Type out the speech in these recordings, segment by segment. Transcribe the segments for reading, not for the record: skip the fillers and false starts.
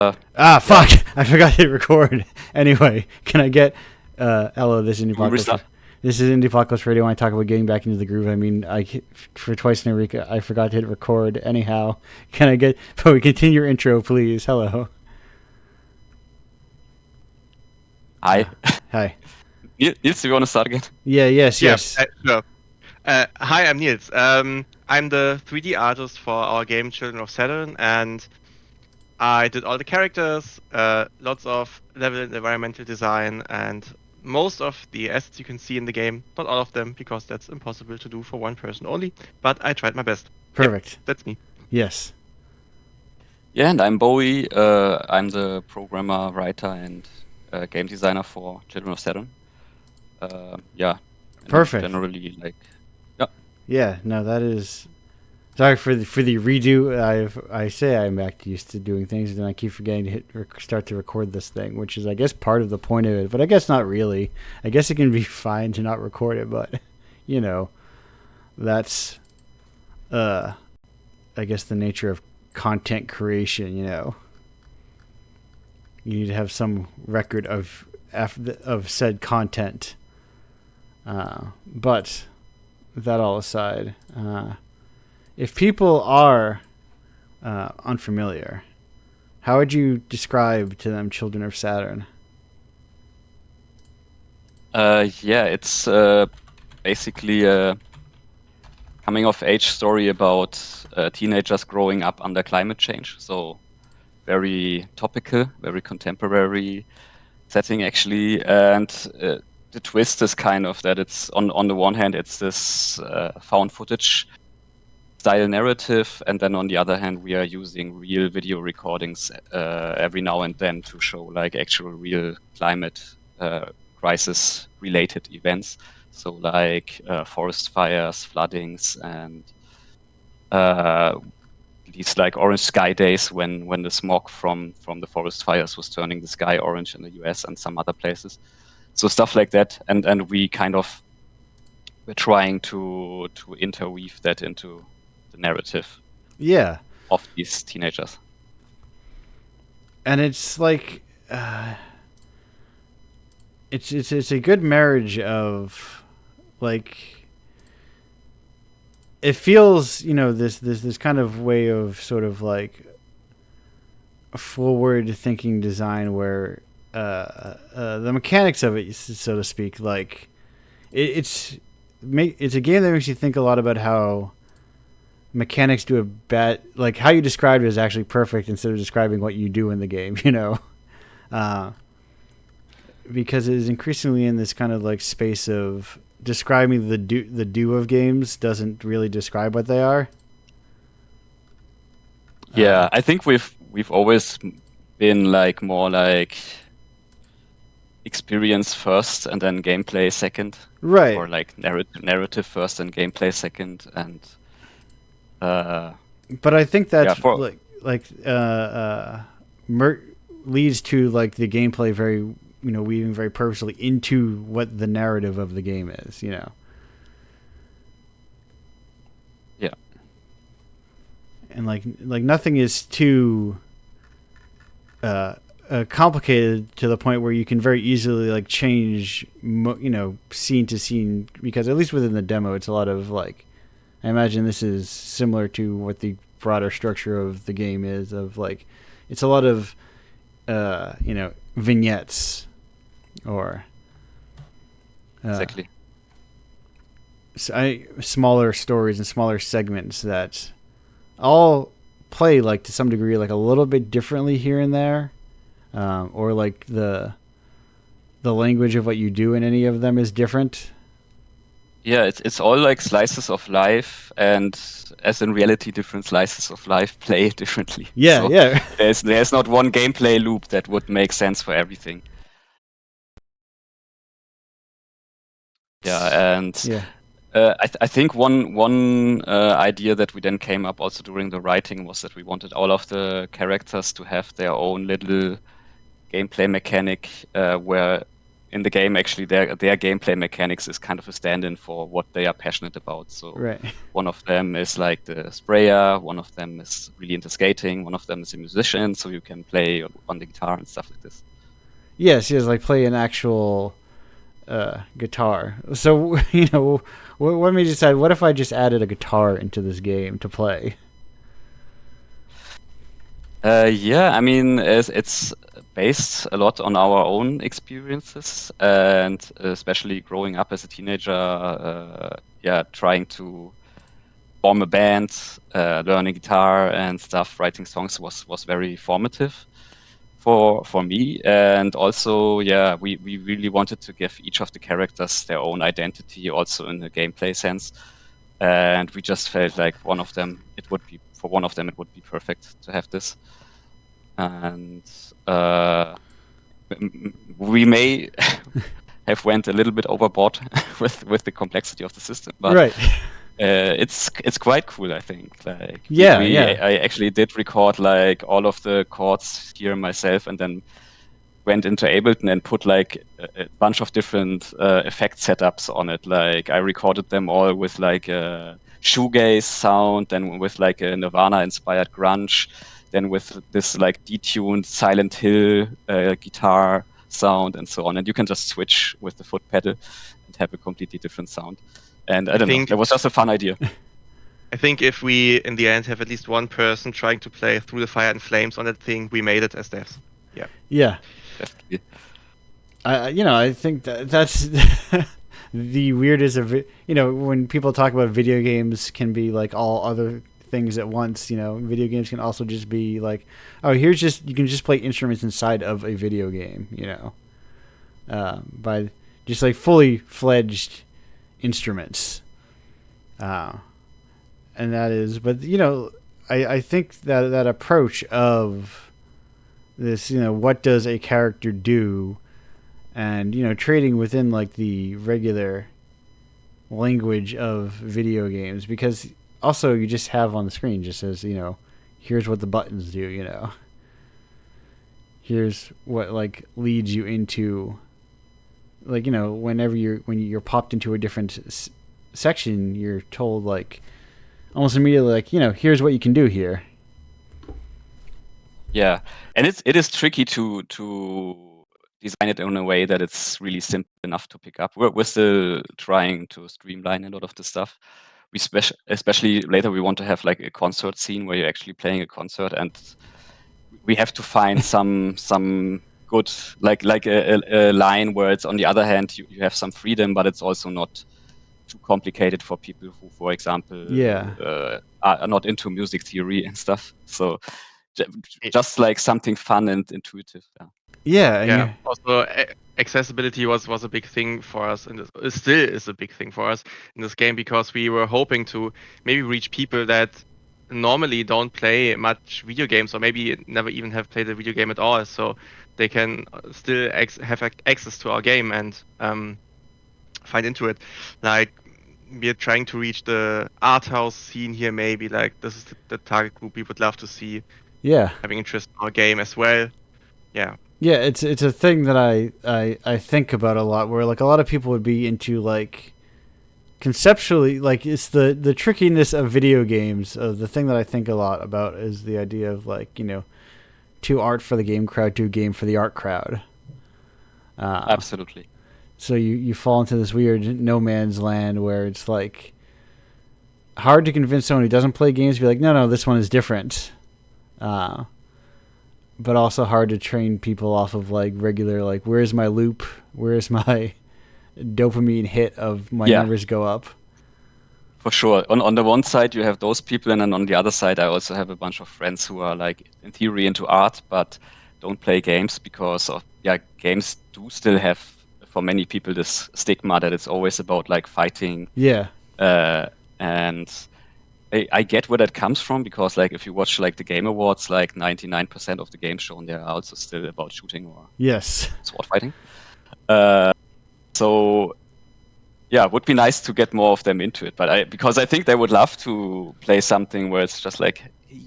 Fuck! I forgot to hit record. Anyway, can I get hello, this is Indiepocalypse. This is Indiepocalypse Radio. When I talk about getting back into the groove, I mean, for twice in a week, I forgot to hit record. Anyhow, can I get... But we continue your intro, please. Hello. Hi. Hi. Niels, do you want to start again? Yes. Sure. Hi, I'm Niels. I'm the 3D artist for our game Children of Saturn, and I did all the characters, lots of level and environmental design, and most of the assets you can see in the game. Not all of them, because that's impossible to do for one person only, but I tried my best. Perfect. Yep, that's me. Yes. Yeah, and I'm Bowie. I'm the programmer, writer, and game designer for Children of Saturn. Perfect. Generally, Yeah, no, that is... Sorry for the redo. I say I'm back used to doing things, and then I keep forgetting to start to record this thing, which is, I guess, part of the point of it. But I guess not really. I guess it can be fine to not record it, but you know, that's I guess the nature of content creation. You know, you need to have some record of said content. But that all aside. If people are unfamiliar, how would you describe to them Children of Saturn? it's basically a coming-of-age story about teenagers growing up under climate change. So very topical, very contemporary setting, actually. And the twist is kind of that it's, on the one hand, it's this found footage style narrative, and then on the other hand we are using real video recordings every now and then to show like actual real climate crisis related events, so like forest fires, floodings, and these like orange sky days when the smog from the forest fires was turning the sky orange in the US and some other places, so stuff like that, and we're trying to interweave that into narrative of these teenagers. And it's like it's a good marriage of, like, it feels, you know, this kind of way of sort of like a forward thinking design where the mechanics of it, so to speak, like it's a game that makes you think a lot about how mechanics do a bad, like how you described it is actually perfect instead of describing what you do in the game, you know, because it is increasingly in this kind of like space of describing the do of games doesn't really describe what they are. I think we've always been like more like experience first and then gameplay second, right? Or like narrative first and gameplay second, and but I think that's leads to like the gameplay very, you know, weaving very purposely into what the narrative of the game is, you know. Yeah. And like nothing is too complicated to the point where you can very easily like change, you know, scene to scene, because at least within the demo, it's a lot of like, I imagine this is similar to what the broader structure of the game is, of like, it's a lot of, you know, vignettes or exactly smaller stories and smaller segments that all play like to some degree like a little bit differently here and there, or like the language of what you do in any of them is different. Yeah, it's all like slices of life, and as in reality, different slices of life play differently. Yeah, so yeah. There's not one gameplay loop that would make sense for everything. Yeah, and yeah. I think one idea that we then came up also during the writing was that we wanted all of the characters to have their own little gameplay mechanic, where in the game, actually, their gameplay mechanics is kind of a stand-in for what they are passionate about. So Right. one of them is like the sprayer, one of them is really into skating, one of them is a musician, so you can play on the guitar and stuff like this. Yes, like play an actual guitar. So what made you decide? What if I just added a guitar into this game to play? Yeah, I mean, it's based a lot on our own experiences, and especially growing up as a teenager, trying to form a band, learning guitar and stuff, writing songs was very formative for me. And also, we really wanted to give each of the characters their own identity, also in a gameplay sense. And we just felt like for one of them it would be perfect to have this. And we may have went a little bit overboard with the complexity of the system, but Right. It's quite cool, I think. Like Yeah, I actually did record like all of the chords here myself, and then went into Ableton and put like a bunch of different effect setups on it. Like I recorded them all with like a shoegaze sound, then with like a Nirvana-inspired grunge, then with this like detuned Silent Hill guitar sound, and so on. And you can just switch with the foot pedal and have a completely different sound. And I don't know, that was just a fun idea. I think if we, in the end, have at least one person trying to play Through the Fire and Flames on that thing, we made it as devs. Yeah. Yeah. Definitely. I think that's the weirdest of it. When people talk about video games can be like all other things at once. Video games can also just be like, oh, you can just play instruments inside of a video game. By just like fully fledged instruments. And that is, but I think that approach of this, what does a character do, and trading within like the regular language of video games, because also you just have on the screen just says here's what the buttons do, here's what like leads you into, like when you're popped into a different section, you're told like almost immediately like here's what you can do here. Yeah, and it is tricky to design it in a way that it's really simple enough to pick up. We're still trying to streamline a lot of the stuff. We especially later we want to have like a concert scene where you're actually playing a concert, and we have to find some good like a line where it's on the other hand you have some freedom, but it's also not too complicated for people who, for example, are not into music theory and stuff. So just like something fun and intuitive. Yeah. Also, accessibility was a big thing for us, and it still is a big thing for us in this game, because we were hoping to maybe reach people that normally don't play much video games, or maybe never even have played a video game at all, so they can still have access to our game and find into it. Like, we're trying to reach the art house scene here, maybe. Like, this is the target group we would love to see having interest in our game as well. Yeah. Yeah, it's a thing that I think about a lot, where like a lot of people would be into like conceptually, like it's the trickiness of video games. The thing that I think a lot about is the idea of like to art for the game crowd, to game for the art crowd. Absolutely. So you fall into this weird no man's land where it's like hard to convince someone who doesn't play games to be like, no, this one is different. But also hard to train people off of like regular, like, where's my loop? Where's my dopamine hit of my numbers go up? For sure. On the one side, you have those people, and then on the other side, I also have a bunch of friends who are like in theory into art, but don't play games because of games do still have, for many people, this stigma that it's always about like fighting. Yeah. And I get where that comes from, because like if you watch like the Game Awards, like 99% of the games shown there are also still about shooting or sword fighting. So yeah, it would be nice to get more of them into it, but because I think they would love to play something where it's just like, hey,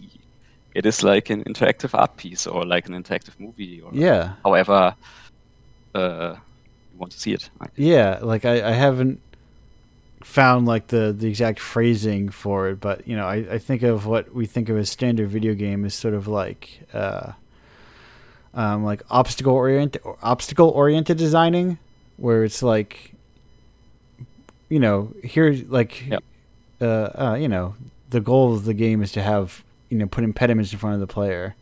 it is like an interactive art piece or like an interactive movie or however you want to see it. Right? Yeah, like I haven't found like the exact phrasing for it, but you know, I think of what we think of as standard video game as sort of like obstacle oriented designing, where it's like, you know, here like Yep. you know, the goal of the game is to have, you know, put impediments in front of the player,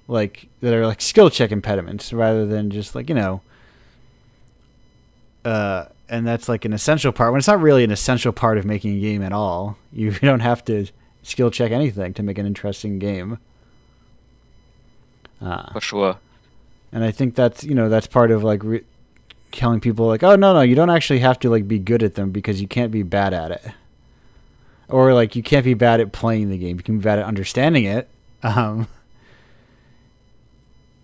like that are like skill check impediments rather than just like, you know, and that's like an essential part when it's not really an essential part of making a game at all. You don't have to skill check anything to make an interesting game. For sure. And I think that's, you know, that's part of like telling people like, oh no, you don't actually have to like be good at them because you can't be bad at it, or like you can't be bad at playing the game. You can be bad at understanding it.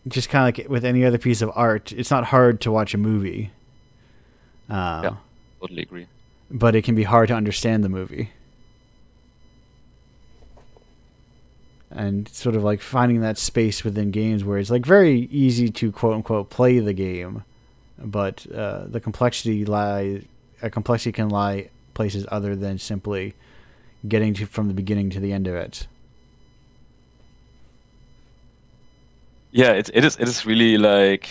Just kind of like with any other piece of art, it's not hard to watch a movie. Yeah, totally agree. But it can be hard to understand the movie. And sort of like finding that space within games where it's like very easy to quote unquote play the game, but the complexity can lie places other than simply getting to from the beginning to the end of it. Yeah, it is really like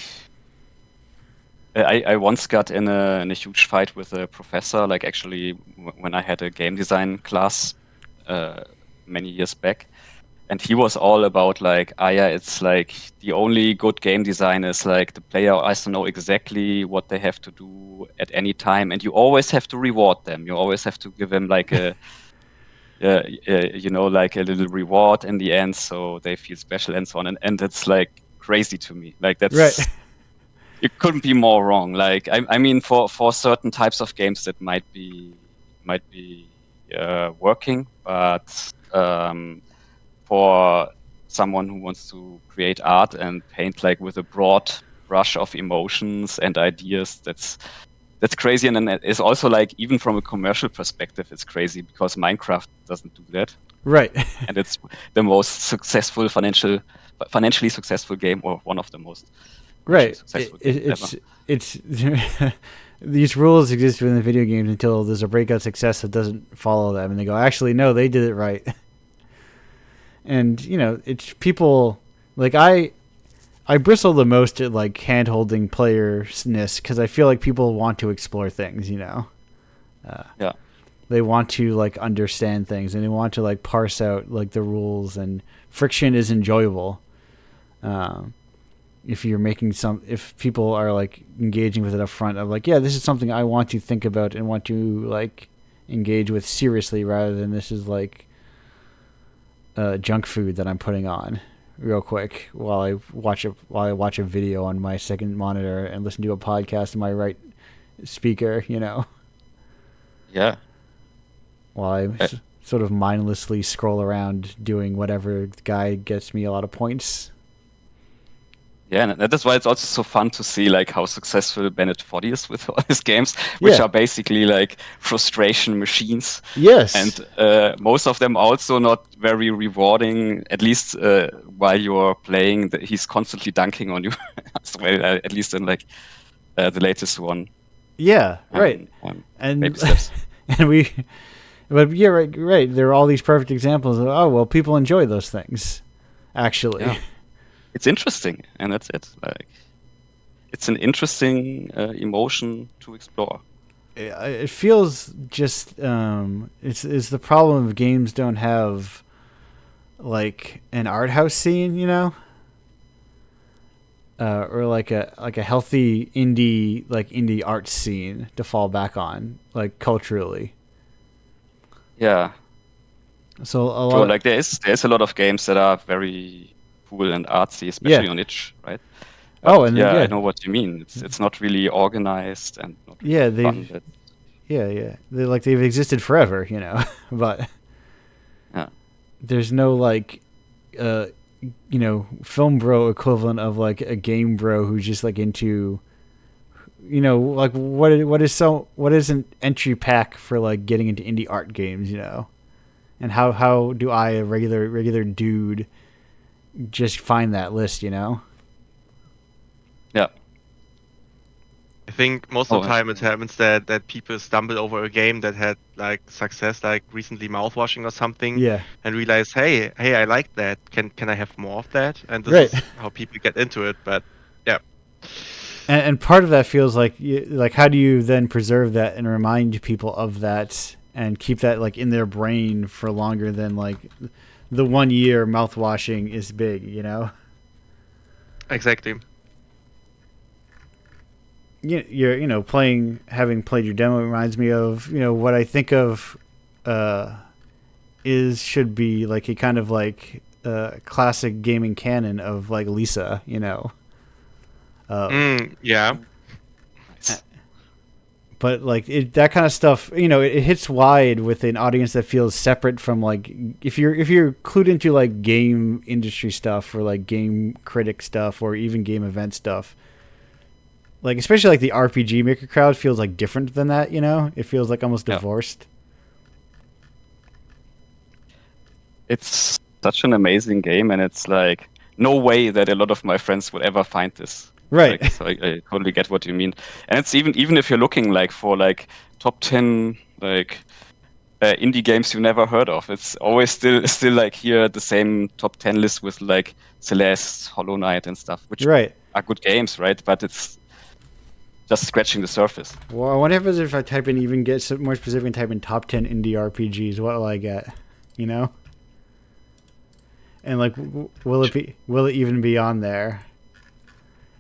I once got in a huge fight with a professor, like actually when I had a game design class many years back, and he was all about like, yeah, it's like the only good game design is like the player has to know exactly what they have to do at any time, and you always have to reward them. You always have to give them like a you know, like a little reward in the end, so they feel special and so on. And it's like crazy to me. Like that's Right. it couldn't be more wrong. Like I mean, for certain types of games that might be working, but for someone who wants to create art and paint like with a broad brush of emotions and ideas, that's crazy. And then it's also like, even from a commercial perspective, it's crazy because Minecraft doesn't do that. Right. And it's the most successful financially successful game, or one of the most Right. successful games ever. It's these rules exist within the video games until there's a breakout success that doesn't follow them, and they go, actually, no, they did it right. And you know, it's people like I bristle the most at like hand holding playerness because I feel like people want to explore things, you know. Yeah. They want to like understand things and they want to like parse out like the rules, and friction is enjoyable. If you're making if people are like engaging with it up front of like, yeah, this is something I want to think about and want to like engage with seriously, rather than this is like junk food that I'm putting on real quick while I watch a video on my second monitor and listen to a podcast in my right speaker, you know. Yeah. While I sort of mindlessly scroll around doing whatever guy gets me a lot of points. Yeah, and that's why it's also so fun to see like how successful Bennett Foddy is with all his games, which are basically like frustration machines. Yes. And most of them also not very rewarding, at least while you're playing. He's constantly dunking on you as well, at least in like the latest one. Yeah, right. And Baby steps. But yeah, right. There are all these perfect examples of, oh, well, people enjoy those things, actually. Yeah. It's interesting, and that's it. Like, it's an interesting emotion to explore. It feels just it's the problem of games don't have like an art house scene, you know, or like a healthy indie art scene to fall back on, like culturally. Yeah. So like there's a lot of games that are very cool and artsy, especially on itch, right? But, I know what you mean. It's not really organized and not really fun. They've existed forever, you know. But there's no like you know, film bro equivalent of like a game bro who's just like into, you know, like what is an entry pack for like getting into indie art games, you know? And how do I, a regular dude, just find that list, you know? Yeah. I think most of the time it happens that people stumble over a game that had like success, like recently mouthwashing or something, Yeah. and realize, hey, I like that. Can I have more of that? And this Right. is how people get into it. But yeah, And part of that feels like how do you then preserve that and remind people of that and keep that like in their brain for longer than like the 1 year mouthwashing is big, you know? exactly. Having played your demo reminds me of, what I think of should be like a kind of like classic gaming canon of like Lisa, Yeah. but like that kind of stuff, it hits wide with an audience that feels separate from like if you're clued into like game industry stuff or like game critic stuff or even game event stuff. Like, especially, like, the RPG Maker crowd feels, like, different than that, It feels, like, almost divorced. It's such an amazing game, and it's, like, no way that a lot of my friends would ever find this. Right. Like, so I totally get what you mean. And it's even if you're looking, like, for, like, top 10, like, indie games you never heard of, it's always still, like, here the same top 10 list with, like, Celeste, Hollow Knight, and stuff, which Right. are good games, right? But it's just scratching the surface. Well, what happens if I type in, even get some more specific and type in top 10 indie RPGs? What will I get? And like, will it even be on there?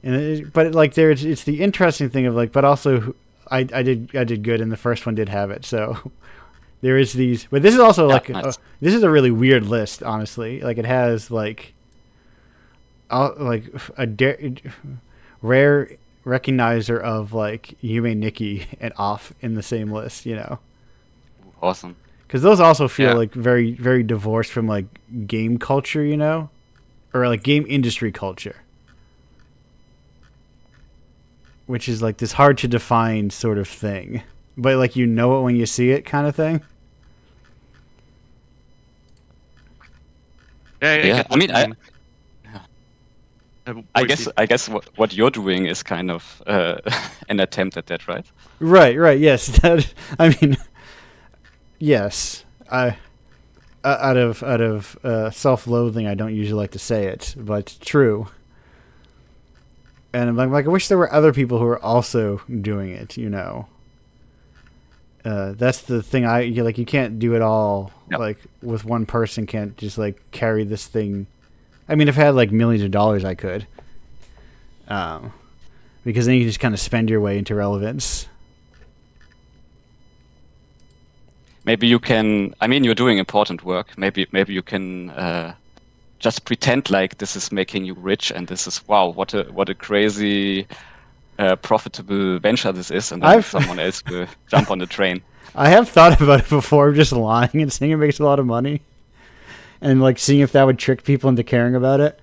But like, it's the interesting thing of like, but also I did good, and the first one did have it, so there is these. But this is also like nice. This is a really weird list, honestly. Like it has like rare recognizer of like Yume Nikki and Off in the same list, Awesome. Because those also feel like very, very divorced from like game culture, or like game industry culture, which is like this hard to define sort of thing, but like it when you see it, kind of thing. Yeah. I mean, I guess what you're doing is kind of an attempt at that, right? Right. Yes. I mean, yes. Out of self-loathing, I don't usually like to say it, but true. And I'm like, I wish there were other people who are also doing it. That's the thing. You can't do it all. Yep. Like with one person, can't just like carry this thing. I mean, if I had like millions of dollars, I could. Because then you can just kind of spend your way into relevance. Maybe you can. I mean, you're doing important work. Maybe you can just pretend like this is making you rich, and this is what a crazy profitable venture this is, and then someone else will jump on the train. I have thought about it before, just lying and saying it makes a lot of money. And like seeing if that would trick people into caring about it.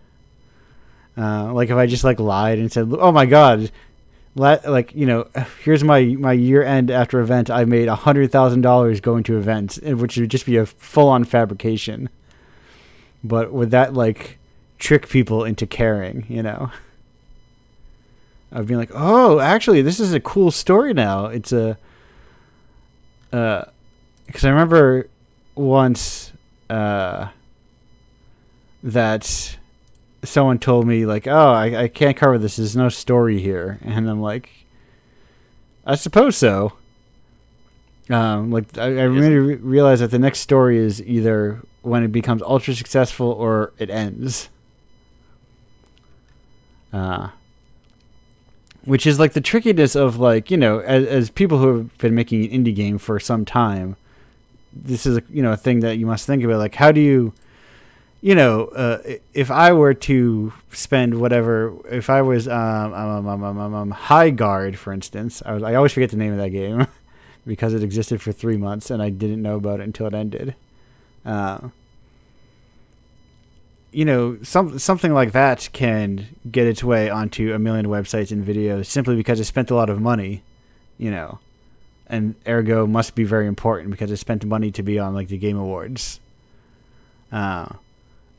Like if I just like lied and said, "Oh my god, here's my year end after event. I made $100,000 going to events," which would just be a full on fabrication. But would that like trick people into caring? I'd be like, "Oh, actually, this is a cool story now." It's because I remember once. That someone told me like, "Oh, I can't cover this. There's no story here," and I'm like, "I suppose so." I really realized that the next story is either when it becomes ultra successful or it ends. Which is like the trickiness of like as people who have been making an indie game for some time, this is a thing that you must think about. Like, how do you if I were to spend whatever, if I was High Guard, for instance, I always forget the name of that game because it existed for 3 months and I didn't know about it until it ended. Something like that can get its way onto a million websites and videos simply because it spent a lot of money, and ergo must be very important because it spent money to be on like the Game Awards.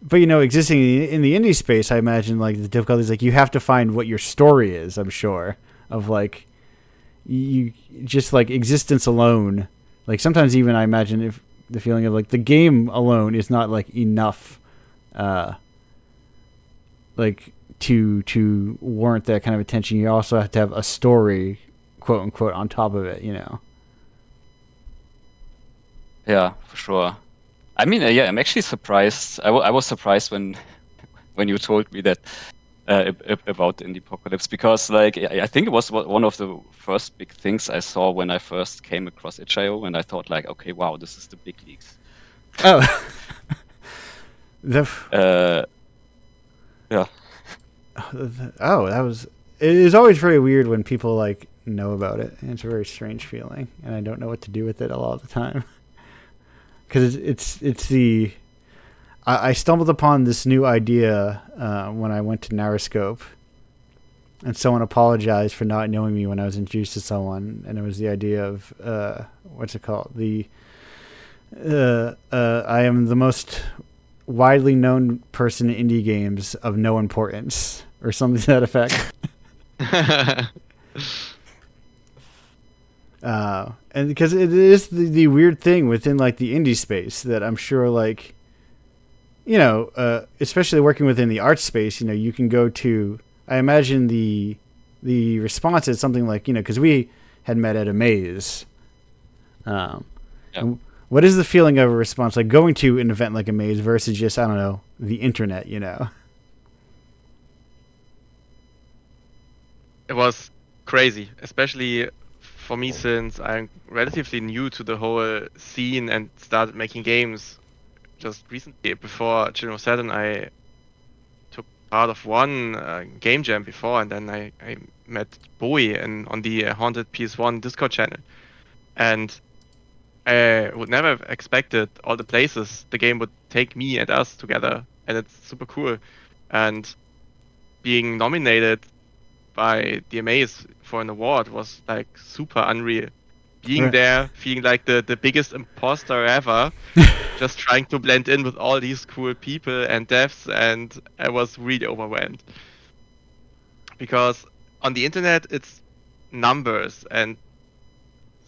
But existing in the indie space, I imagine like the difficulty is like you have to find what your story is. I'm sure of like you just like existence alone, like sometimes even I imagine if the feeling of like the game alone is not like enough, like to warrant that kind of attention. You also have to have a story, quote unquote, on top of it, you know. Yeah, for sure. I mean, yeah, I'm actually surprised. I was surprised when you told me that about Indiepocalypse, because like I think it was one of the first big things I saw when I first came across itch.io, and I thought like, okay, wow, this is the big leagues. Oh, Yeah. Oh, that was. It is always very weird when people like know about it, and it's a very strange feeling, and I don't know what to do with it a lot of the time. Because it's the. I stumbled upon this new idea when I went to Narrowscope, and someone apologized for not knowing me when I was introduced to someone, and it was the idea of what's it called? I am the most widely known person in indie games of no importance, or something to that effect. And because it is the weird thing within like the indie space that I'm sure like, you know, especially working within the art space, you know, you can go to, I imagine the response is something like, you know, because we had met at a maze. Yeah. What is the feeling of a response, like going to an event like a maze versus just, I don't know, the internet, you know? It was crazy, especially for me since I'm relatively new to the whole scene and started making games just recently. Before Children of Saturn, I took part of one game jam before, and then I met Bowie on the Haunted PS1 Discord channel. And I would never have expected all the places the game would take me and us together, and it's super cool. And being nominated by the DMAs for an award was like super unreal. Being Right. there, feeling like the biggest imposter ever, just trying to blend in with all these cool people and devs, and I was really overwhelmed. Because on the internet, it's numbers, and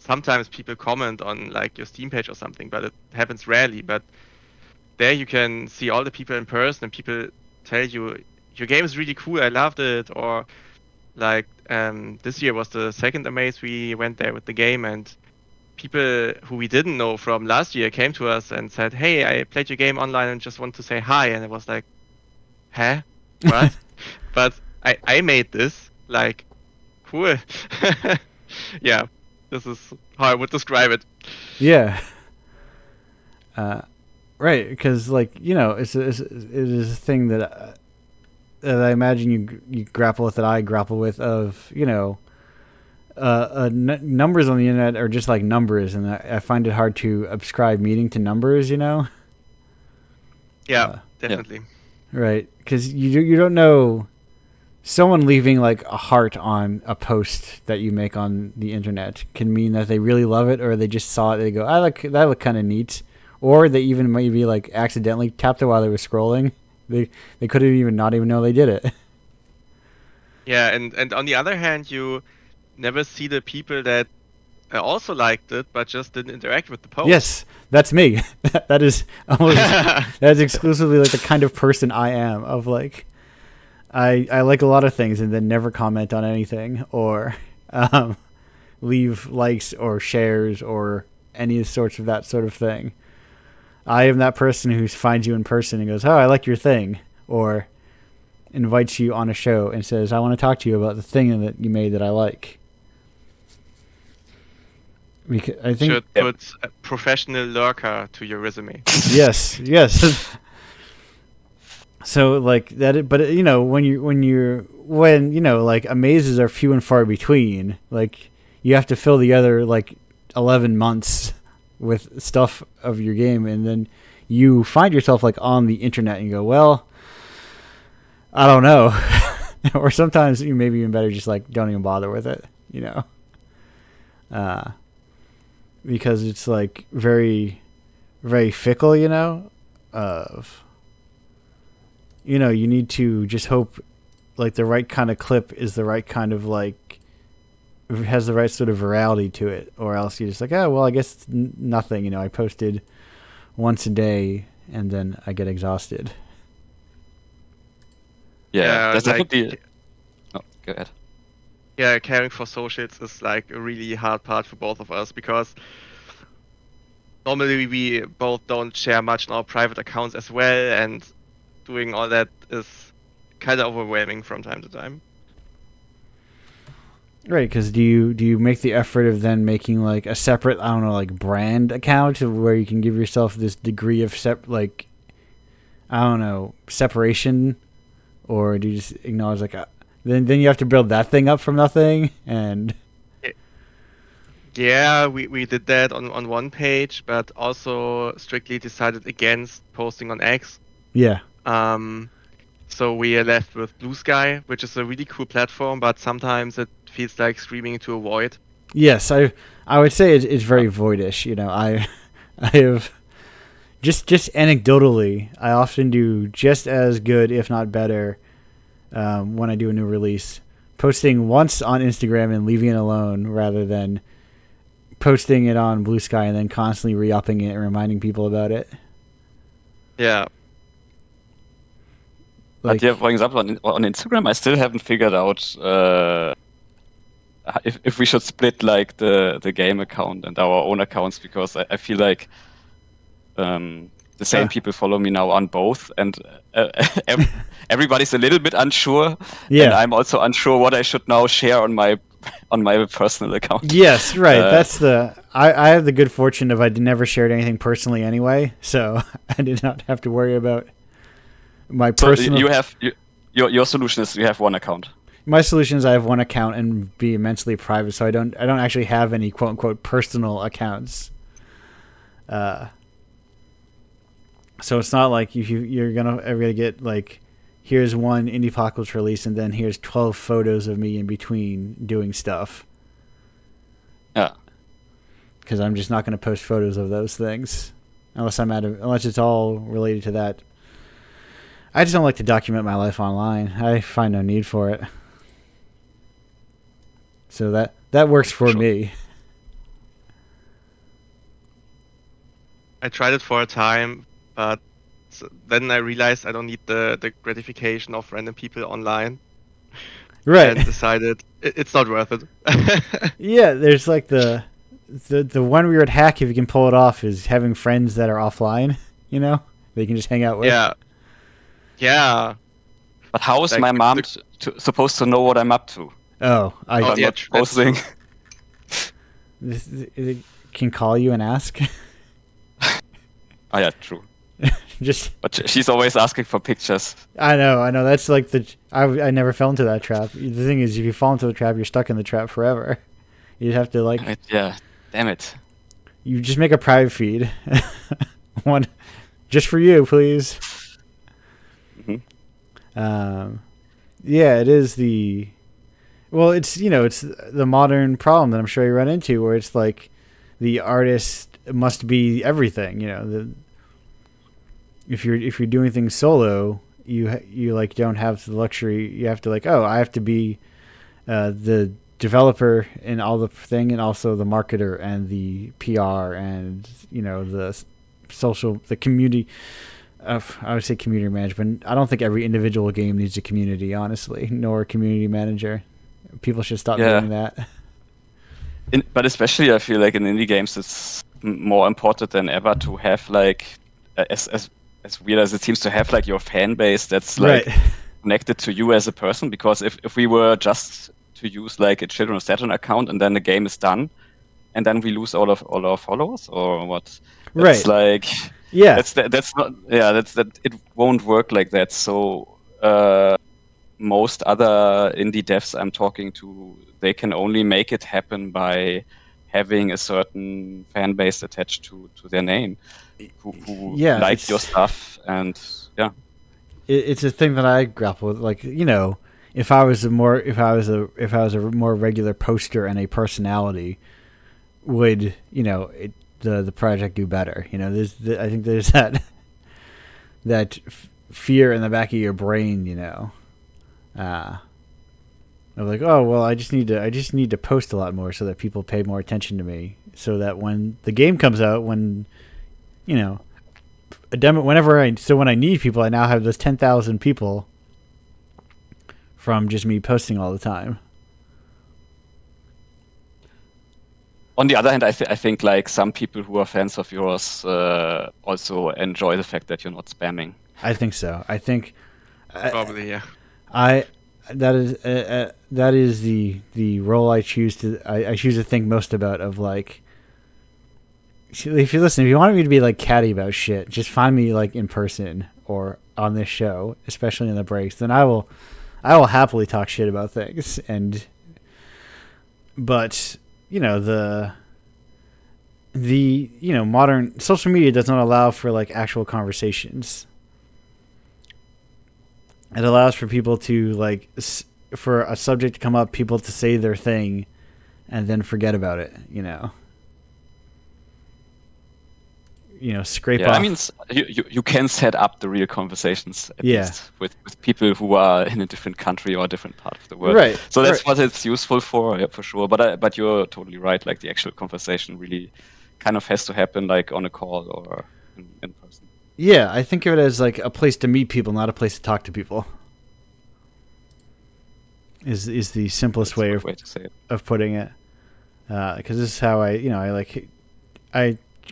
sometimes people comment on like your Steam page or something, but it happens rarely. But there you can see all the people in person, and people tell you your game is really cool, I loved it, or like this year was the second Amaze we went there with the game, and people who we didn't know from last year came to us and said, "Hey, I played your game online and just want to say hi." And it was like, "Huh? What?" But I made this. Like, cool. Yeah, this is how I would describe it. Yeah. Right, because like, you know, it is a thing that I imagine you grapple with, that I grapple with, of, you know, numbers on the internet are just like numbers, and I find it hard to ascribe meaning to numbers, you know. Yeah, definitely. Right, because you don't know. Someone leaving like a heart on a post that you make on the internet can mean that they really love it, or they just saw it, they go, "I like that, look kind of neat," or they even maybe like accidentally tapped it while they were scrolling. They couldn't even not even know they did it. Yeah, and on the other hand, you never see the people that also liked it but just didn't interact with the post. Yes, that's me. That is almost that's exclusively like the kind of person I am. Of like, I like a lot of things and then never comment on anything, or leave likes or shares or any sorts of that sort of thing. I am that person who finds you in person and goes, "Oh, I like your thing," or invites you on a show and says, "I want to talk to you about the thing that you made that I like." Because I think should put a professional lurker to your resume. yes. So like that, but you know, when you know, like amazes are few and far between. Like you have to fill the other like 11 months with stuff of your game, and then you find yourself like on the internet and you go, well, I don't know. Or sometimes you maybe even better just like don't even bother with it, you know. Because it's like very, very fickle, you know, of, you know, you need to just hope like the right kind of clip is the right kind of like has the right sort of virality to it, or else you're just like, oh well, I guess it's nothing. You know, I posted once a day and then I get exhausted. Yeah, that's like, definitely. Oh, go ahead. yeah, caring for socials is like a really hard part for both of us because normally we both don't share much on our private accounts as well, and doing all that is kind of overwhelming from time to time. Right, because do you make the effort of then making like a separate, I don't know, like brand account where you can give yourself this degree of I don't know, separation, or do you just acknowledge like then you have to build that thing up from nothing? And Yeah, we did that on one page, but also strictly decided against posting on X. yeah, So we are left with Blue Sky, which is a really cool platform, but sometimes it feels like screaming into a void. yes, I would say it's very voidish. You know, I have just anecdotally, I often do just as good, if not better, when I do a new release, posting once on Instagram and leaving it alone rather than posting it on Blue Sky and then constantly re-upping it and reminding people about it. Yeah. But yeah, for example, on Instagram, I still haven't figured out if we should split like the game account and our own accounts, because I feel like the same people follow me now on both, and everybody's a little bit unsure. Yeah. And I'm also unsure what I should now share on my personal account. Yes, right. That's I have the good fortune of I never shared anything personally anyway, so I did not have to worry about my personal. You have your solution is you have one account. My solution is I have one account and be immensely private, so I don't actually have any quote unquote personal accounts. So it's not like you're gonna get like, here's one Indiepocalypse release and then here's 12 photos of me in between doing stuff. Yeah. Because I'm just not going to post photos of those things unless it's all related to that. I just don't like to document my life online. I find no need for it. So that works for me. I tried it for a time, but then I realized I don't need the gratification of random people online. Right. And decided it's not worth it. Yeah, there's like the one weird hack, if you can pull it off, is having friends that are offline, you know? They can just hang out with. Yeah. Yeah. But how is my mom supposed to know what I'm up to? Oh, I'm not posting. It can call you and ask. Oh yeah, true. But she's always asking for pictures. I know. That's like I never fell into that trap. The thing is, if you fall into the trap, you're stuck in the trap forever. You'd have to Yeah, damn it. You just make a private feed, one just for you, please. Mm-hmm. Yeah, it is the. Well, it's the modern problem that I'm sure you run into, where it's like the artist must be everything. You know, if you're doing things solo, you like don't have the luxury. You have to I have to be the developer and all the thing, and also the marketer and the PR and the social, the community. I would say community management. I don't think every individual game needs a community, honestly, nor a community manager. People should stop doing that. But especially, I feel like in indie games, it's more important than ever to have as weird as it seems, to have your fan base that's connected to you as a person. Because if we were just to use a Children of Saturn account and then the game is done, and then we lose all our followers, or what? It's that's not that it won't work like that. So most other indie devs I'm talking to, they can only make it happen by having a certain fan base attached to their name, who like your stuff, and it's a thing that I grapple with. If I was a more regular poster and a personality, would the project do better? I think there's that fear in the back of your brain, I'm like, oh well, I just need to post a lot more so that people pay more attention to me, so that when the game comes out, when you know a demo, when I need people, I now have those 10,000 people from just me posting all the time. On the other hand, I think like some people who are fans of yours also enjoy the fact that you're not spamming. I think so. I think Probably, yeah. I that is the role I choose to think most about. Of like, if you want me to be like catty about shit, just find me like in person or on this show, especially in the breaks. Then I will happily talk shit about things. But the modern social media does not allow for like actual conversations. It allows for people to like for a subject to come up, people to say their thing, and then forget about it. Scrape off. I mean, you can set up the real conversations at Yeah. least with people who are in a different country or a different part of the world. Right. So that's right. what it's useful for, yeah, for sure. But you're totally right. Like the actual conversation really kind of has to happen like on a call or in person. Yeah, I think of it as like a place to meet people, not a place to talk to people. Is the simplest That's a way good of way to say it. of putting it. Because this is how I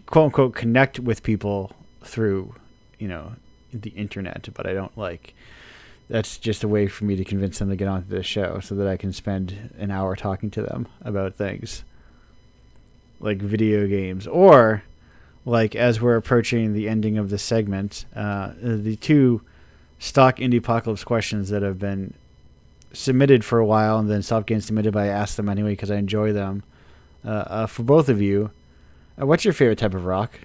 quote unquote connect with people through the internet, but I don't like. That's just a way for me to convince them to get onto the show so that I can spend an hour talking to them about things like video games, or like as we're approaching the ending of the segment, the two stock Indiepocalypse questions that have been submitted for a while and then stopped getting submitted, but I asked them anyway because I enjoy them. For both of you, what's your favorite type of rock?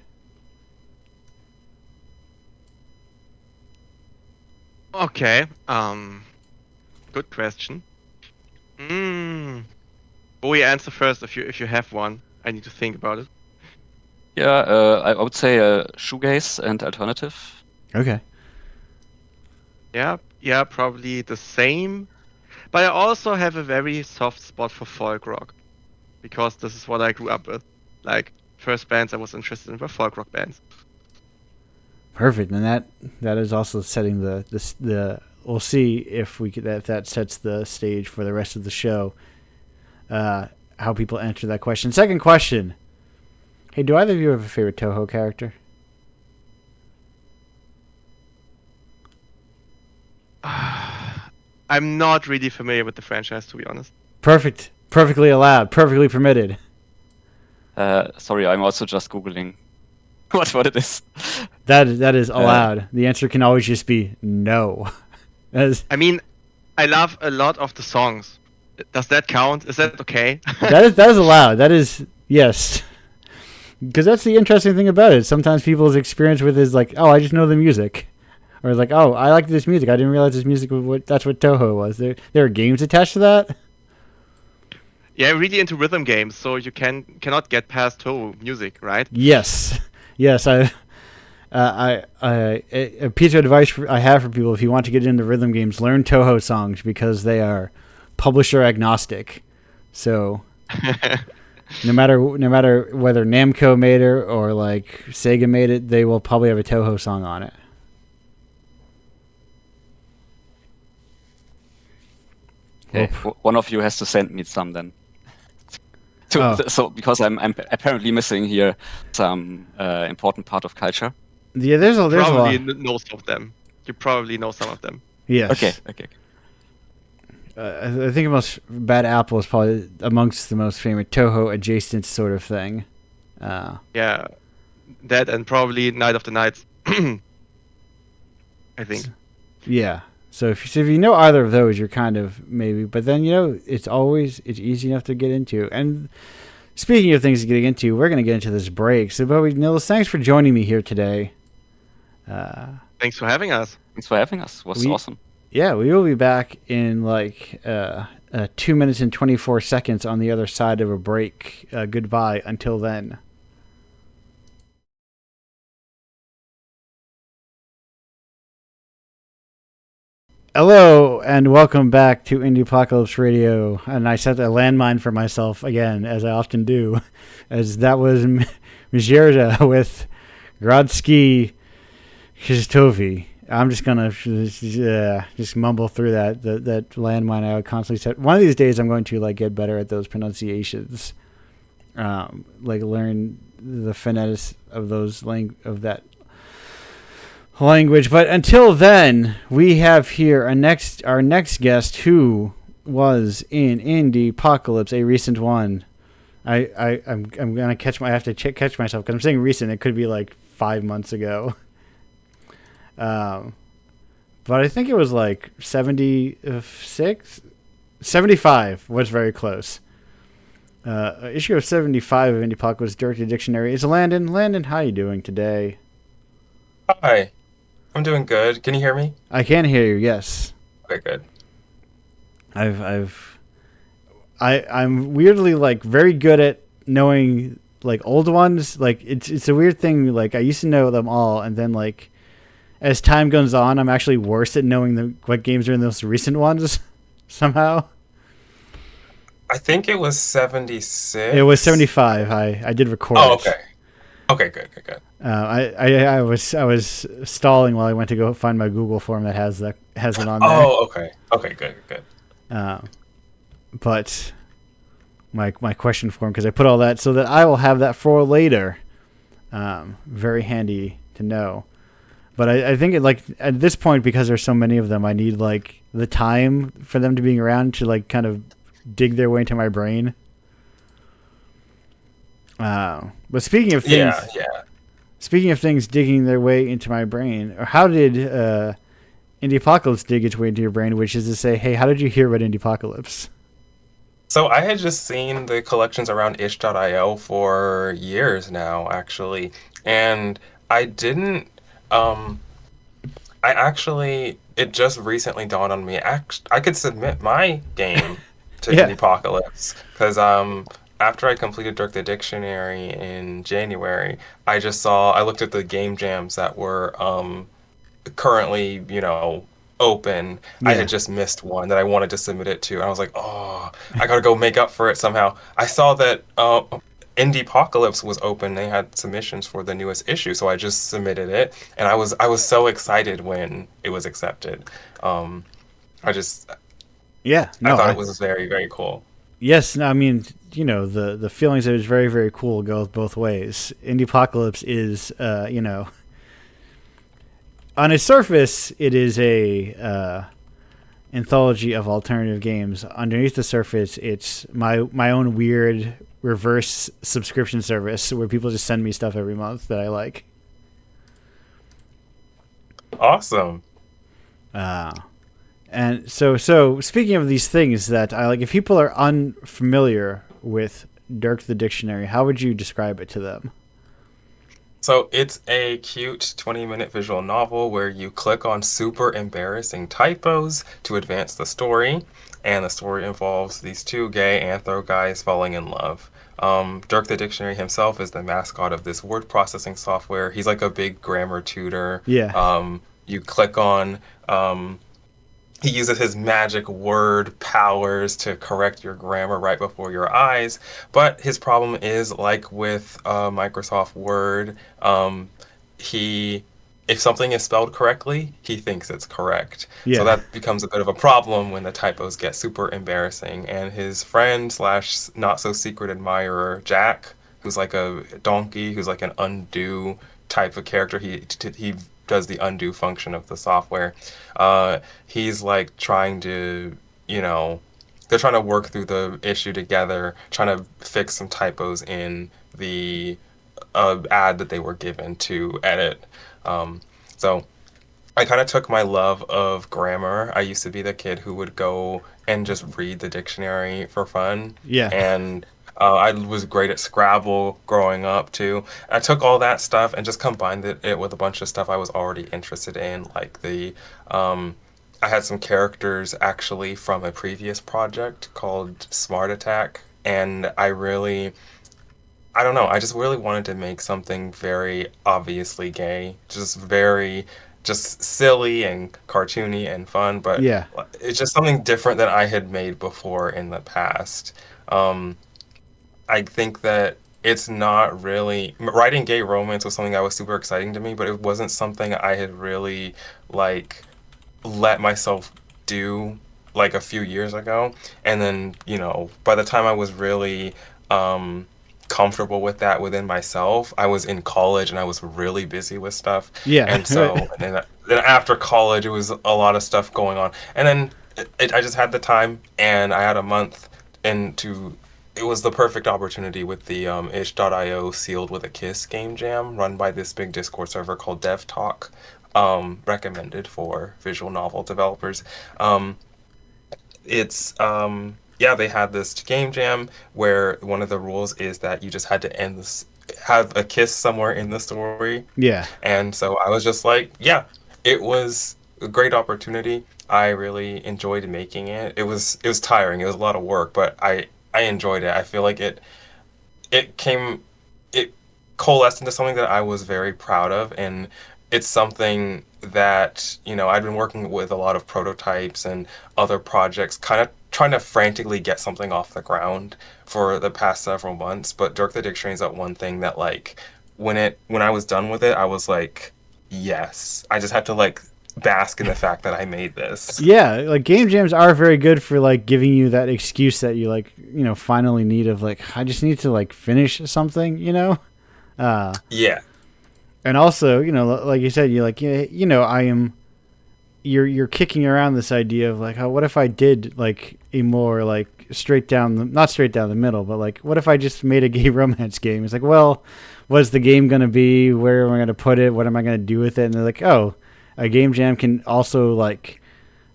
Okay. Good question. Bowie, answer first if you have one. I need to think about it. Yeah, I would say shoegaze and alternative. Okay. Yeah, probably the same. But I also have a very soft spot for folk rock, because this is what I grew up with. Like, first bands I was interested in were folk rock bands. Perfect, and that is also setting the. We'll see if that sets the stage for the rest of the show. How people answer that question. Second question. Hey, do either of you have a favorite Toho character? I'm not really familiar with the franchise, to be honest. Perfect. Perfectly allowed. Perfectly permitted. Sorry, I'm also just Googling what it is. That is allowed. The answer can always just be no. I mean, I love a lot of the songs. Does that count? Is that okay? that is allowed. That is, yes. Because that's the interesting thing about it. Sometimes people's experience with it is like, oh, I just know the music. Or like, oh, I like this music. I didn't realize this music was that's what Toho was. There are games attached to that? Yeah, I'm really into rhythm games, so you cannot get past Toho music, right? Yes. Yes, a piece of advice I have for people: if you want to get into rhythm games, learn Toho songs because they are publisher agnostic. So no matter whether Namco made it or like Sega made it, they will probably have a Toho song on it. Okay, one of you has to send me some then. So because I'm apparently missing here some important part of culture. Yeah, there's a lot. Probably know some of them. You probably know some of them. Yes. Okay. I think most Bad Apple is probably amongst the most famous Toho adjacent sort of thing. Yeah, that and probably Night of the Nights. I think. Yeah. So if you know either of those, you're kind of maybe. But then it's easy enough to get into. And speaking of things to get into, we're going to get into this break. So, Bowie, Nils, thanks for joining me here today. Thanks for having us. Thanks for having us. It was awesome. Yeah, we will be back in like 2 minutes and 24 seconds on the other side of a break. Goodbye until then. Hello and welcome back to Indiepocalypse Radio. And I set a landmine for myself again, as I often do, as that was Mizerda with Grodsky Krzysztofi. I'm just gonna just mumble through that landmine I would constantly set. One of these days, I'm going to like get better at those pronunciations, like learn the phonetics of those of that language. But until then, we have here our next guest who was in Indiepocalypse, a recent one. I'm gonna I have to catch myself because I'm saying recent. It could be like 5 months ago. But I think it was like 75 was very close. Issue of 75 of Indiepocalypse was Direct Dictionary. Is Landon? Landon, how are you doing today? Hi, I'm doing good. Can you hear me? I can hear you. Yes. Okay, good. I'm weirdly like very good at knowing like old ones. Like it's a weird thing. Like I used to know them all, and then like as time goes on, I'm actually worse at knowing what games are in those recent ones somehow. I think it was 76. It was 75. I did record. Oh, it. okay. Okay, good. I was stalling while I went to go find my Google form that has it on there. Oh, okay. Okay, good. But my question form, because I put all that so that I will have that for later. Very handy to know. But I think at this point, because there's so many of them, I need like the time for them to be around to like kind of dig their way into my brain. But speaking of things, Speaking of things digging their way into my brain, or how did Indiepocalypse dig its way into your brain? Which is to say, hey, how did you hear about Indiepocalypse? So I had just seen the collections around ish.io for years now, actually, and I didn't. It just recently dawned on me. I could submit my game to Indiepocalypse because after I completed Dirk the Dictionary in January, I looked at the game jams that were currently, open. Yeah. I had just missed one that I wanted to submit it to, and I was like, oh, I gotta go make up for it somehow. I saw that Indiepocalypse was open. They had submissions for the newest issue, so I just submitted it, and I was so excited when it was accepted. I thought it was very, very cool. Yes, I mean, the feelings that it was very, very cool go both ways. Indiepocalypse is, on its surface, it is a anthology of alternative games. Underneath the surface, it's my own weird reverse subscription service where people just send me stuff every month that I like. Awesome. And so speaking of these things that I like, if people are unfamiliar with Dirk the Dictionary, how would you describe it to them? So it's a cute 20-minute visual novel where you click on super embarrassing typos to advance the story, and the story involves these two gay anthro guys falling in love. Dirk the Dictionary himself is the mascot of this word processing software. He's like a big grammar tutor. Yeah. You click on... He uses his magic word powers to correct your grammar right before your eyes. But his problem is, like with Microsoft Word, if something is spelled correctly, he thinks it's correct. Yeah. So that becomes a bit of a problem when the typos get super embarrassing. And his friend / not so secret admirer, Jack, who's like a donkey, who's like an undo type of character, he does the undo function of the software. He's like trying to, they're trying to work through the issue together, trying to fix some typos in the ad that they were given to edit. So I kind of took my love of grammar. I used to be the kid who would go and just read the dictionary for fun. Yeah. And I was great at Scrabble growing up too. I took all that stuff and just combined it with a bunch of stuff I was already interested in, like I had some characters actually from a previous project called Smart Attack, and I just really wanted to make something very obviously gay, just very just silly and cartoony and fun, but Yeah. it's just something different than I had made before in the past. Um, I think that it's not really writing gay romance was something that was super exciting to me, but it wasn't something I had really like let myself do like a few years ago. And then, by the time I was really um comfortable with that within myself, I was in college and I was really busy with stuff. Yeah. And so then after college it was a lot of stuff going on. And then I just had the time and I had a month into it was the perfect opportunity with the itch.io Sealed with a Kiss game jam run by this big Discord server called Dev Talk, recommended for visual novel developers. Um, it's yeah, they had this game jam where one of the rules is that you just had to have a kiss somewhere in the story. Yeah. And so I was just like, yeah, it was a great opportunity. I really enjoyed making it. It was tiring. It was a lot of work, but I enjoyed it. I feel like it coalesced into something that I was very proud of, and it's something that I'd been working with a lot of prototypes and other projects, kind of trying to frantically get something off the ground for the past several months. But Dirk the Dictionary is that one thing that like when I was done with it, I was like, yes, I just had to like bask in the fact that I made this. Yeah, like game jams are very good for like giving you that excuse that you like, finally need of like I just need to like finish something, Yeah. And also, like you said, you're like, I am. You're kicking around this idea of like, oh, what if I did like a more like not straight down the middle, but like, what if I just made a gay romance game? It's like, well, what's the game gonna be? Where am I gonna put it? What am I gonna do with it? And they're like, oh, a game jam can also like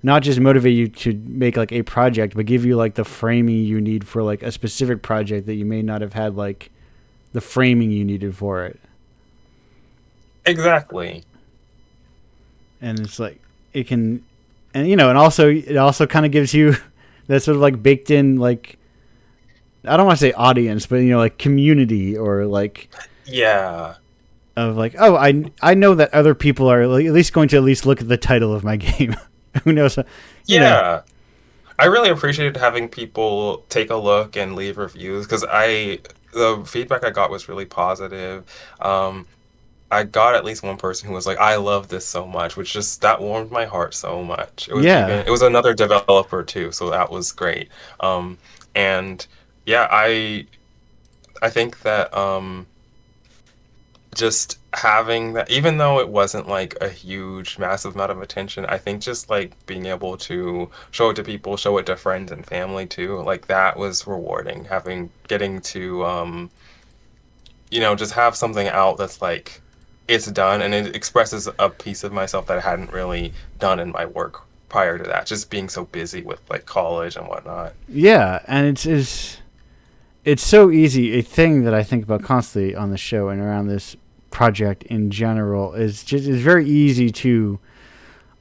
not just motivate you to make like a project, but give you like the framing you need for like a specific project that you may not have had like the framing you needed for it. Exactly. And it's like it can, and and also it also kind of gives you that sort of like baked in like I don't want to say audience, but like community or like Yeah. of like, oh, I know that other people are like, at least going to at least look at the title of my game. Who knows? Yeah. I really appreciated having people take a look and leave reviews because the feedback I got was really positive. I got at least one person who was like, "I love this so much," which just that warmed my heart so much. Yeah. It was another developer too, so that was great. And yeah, I think that just having that, even though it wasn't like a huge, massive amount of attention, I think just like being able to show it to people, show it to friends and family too, like that was rewarding. Getting to, just have something out that's like, it's done and it expresses a piece of myself that I hadn't really done in my work prior to that, just being so busy with like college and whatnot. Yeah, and it's so easy. A thing that I think about constantly on the show and around this project in general is very easy to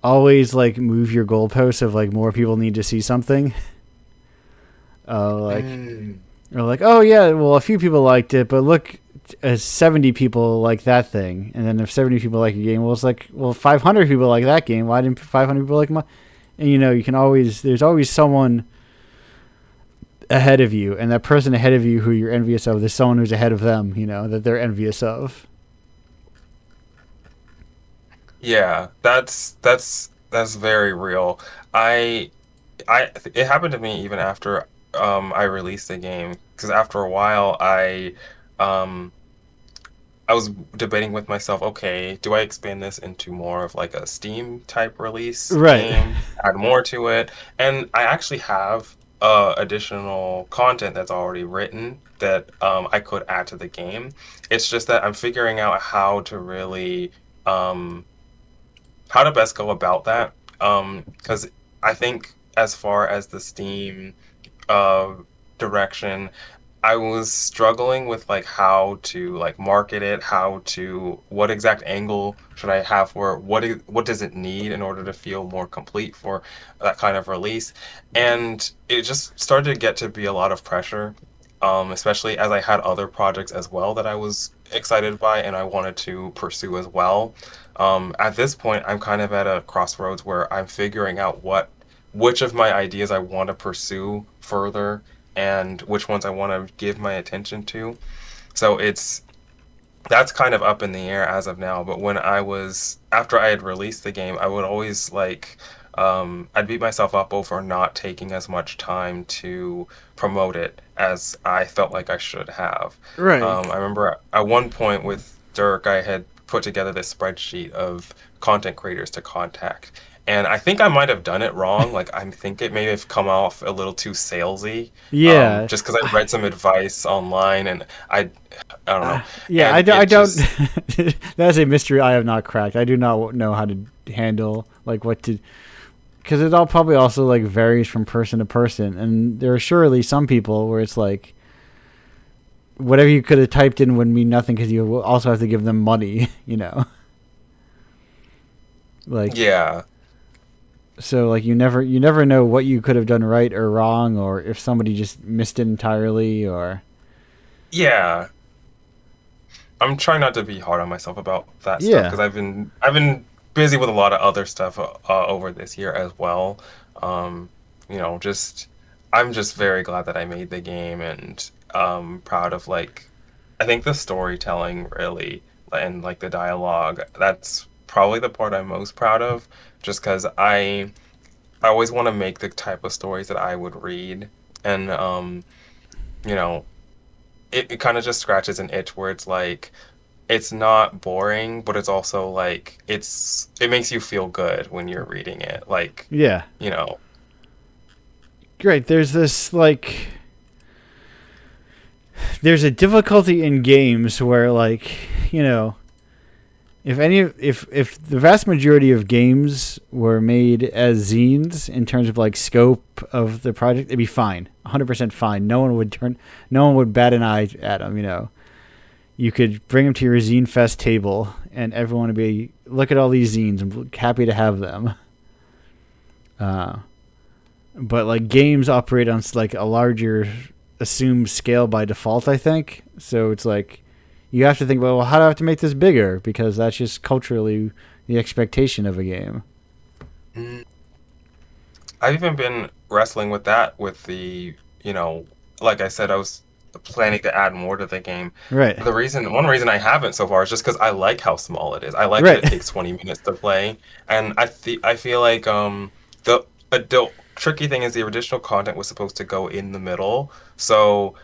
always like move your goalposts of like more people need to see something. Or like, oh yeah, well a few people liked it, but look, 70 people like that thing, and then if 70 people like a game, well it's like, well 500 people like that game. Why didn't 500 people like my? And you can always there's always someone ahead of you, and that person ahead of you who you're envious of, there's someone who's ahead of them, that they're envious of. Yeah, that's very real. I it happened to me even after I released the game because after a while um I was debating with myself, okay, do I expand this into more of like a Steam type release Right. game, add more to it? And I actually have additional content that's already written that I could add to the game. It's just that I'm figuring out how to really how to best go about that. Because I think as far as the Steam uh, direction, I was struggling with like how to like market it, what exact angle should I have for it, what does it need in order to feel more complete for that kind of release, and it just started to get to be a lot of pressure, especially as I had other projects as well that I was excited by and I wanted to pursue as well. At this point, I'm kind of at a crossroads where I'm figuring out which of my ideas I want to pursue further and which ones I want to give my attention to. So that's kind of up in the air as of now. But after I had released the game, I would always I'd beat myself up over not taking as much time to promote it as I felt like I should have. Right. I remember at one point with Dirk, I had put together this spreadsheet of content creators to contact. And I think I might have done it wrong. Like, I think it may have come off a little too salesy. Yeah. Just because I read some advice online and I don't know. Yeah, And I it don't. just- That's a mystery I have not cracked. I do not know how to handle like what to, because it all probably also like varies from person to person, and there are surely some people where it's like whatever you could have typed in would mean nothing because you will also have to give them money, you know. Like Yeah. so, like you never know what you could have done right or wrong, or if somebody just missed it entirely, or Yeah. I'm trying not to be hard on myself about that stuff Yeah. because I've been busy with a lot of other stuff over this year as well. Just I'm just very glad that I made the game and proud of I think the storytelling really and like the dialogue. That's probably the part I'm most proud of, just because I always want to make the type of stories that I would read, and you know it kind of just scratches an itch where it's like it's not boring, but it's also like it makes you feel good when you're reading it. Like, yeah. you know, Great. There's this like there's a difficulty in games where like, you know, if the vast majority of games were made as zines in terms of like scope of the project, it'd be fine, 100% fine. No one would bat an eye at them. You know, you could bring them to your Zine Fest table, and everyone would be look at all these zines and happy to have them. But like games operate on like a larger assumed scale by default, I think. So it's like you have to think about, well, how do I have to make this bigger? Because that's just culturally the expectation of a game. I've even been wrestling with that with like I said, I was planning to add more to the game. Right. One reason I haven't so far is just because I like how small it is. I like Right. that it takes 20 minutes to play, and I feel like the tricky thing is the additional content was supposed to go in the middle, so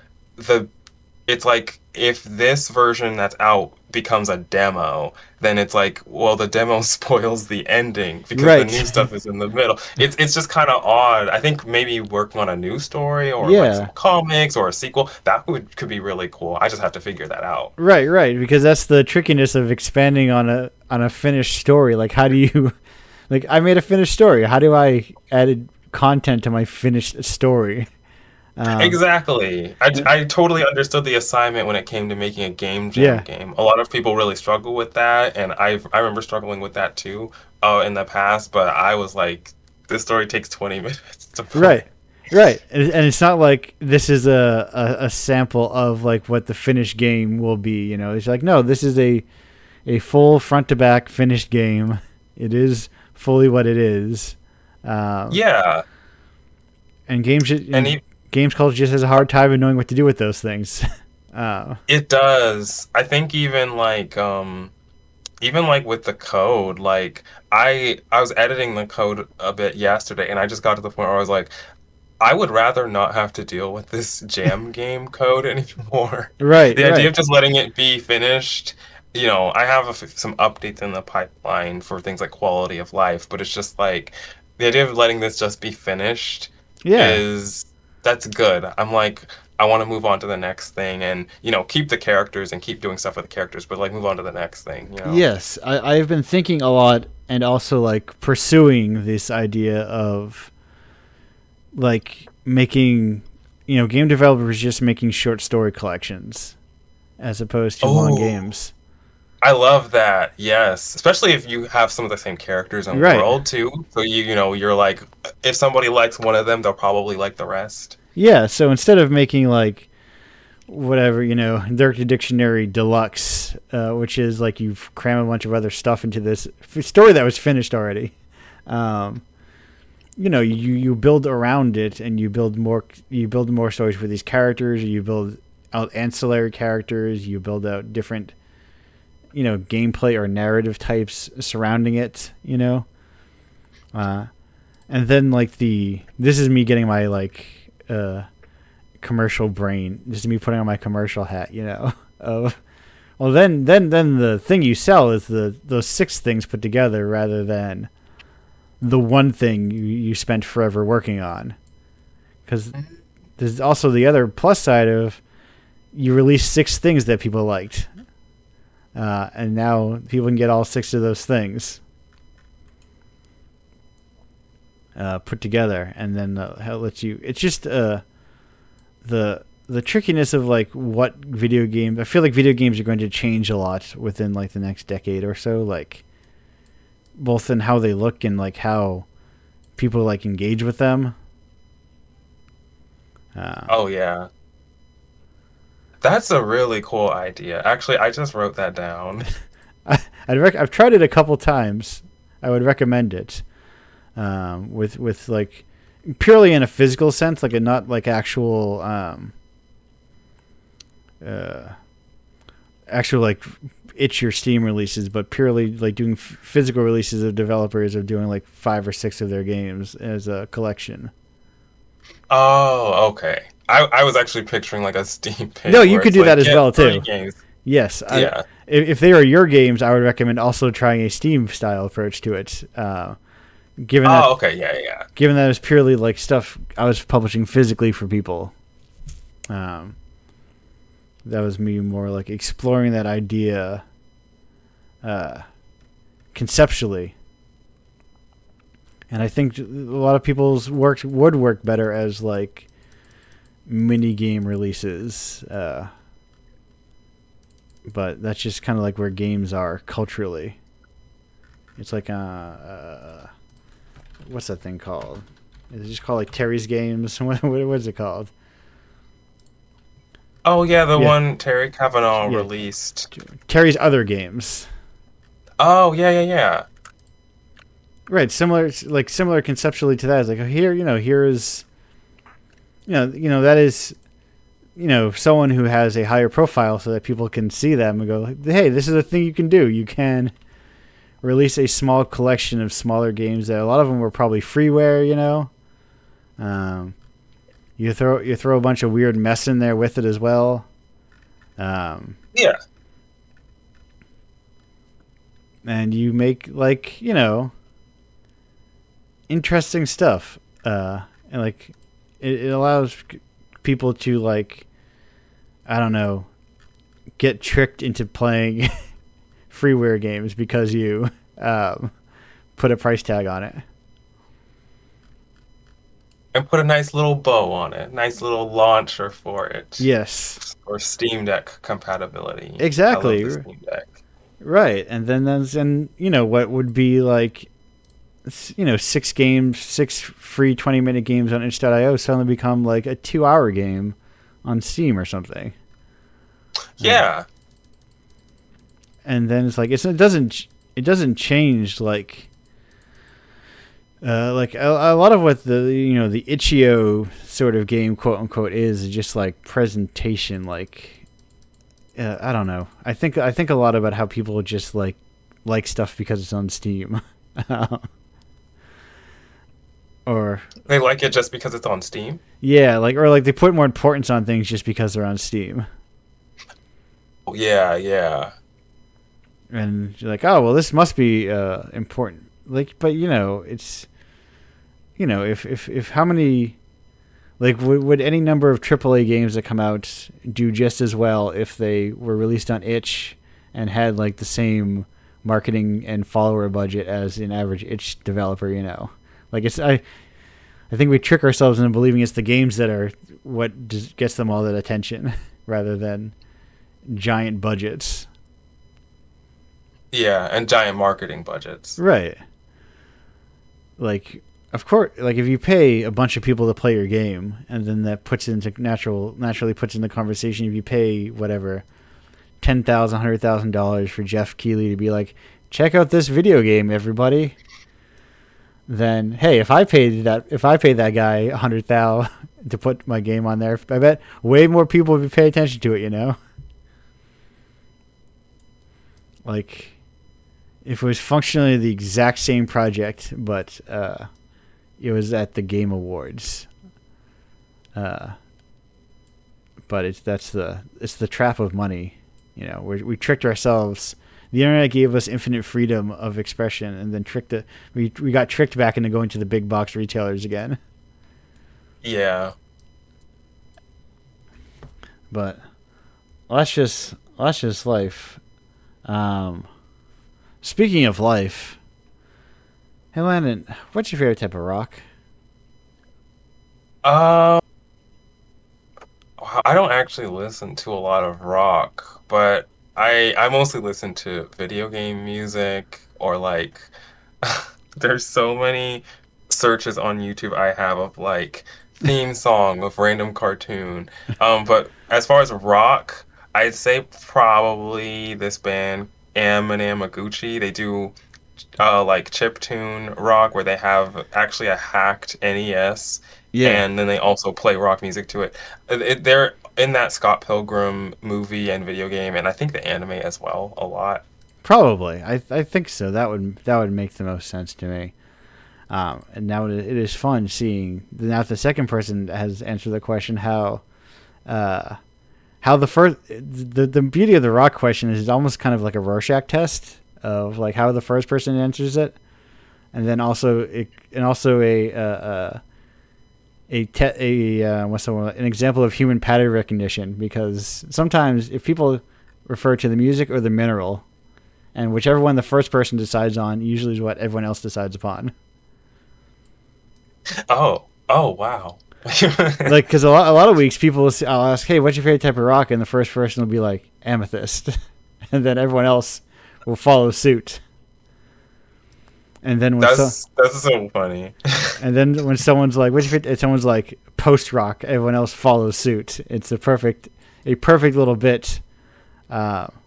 it's like if this version that's out becomes a demo, then it's like, well, the demo spoils the ending because Right. the new stuff is in the middle. It's just kind of odd. I think maybe working on a new story or Yeah. like some comics or a sequel could be really cool. I just have to figure that out. Right, because that's the trickiness of expanding on a finished story. Like, how do you, like, I made a finished story. How do I add content to my finished story? Exactly. I totally understood the assignment when it came to making a game jam game. A lot of people really struggle with that, and I remember struggling with that too in the past. But I was like, this story takes 20 minutes to play. Right, and it's not like this is a sample of like what the finished game will be. You know, it's like, no, this is a full front to back finished game. It is fully what it is. Yeah. And games culture just has a hard time in knowing what to do with those things. It does. I think even like with the code, like I was editing the code a bit yesterday, and I just got to the point where I was like, I would rather not have to deal with this jam game code anymore. Right. The idea of just letting it be finished. I have some updates in the pipeline for things like quality of life, but it's just like the idea of letting this just be finished that's good. I'm like, I want to move on to the next thing and, keep the characters and keep doing stuff with the characters, but like move on to the next thing, Yes, I've been thinking a lot and also like pursuing this idea of like making, game developers just making short story collections as opposed to long games. I love that. Yes, especially if you have some of the same characters in the world too. So you're like, if somebody likes one of them, they'll probably like the rest. Yeah. So instead of making like whatever, Dirk the Dictionary Deluxe, which is like you've crammed a bunch of other stuff into this story that was finished already. You build around it, and you build more stories for these characters. You build out ancillary characters. You build out different, gameplay or narrative types surrounding it. And then this is me getting my commercial brain. This is me putting on my commercial hat. Of well, then the thing you sell is those 6 things put together rather than the one thing you spent forever working on. Because there's also the other plus side of you release 6 things that people liked. And now people can get all 6 of those things put together. And then how lets you... It's just the trickiness of what video games... I feel like video games are going to change a lot within the next decade or so. Both in how they look and how people engage with them. Oh yeah, that's a really cool idea. Actually, I just wrote that down. I've tried it a couple times. I would recommend it. With purely in a physical sense, not actual itch your Steam releases, but purely doing physical releases of developers of doing 5 or 6 of their games as a collection. Oh, okay. I was actually picturing a Steam page. No, you could do that as well too. Games. Yes. Yeah. If they are your games, I would recommend also trying a Steam style approach to it. Given that, okay, yeah. Given that it's purely stuff I was publishing physically for people. That was me more exploring that idea conceptually. And I think a lot of people's work would work better as mini game releases. But that's just kind of where games are culturally. It's what's that thing called? Is it just called Terry's Games? What is it called? Oh yeah, the one Terry Kavanaugh released. Terry's Other Games. Oh yeah. Right, similar conceptually to that. It's here is, that is, someone who has a higher profile so that people can see them and go, hey, this is a thing you can do. You can release a small collection of smaller games that a lot of them were probably freeware. You throw a bunch of weird mess in there with it as well. Yeah. And you make interesting stuff. And it allows people to I don't know, get tricked into playing freeware games because you put a price tag on it. And put a nice little bow on it. Nice little launcher for it. Yes. Or Steam Deck compatibility. Exactly. I love the Steam Deck. Right. And then what would be 6 games, 6 free 20-minute games on itch.io suddenly become a 2-hour game on Steam or something. Yeah. And then it's it doesn't change a lot of what the the itch.io sort of game quote unquote is just presentation. I don't know. I think a lot about how people just like stuff because it's on Steam. Or they like it just because it's on Steam? Yeah, or they put more importance on things just because they're on Steam. Yeah. And you're oh, well, this must be important. But it's if how many would any number of AAA games that come out do just as well if they were released on itch and had the same marketing and follower budget as an average itch developer? It's I think we trick ourselves into believing it's the games that are what gets them all that attention rather than giant budgets. Yeah, and giant marketing budgets. Right. of course, like if you pay a bunch of people to play your game, and then that puts into naturally puts in the conversation. If you pay whatever $10,000, $100,000 for Jeff Keighley to be like, check out this video game, everybody. Then hey, if I paid that guy $100,000 to put my game on there, I bet way more people would pay attention to it. You know, like if it was functionally the exact same project, but it was at the Game Awards. But it's the trap of money. You know, we tricked ourselves. The internet gave us infinite freedom of expression, and then we got tricked back into going to the big box retailers again. Yeah. But that's just life. Speaking of life, hey Landon, what's your favorite type of rock? I don't actually listen to a lot of rock, but I mostly listen to video game music or like there's so many searches on YouTube I have of like theme song of random cartoon. But as far as rock, I'd say probably this band Amanaguchi. They do like chiptune rock where they have actually a hacked NES, Yeah, and then they also play rock music to it. They're in that Scott Pilgrim movie and video game, and I think the anime as well a lot. probably. I think so. That would make the most sense to me. And now it is fun seeing now the second person has answered the question how the beauty of the rock question is it's almost kind of like a Rorschach test of like how the first person answers it, and then also an example of human pattern recognition, because sometimes if people refer to the music or the mineral, and whichever one the first person decides on usually is what everyone else decides upon. Oh wow. Like, because a lot of weeks I'll ask, hey, what's your favorite type of rock, and the first person will be like amethyst, and then everyone else will follow suit. And then when that's so funny. and then when someone's like, what's your favorite, someone's like post rock, everyone else follows suit. It's a perfect little bit,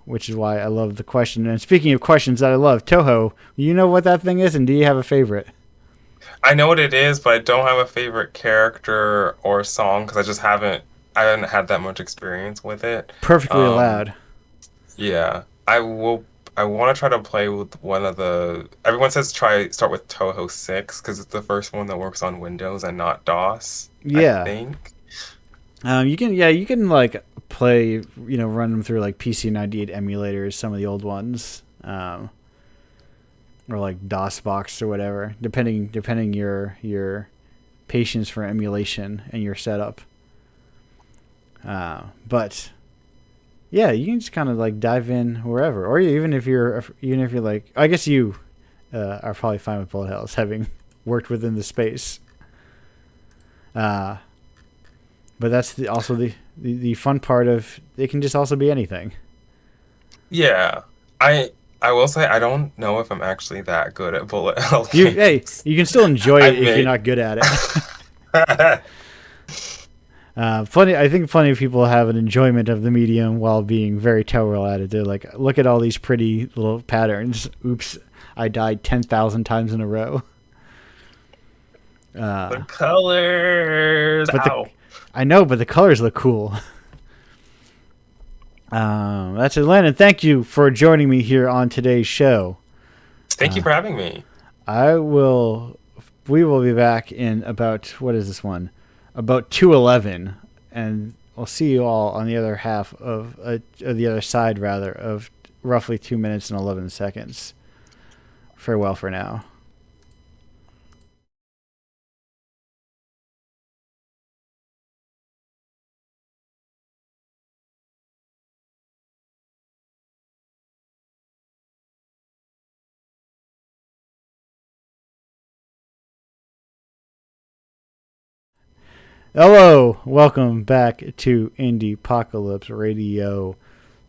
which is why I love the question. And speaking of questions that I love, Toho, you know what that thing is, and do you have a favorite? I know what it is, but I don't have a favorite character or song because I haven't had that much experience with it. Perfectly allowed. Yeah, I want to try to play with one of the. Everyone says start with Toho 6 because it's the first one that works on Windows and not DOS. Yeah. I think. You can like play, run them through like PC98 emulators, some of the old ones, or like DOSBox or whatever, depending your patience for emulation and your setup. But yeah, you can just kind of like dive in wherever, or even if you're like, I guess you are probably fine with bullet hells, having worked within the space. But that's also the fun part of it. Can just also be anything. Yeah, I will say I don't know if I'm actually that good at bullet hell games. You can still enjoy it if you're not good at it. I think plenty of people have an enjoyment of the medium while being very terrible at it. They're like, look at all these pretty little patterns. Oops, I died 10,000 times in a row. The colors. Ow. I know, but the colors look cool. That's it, Landon. Thank you for joining me here on today's show. Thank you for having me. We will be back in about, what is this one? About 2:11, and we'll see you all on the other half of the other side, rather, of roughly 2 minutes and 11 seconds. Farewell for now. Hello, welcome back to Indiepocalypse Radio.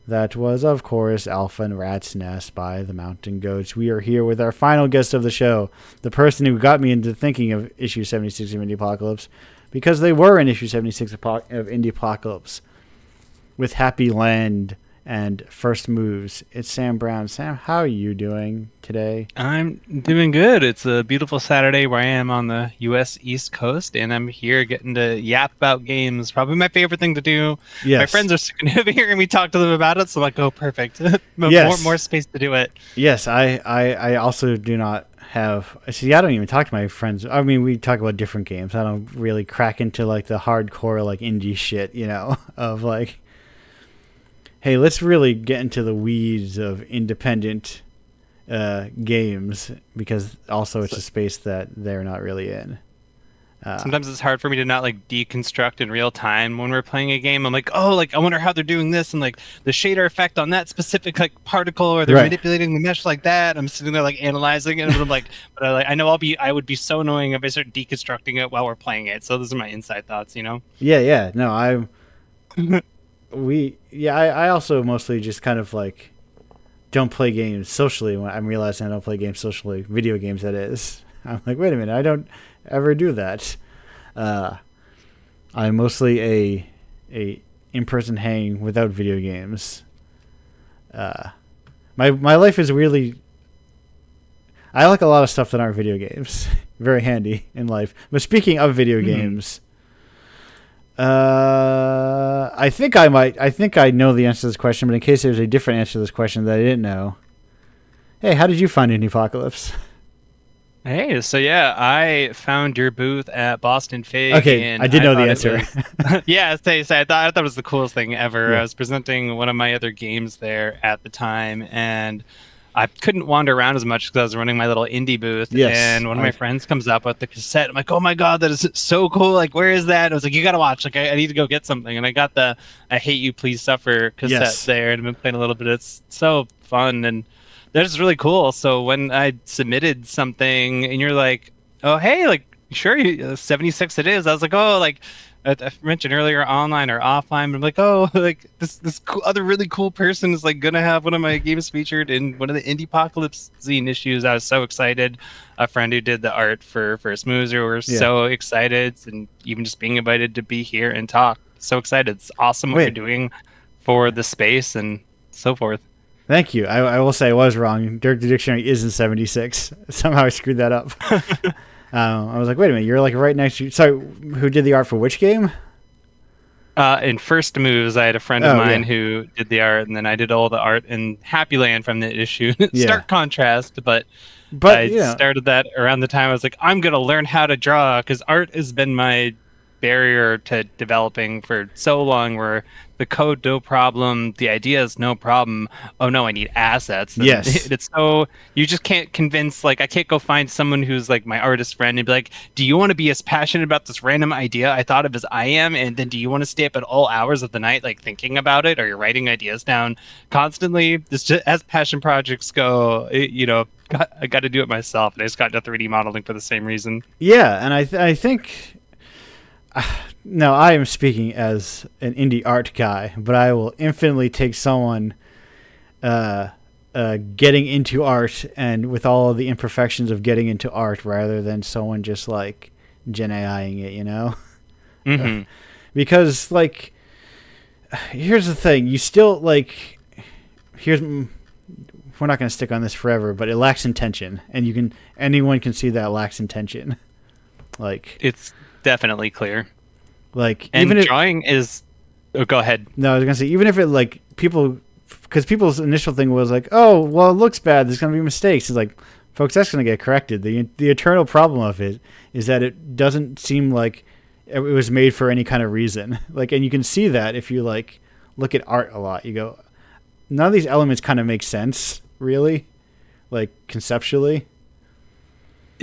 That was, of course, Alpha and Rat's Nest by the Mountain Goats. We are here with our final guest of the show, the person who got me into thinking of issue 76 of Indiepocalypse, because they were in issue 76 of Indiepocalypse with Happy Land and First Moves. It's Sam Brown. Sam, how are you doing today? I'm doing good. It's a beautiful Saturday where I am on the U.S. East Coast, and I'm here getting to yap about games. Probably my favorite thing to do. Yes. My friends are sick of hearing me talk to them about it, so I'm like, oh, perfect. Yes. more space to do it. Yes, I also do not have... See, I don't even talk to my friends. I mean, we talk about different games. I don't really crack into, like, the hardcore, like, indie shit, you know, of, like... Hey, let's really get into the weeds of independent games, because also it's a space that they're not really in. Sometimes it's hard for me to not like deconstruct in real time when we're playing a game. I'm like, oh, like I wonder how they're doing this, and like the shader effect on that specific like particle, or they're manipulating the mesh like that. I'm sitting there like analyzing it, and I'm like, but I know I would be so annoying if I start deconstructing it while we're playing it. So those are my inside thoughts, you know? Yeah. No, I also mostly just kind of like don't play games socially. When I'm realizing I don't play games socially, video games that is. I'm like, wait a minute, I don't ever do that. I'm mostly a in-person hang without video games. My life is really... I like a lot of stuff that aren't video games. Very handy in life. But speaking of video games... I think I know the answer to this question, but in case there's a different answer to this question that I didn't know. Hey, how did you find Indiepocalypse? Hey, so yeah, I found your booth at Boston Fig. Okay, and I did know the answer. Yeah, I thought it was the coolest thing ever. Yeah. I was presenting one of my other games there at the time, and I couldn't wander around as much because I was running my little indie booth. Yes, and one of my friends comes up with the cassette. I'm like, oh my god, that is so cool! Like, where is that? And I was like, you gotta watch. Like, I need to go get something. And I got the "I Hate You, Please Suffer" cassette there, and I've been playing a little bit. It's so fun, and that's really cool. So when I submitted something, and you're like, oh hey, like sure, 76 it is. I was like, oh, like I mentioned earlier, online or offline. But I'm like, oh, like this cool, other really cool person is like gonna have one of my games featured in one of the Indiepocalypse zine issues. I was so excited. A friend who did the art for First Moves, we were so excited, and even just being invited to be here and talk. So excited! It's awesome what you're doing for the space and so forth. Thank you. I will say I was wrong. Dirk the Dictionary is in 76. Somehow I screwed that up. I was like, wait a minute, you're like right next to... So, who did the art for which game? In First Moves, I had a friend of mine who did the art, and then I did all the art in Happy Land from the issue. Stark contrast, but I started that around the time I was like, I'm going to learn how to draw, because art has been my barrier to developing for so long, where the code no problem, the idea is no problem, oh no, I need assets. And it's so, you just can't convince, like I can't go find someone who's like my artist friend and be like, do you want to be as passionate about this random idea I thought of as I am, and then do you want to stay up at all hours of the night like thinking about it, or you're writing ideas down constantly? This just, as passion projects go, I got to do it myself, and I just got into 3D modeling for the same reason. Yeah, and I think now I am speaking as an indie art guy, but I will infinitely take someone getting into art and with all of the imperfections of getting into art rather than someone just like Gen AIing it, you know? Mm-hmm. Because like, here's the thing, you still like, we're not going to stick on this forever, but it lacks intention, and anyone can see that lacks intention. Like, it's definitely clear. Like, and even drawing is... Oh, go ahead. No, I was going to say, even if it, like, because people's initial thing was like, oh, well, it looks bad, there's going to be mistakes. It's like, folks, that's going to get corrected. The eternal problem of it is that it doesn't seem like it was made for any kind of reason. Like, and you can see that if you, like, look at art a lot. You go, none of these elements kind of make sense, really, like, conceptually.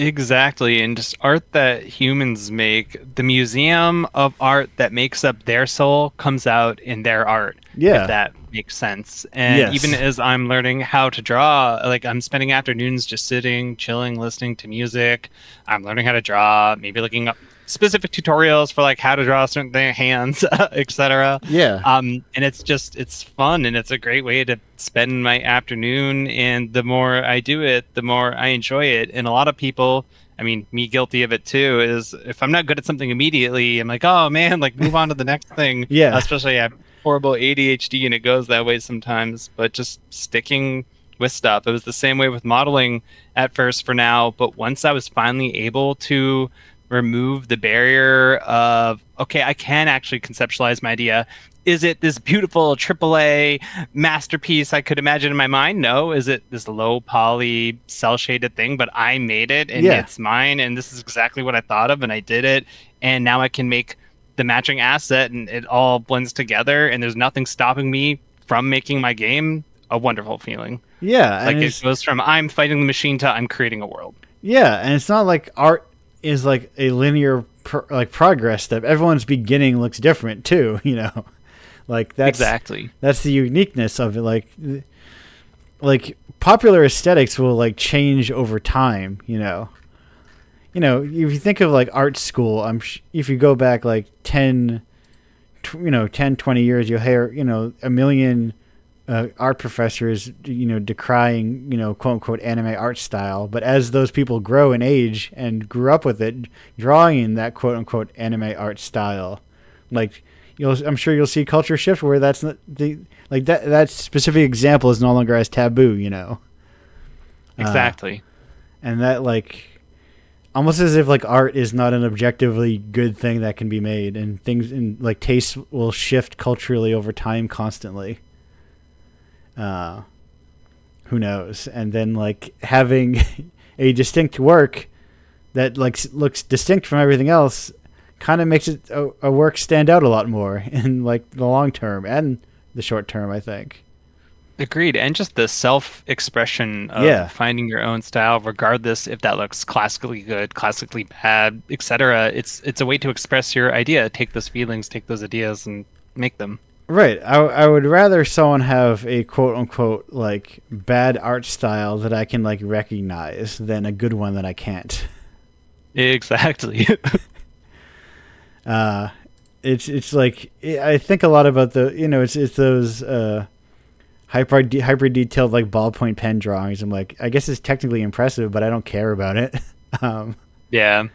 Exactly, and just art that humans make, the museum of art that makes up their soul comes out in their art. Yeah. If that makes sense. And even as I'm learning how to draw, like I'm spending afternoons just sitting, chilling, listening to music. I'm learning how to draw, maybe looking up specific tutorials for like how to draw certain hands, etc. Yeah. And it's fun, and it's a great way to spend my afternoon. And the more I do it, the more I enjoy it. And a lot of people, I mean, me guilty of it too, is if I'm not good at something immediately, I'm like, oh man, like move on to the next thing. Yeah. Especially I have horrible ADHD, and it goes that way sometimes. But just sticking with stuff. It was the same way with modeling at first for now, but once I was finally able to remove the barrier of, okay, I can actually conceptualize my idea. Is it this beautiful AAA masterpiece I could imagine in my mind? No. Is it this low poly cell shaded thing, but I made it and it's mine, and this is exactly what I thought of, and I did it, and now I can make the matching asset, and it all blends together, and there's nothing stopping me from making my game. A wonderful feeling. Yeah. Like it goes from I'm fighting the machine to I'm creating a world. Yeah, and it's not like art is like a linear progress step. Everyone's beginning looks different too, you know. Like that's the uniqueness of it. Like popular aesthetics will like change over time, you know. You know, if you think of like art school, if you go back like 10, 20 years, you'll hear, you know, a million art professors, you know, decrying, you know, quote unquote anime art style. But as those people grow in age and grew up with it, drawing in that quote unquote anime art style, like I'm sure you'll see culture shift where that's not that specific example is no longer as taboo, you know. Exactly. And that like almost as if like art is not an objectively good thing that can be made, and things in like tastes will shift culturally over time constantly. Who knows? And then like having a distinct work that like looks distinct from everything else kind of makes it a work stand out a lot more in like the long term and the short term, I think. Agreed. And just the self-expression of finding your own style, regardless if that looks classically good, classically bad, etc. It's a way to express your idea. Take those feelings, take those ideas, and make them. Right. I would rather someone have a quote-unquote like bad art style that I can like recognize than a good one that I can't. Exactly. It's like I think a lot about the, you know, it's those hyper detailed like ballpoint pen drawings. I'm like, I guess it's technically impressive, but I don't care about it. It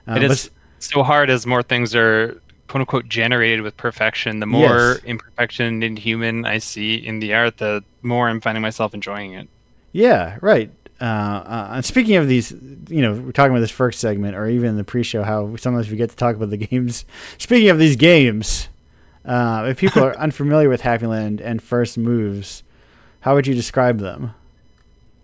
is so hard as more things are quote unquote generated with perfection. The more imperfection and human I see in the art, the more I'm finding myself enjoying it. Yeah, right. And speaking of these, you know, we're talking about this first segment, or even in the pre-show, how sometimes we get to talk about the games. Speaking of these games, if people are unfamiliar with Happy Land and First Moves, how would you describe them?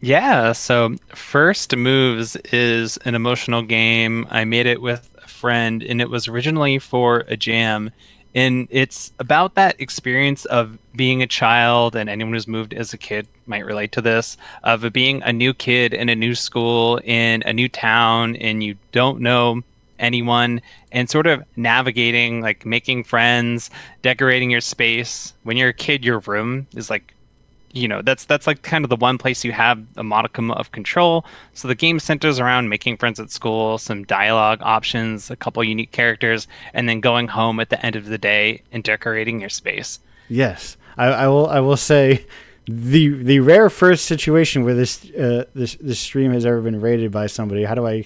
Yeah, so First Moves is an emotional game. I made it with a friend, and it was originally for a jam. And it's about that experience of being a child, and anyone who's moved as a kid might relate to this, of being a new kid in a new school, in a new town, and you don't know anyone, and sort of navigating, like making friends, decorating your space. When you're a kid, your room is like, you know, that's like kind of the one place you have a modicum of control. So the game centers around making friends at school, some dialogue options, a couple unique characters, and then going home at the end of the day and decorating your space. Yes, I will say the rare first situation where this stream has ever been rated by somebody. How do I?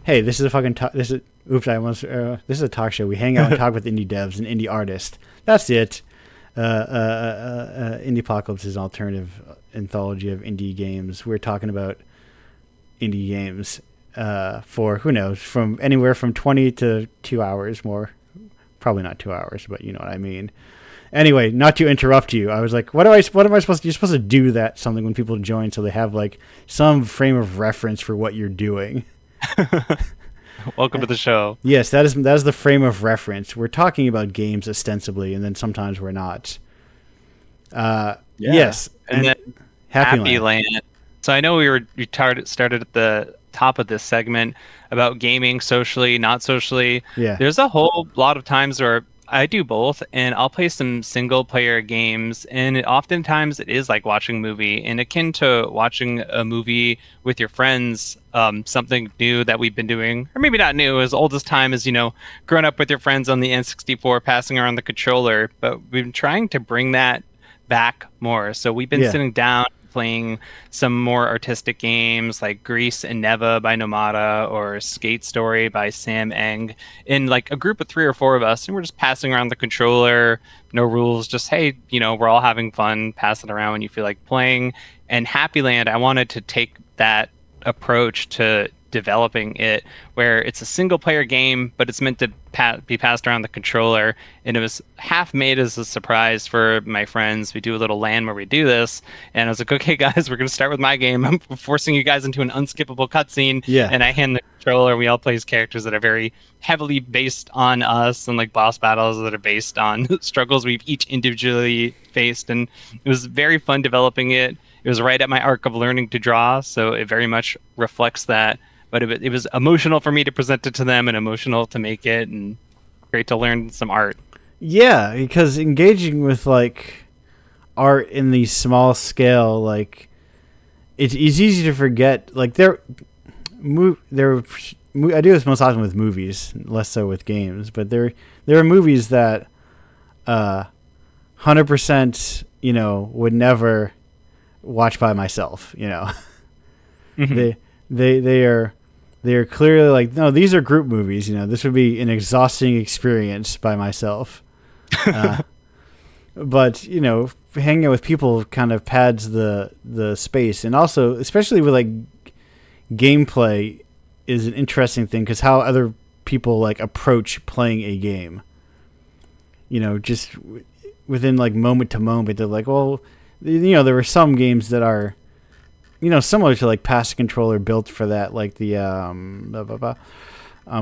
Hey, this is a fucking this is a talk show. We hang out and talk with indie devs and indie artists. That's it. Indiepocalypse is an alternative anthology of indie games. We're talking about indie games for, who knows, from anywhere from 20 to 2 hours more. Probably not 2 hours, but you know what I mean. Anyway, not to interrupt you, I was like, what am I supposed to? You're supposed to do that something when people join, so they have like some frame of reference for what you're doing. Welcome to the show. Yes, that is the frame of reference. We're talking about games ostensibly, and then sometimes we're not. Yes, and then Happy Land. So I know we started at the top of this segment about gaming socially, not socially. Yeah. There's a whole lot of times where I do both, and I'll play some single player games, and oftentimes it is like watching a movie, and akin to watching a movie with your friends. something new that we've been doing, or maybe not new, as old as time, is, growing up with your friends on the N64, passing around the controller. But we've been trying to bring that back more. So we've been sitting down playing some more artistic games like Grease and Neva by Nomada or Skate Story by Sam Eng in like a group of 3 or 4 of us, and we're just passing around the controller, no rules, just hey, we're all having fun, pass it around when you feel like playing. And Happy Land, I wanted to take that approach to developing it, where it's a single player game, but it's meant to be passed around the controller. And it was half made as a surprise for my friends. We do a little LAN where we do this, and I was like, okay guys, we're gonna start with my game. I'm forcing you guys into an unskippable cutscene, and I hand the controller. We all play as characters that are very heavily based on us, and like boss battles that are based on struggles we've each individually faced. And it was very fun developing it. It was right at my arc of learning to draw, so it very much reflects that. But it was emotional for me to present it to them, and emotional to make it, and great to learn some art. Yeah, because engaging with like art in the small scale, like it's easy to forget. Like I do this most often with movies, less so with games. But there are movies that 100% would never watch by myself. Mm-hmm. They are clearly like, no, these are group movies. This would be an exhausting experience by myself. But hanging out with people kind of pads the space, and also especially with like gameplay is an interesting thing, because how other people like approach playing a game. Just within like moment to moment, they're like, well, there were some games that are similar to like Pass Controller built for that, like the I'm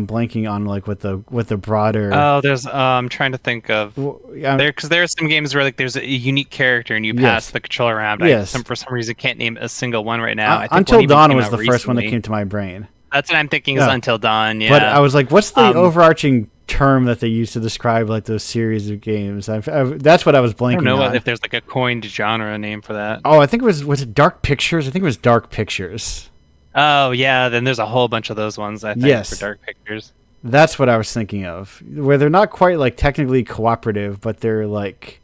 blanking on like what the broader. Oh, there's I'm trying to think of because there are some games where like there's a unique character and you pass the controller around. Yes. For some reason can't name a single one right now. I think Until Dawn was the first one that came to my brain. That's what I'm thinking is Until Dawn. Yeah. But I was like, what's the overarching term that they use to describe like those series of games? That's what I was blanking on. I don't know if there's like a coined genre name for that. Oh, I think was it Dark Pictures? I think it was Dark Pictures. Oh yeah, then there's a whole bunch of those ones, I think, for Dark Pictures. That's what I was thinking of, where they're not quite like technically cooperative, but they're like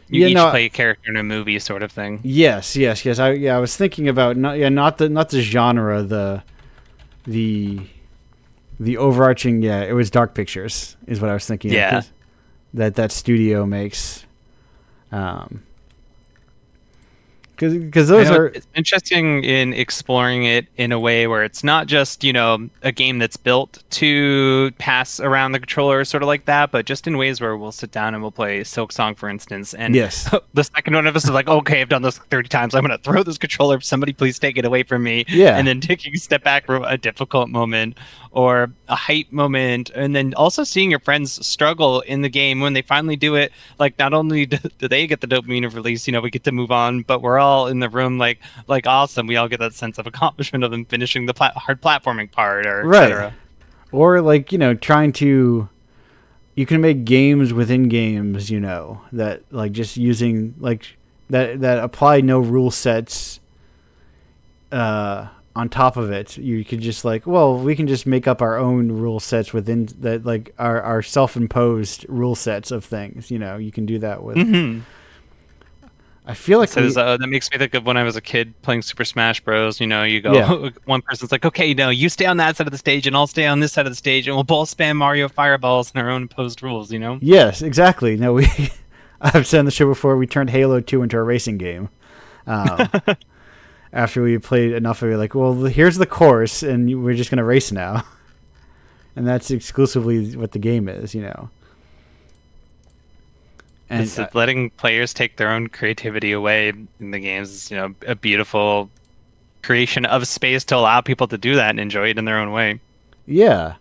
you each play a character in a movie sort of thing. Yes. I was thinking about not the genre, the overarching, it was Dark Pictures is what I was thinking. Yeah, that studio makes. Because those are it's interesting in exploring it in a way where it's not just a game that's built to pass around the controller, sort of like that, but just in ways where we'll sit down and we'll play Silk Song, for instance, and the second one of us is like, okay, I've done this 30 times, I'm gonna throw this controller, somebody please take it away from me. And then taking a step back from a difficult moment or a hype moment, and then also seeing your friends struggle in the game when they finally do it. Like, not only do they get the dopamine of release, we get to move on, but we're all in the room like awesome. We all get that sense of accomplishment of them finishing the hard platforming part, or etc. Or like trying to, you can make games within games, that like just using like that apply no rule sets on top of it. You could just like, well, we can just make up our own rule sets within that, like our self-imposed rule sets of things. You can do that with. Mm-hmm. I feel like that makes me think of when I was a kid playing Super Smash Bros. You go, one person's like, okay, you stay on that side of the stage and I'll stay on this side of the stage, and we'll both spam Mario Fireballs in our own imposed rules. Yes, exactly. No, I've said on the show before, we turned Halo 2 into a racing game. After we played enough of it, like, well, here's the course, and we're just going to race now. And that's exclusively what the game is, And it's letting players take their own creativity away in the games is, a beautiful creation of space to allow people to do that and enjoy it in their own way. Yeah.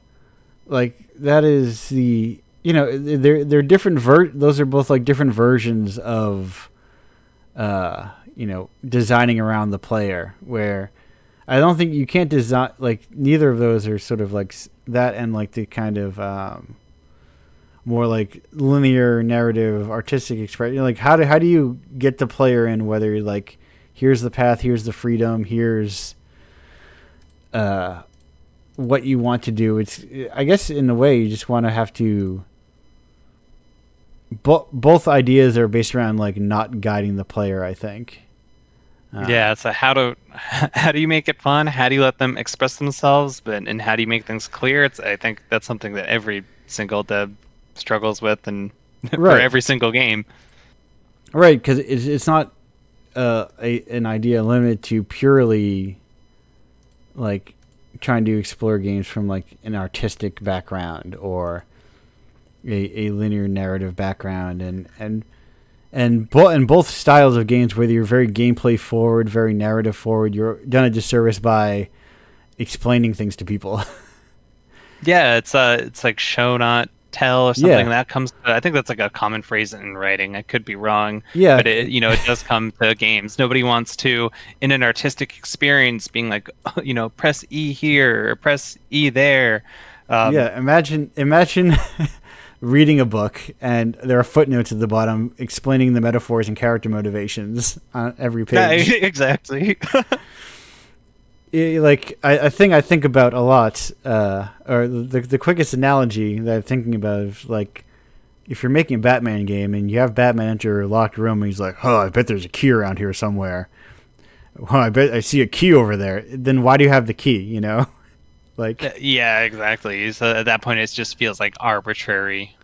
Like, that is the, they're different, those are both like different versions of, designing around the player, where I don't think you can't design, like, neither of those are sort of like that, and like the kind of more like linear narrative artistic expression. Like, how do you get the player in, whether you're like, here's the path, here's the freedom, here's what you want to do. It's, I guess, in a way, you just want to have to. Both ideas are based around like not guiding the player, I think. Yeah, it's how do you make it fun? How do you let them express themselves? And how do you make things clear? I think that's something that every single dev struggles with, and for every single game. Right, because it's not an idea limited to purely like trying to explore games from like an artistic background or a linear narrative background, and both styles of games, whether you're very gameplay forward, very narrative forward, you're done a disservice by explaining things to people. Yeah, it's like show not tell or something. That comes. I think that's like a common phrase in writing. I could be wrong. Yeah, but it does come to games. Nobody wants to, in an artistic experience, being like, press E here or press E there. Imagine reading a book and there are footnotes at the bottom explaining the metaphors and character motivations on every page. Yeah, exactly. Like I think about a lot, or the quickest analogy that I'm thinking about is like if you're making a Batman game and you have Batman enter a locked room and he's like, "Oh, I bet there's a key around here somewhere. Well, I bet I see a key over there." Then why do you have the key? Like, yeah, exactly. So at that point, it just feels like arbitrary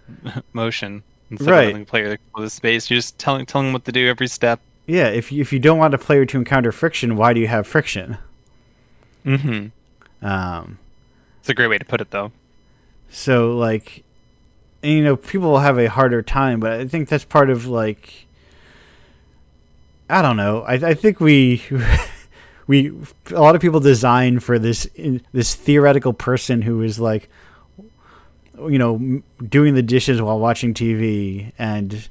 motion instead of letting the player the space. You're just telling them what to do every step. Yeah, if you don't want a player to encounter friction, why do you have friction? Mm-hmm. It's a great way to put it, though. So, like, and, people will have a harder time, but I think that's part of like, I don't know. I think we. A lot of people design for this theoretical person who is like, doing the dishes while watching TV, and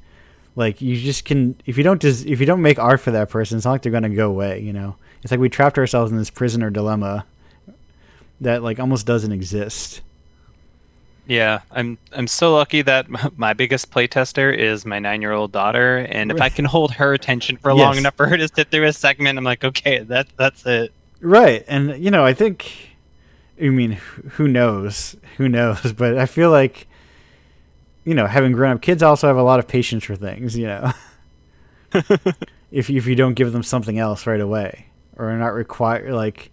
like you just can if you don't make art for that person, it's not like they're gonna go away. It's like we trapped ourselves in this prisoner dilemma that like almost doesn't exist. Yeah, I'm so lucky that my biggest playtester is my 9-year-old daughter, and if I can hold her attention for long enough for her to sit through a segment, I'm like, okay, that's it. Right, and I think, who knows? But I feel like, having grown up kids also have a lot of patience for things. If you don't give them something else right away, or are not required, like,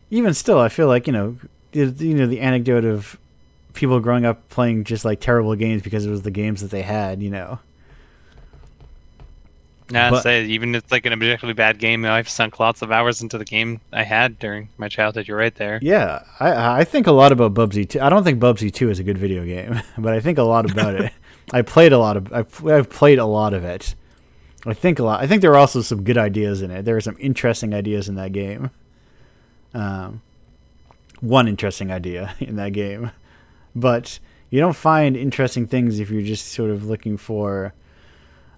even still, I feel like the anecdote of people growing up playing just like terrible games because it was the games that they had, even if it's like an objectively bad game, I've sunk lots of hours into the game I had during my childhood. You're right there. Yeah, I think a lot about Bubsy 2. I don't think Bubsy 2 is a good video game, but I think a lot about it. I've played a lot of it. I think there are also some good ideas in it. There are some interesting ideas in that game. One interesting idea in that game. But you don't find interesting things if you're just sort of looking for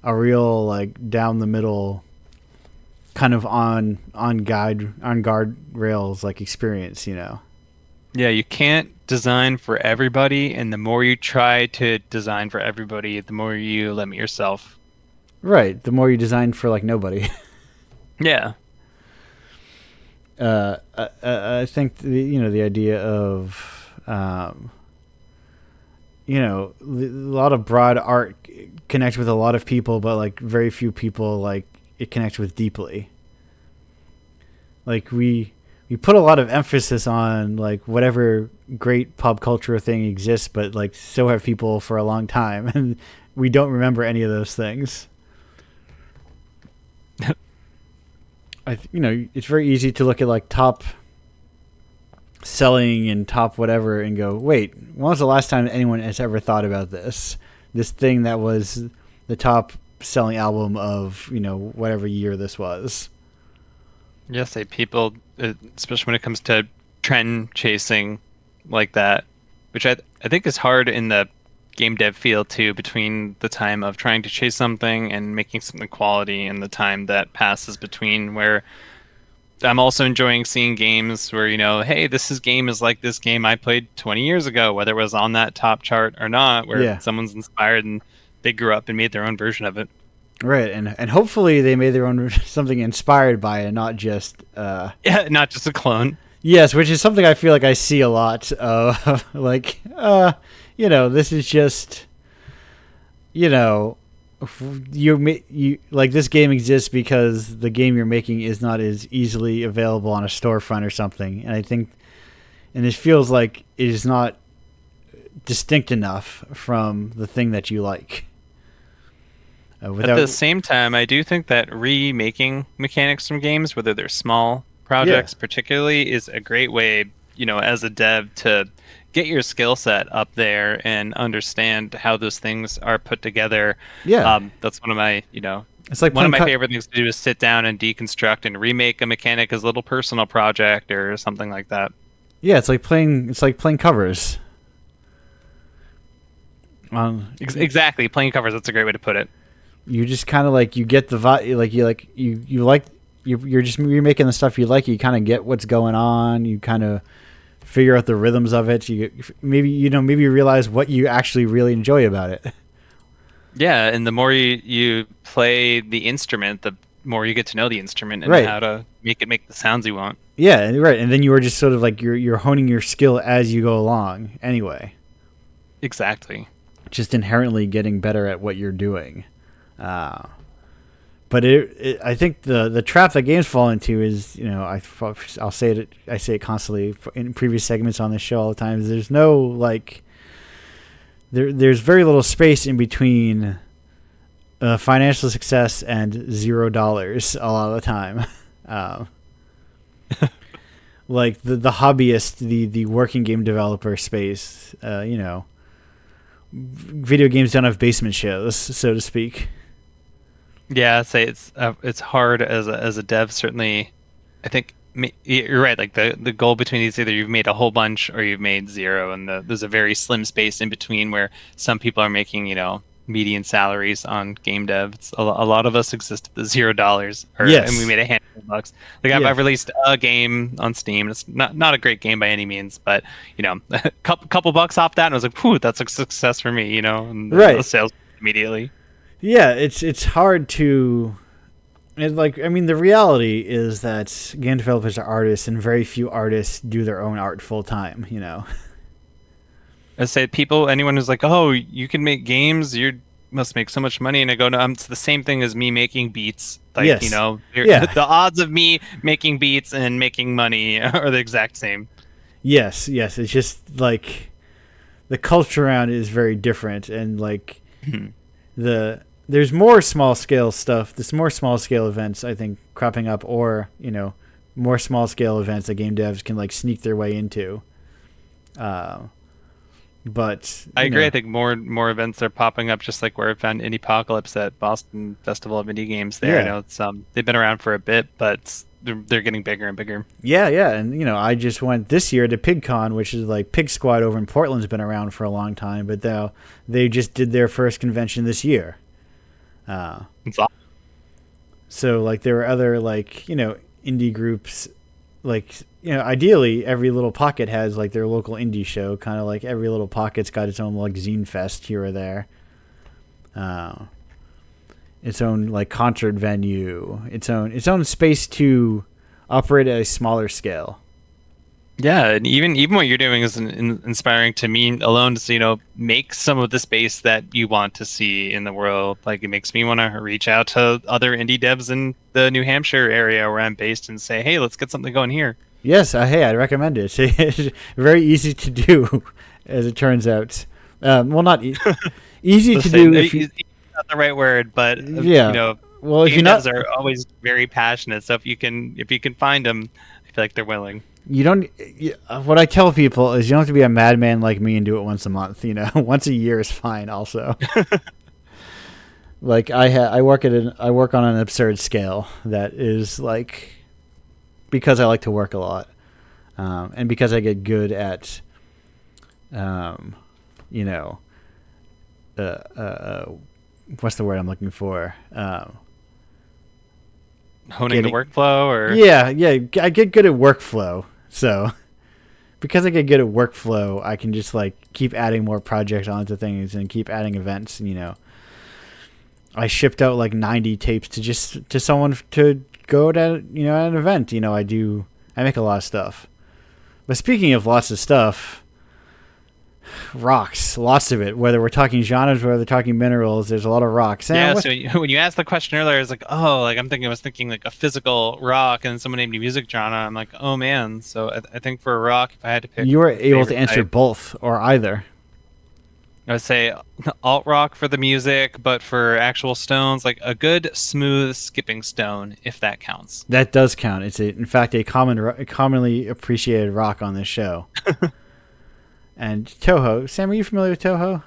a real like down the middle kind of on guard rails like experience, Yeah, you can't design for everybody, and the more you try to design for everybody, the more you limit yourself. Right, the more you design for like nobody. Yeah. I think the idea of a lot of broad art connects with a lot of people, but like very few people like it connects with deeply. Like we put a lot of emphasis on like whatever great pop culture thing exists, but like so have people for a long time, and we don't remember any of those things. It's very easy to look at like top selling and top whatever and go, wait, when was the last time anyone has ever thought about this thing that was the top selling album of whatever year this was? Yes, people, especially when it comes to trend chasing like that, which I think is hard in the game dev field too, between the time of trying to chase something and making something quality and the time that passes between, where I'm also enjoying seeing games where, hey, game is like this game I played 20 years ago, whether it was on that top chart or not, where someone's inspired and they grew up and made their own version of it. Right, and hopefully they made their own something inspired by it, not just not just a clone. Yes, which is something I feel like I see a lot. Like, this is just, you like this game exists because the game you're making is not as easily available on a storefront or something. And I think, and it feels like it is not distinct enough from the thing that you like. At the same time, I do think that remaking mechanics from games, whether they're small projects particularly, is a great way, as a dev to get your skill set up there and understand how those things are put together. That's one of my, it's like one of my favorite things to do is sit down and deconstruct and remake a mechanic as a little personal project or something like that. Yeah, it's like playing covers. Exactly, playing covers. That's a great way to put it. You just kind of like, you get the vibe, you're making the stuff you like. You kind of get what's going on. You kind of figure out the rhythms of it. Maybe you realize what you actually really enjoy about it. Yeah, and the more you play the instrument, the more you get to know the instrument and how to make it make the sounds you want. Yeah, right. And then you are just sort of like you're honing your skill as you go along. Anyway, exactly. Just inherently getting better at what you're doing. But I think the trap that games fall into is, I'll say it. I say it constantly in previous segments on this show all the time. There's no there's very little space in between financial success and $0 a lot of the time. Like the hobbyist, the working game developer space. Video games don't have basement shows, so to speak. Yeah, I'd say it's hard as a dev. Certainly, I think you're right. Like the goal between these, either you've made a whole bunch or you've made zero, and there's a very slim space in between where some people are making median salaries on game dev. A lot of us exist at the $0, and we made a handful of bucks. Like I've released a game on Steam. It's not a great game by any means, but a couple bucks off that, and I was like, "Phew, that's a success for me," and the sales immediately. Yeah, it's hard to. The reality is that game developers are artists, and very few artists do their own art full time. I say anyone who's like, "Oh, you can make games, you must make so much money," and I go, "No, it's the same thing as me making beats. Like, the odds of me making beats and making money are the exact same." Yes, it's just like the culture around it is very different, and there's more small scale stuff. There's more small scale events, I think, cropping up, or more small scale events that game devs can sneak their way into. But I agree. I think more events are popping up, just like where I found Indiepocalypse at Boston Festival of Indie Games. There, I know it's they've been around for a bit, but they're getting bigger and bigger. Yeah, and I just went this year to PigCon, which is Pig Squad over in Portland's been around for a long time, but now they just did their first convention this year. It's awesome. So there were other indie groups, ideally every little pocket has their local indie show, kind of like every little pocket's got its own zine fest here or there, its own concert venue, its own space to operate at a smaller scale. Yeah, and even what you're doing is inspiring to me alone to make some of the space that you want to see in the world. It makes me want to reach out to other indie devs in the New Hampshire area where I'm based and say, hey, let's get something going here. Yes, hey, I'd recommend it. It's very easy to do, as it turns out. Not easy to do. If not the right word, but well, if game devs are always very passionate. So if you can find them, I feel like they're willing. You don't. What I tell people is you don't have to be a madman like me and do it once a month. Once a year is fine. Also, I work on an absurd scale that is because I like to work a lot, and because I get good at, what's the word I'm looking for? Honing the workflow, or I get good at workflow. So because I get good at workflow, I can just keep adding more projects onto things and keep adding events. I shipped out 90 tapes to someone to go to an event. I make a lot of stuff. But speaking of lots of stuff, rocks, lots of it. Whether we're talking genres, whether we're talking minerals, there's a lot of rocks. Sam, so when you asked the question earlier, I was like, oh, like I was thinking like a physical rock, and someone named me music genre. I'm like, oh man. So I think for a rock, if I had to pick, you were able to answer both or either. I would say alt rock for the music, but for actual stones, like a good smooth skipping stone, if that counts. That does count. It's in fact a commonly appreciated rock on this show. And Toho, Sam, are you familiar with Toho?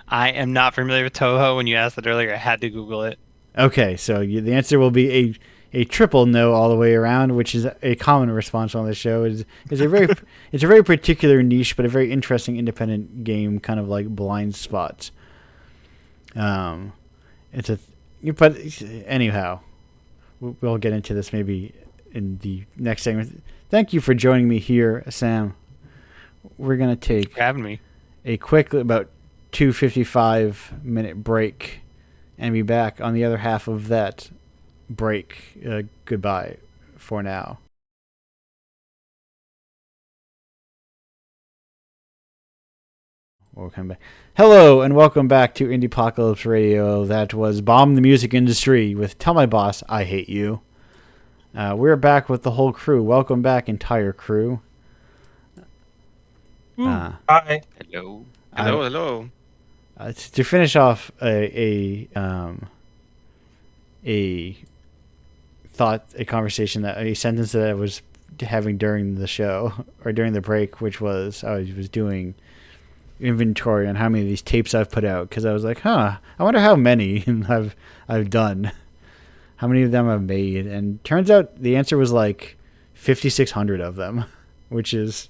I am not familiar with Toho. When you asked that earlier, I had to Google it. Okay, so the answer will be a triple no all the way around, which is a common response on the show. Is a very it's a very particular niche, but a very interesting independent game, kind of like Blind Spots. But anyhow, we'll get into this maybe in the next segment. Thank you for joining me here, Sam. We're gonna take having me a quick about 2:55-minute break, and be back on the other half of that break. Goodbye for now. Welcome back. Hello and welcome back to Indiepocalypse Radio. That was Bomb the Music Industry with Tell My Boss I Hate You. We're back with the whole crew. Welcome back, entire crew. Hi. Hello. Hello. To finish off a sentence that I was having during the show or during the break, which was I was doing inventory on how many of these tapes I've put out, because I was like, I wonder how many I've done, how many of them I've made, and turns out the answer was like 5,600 of them, which is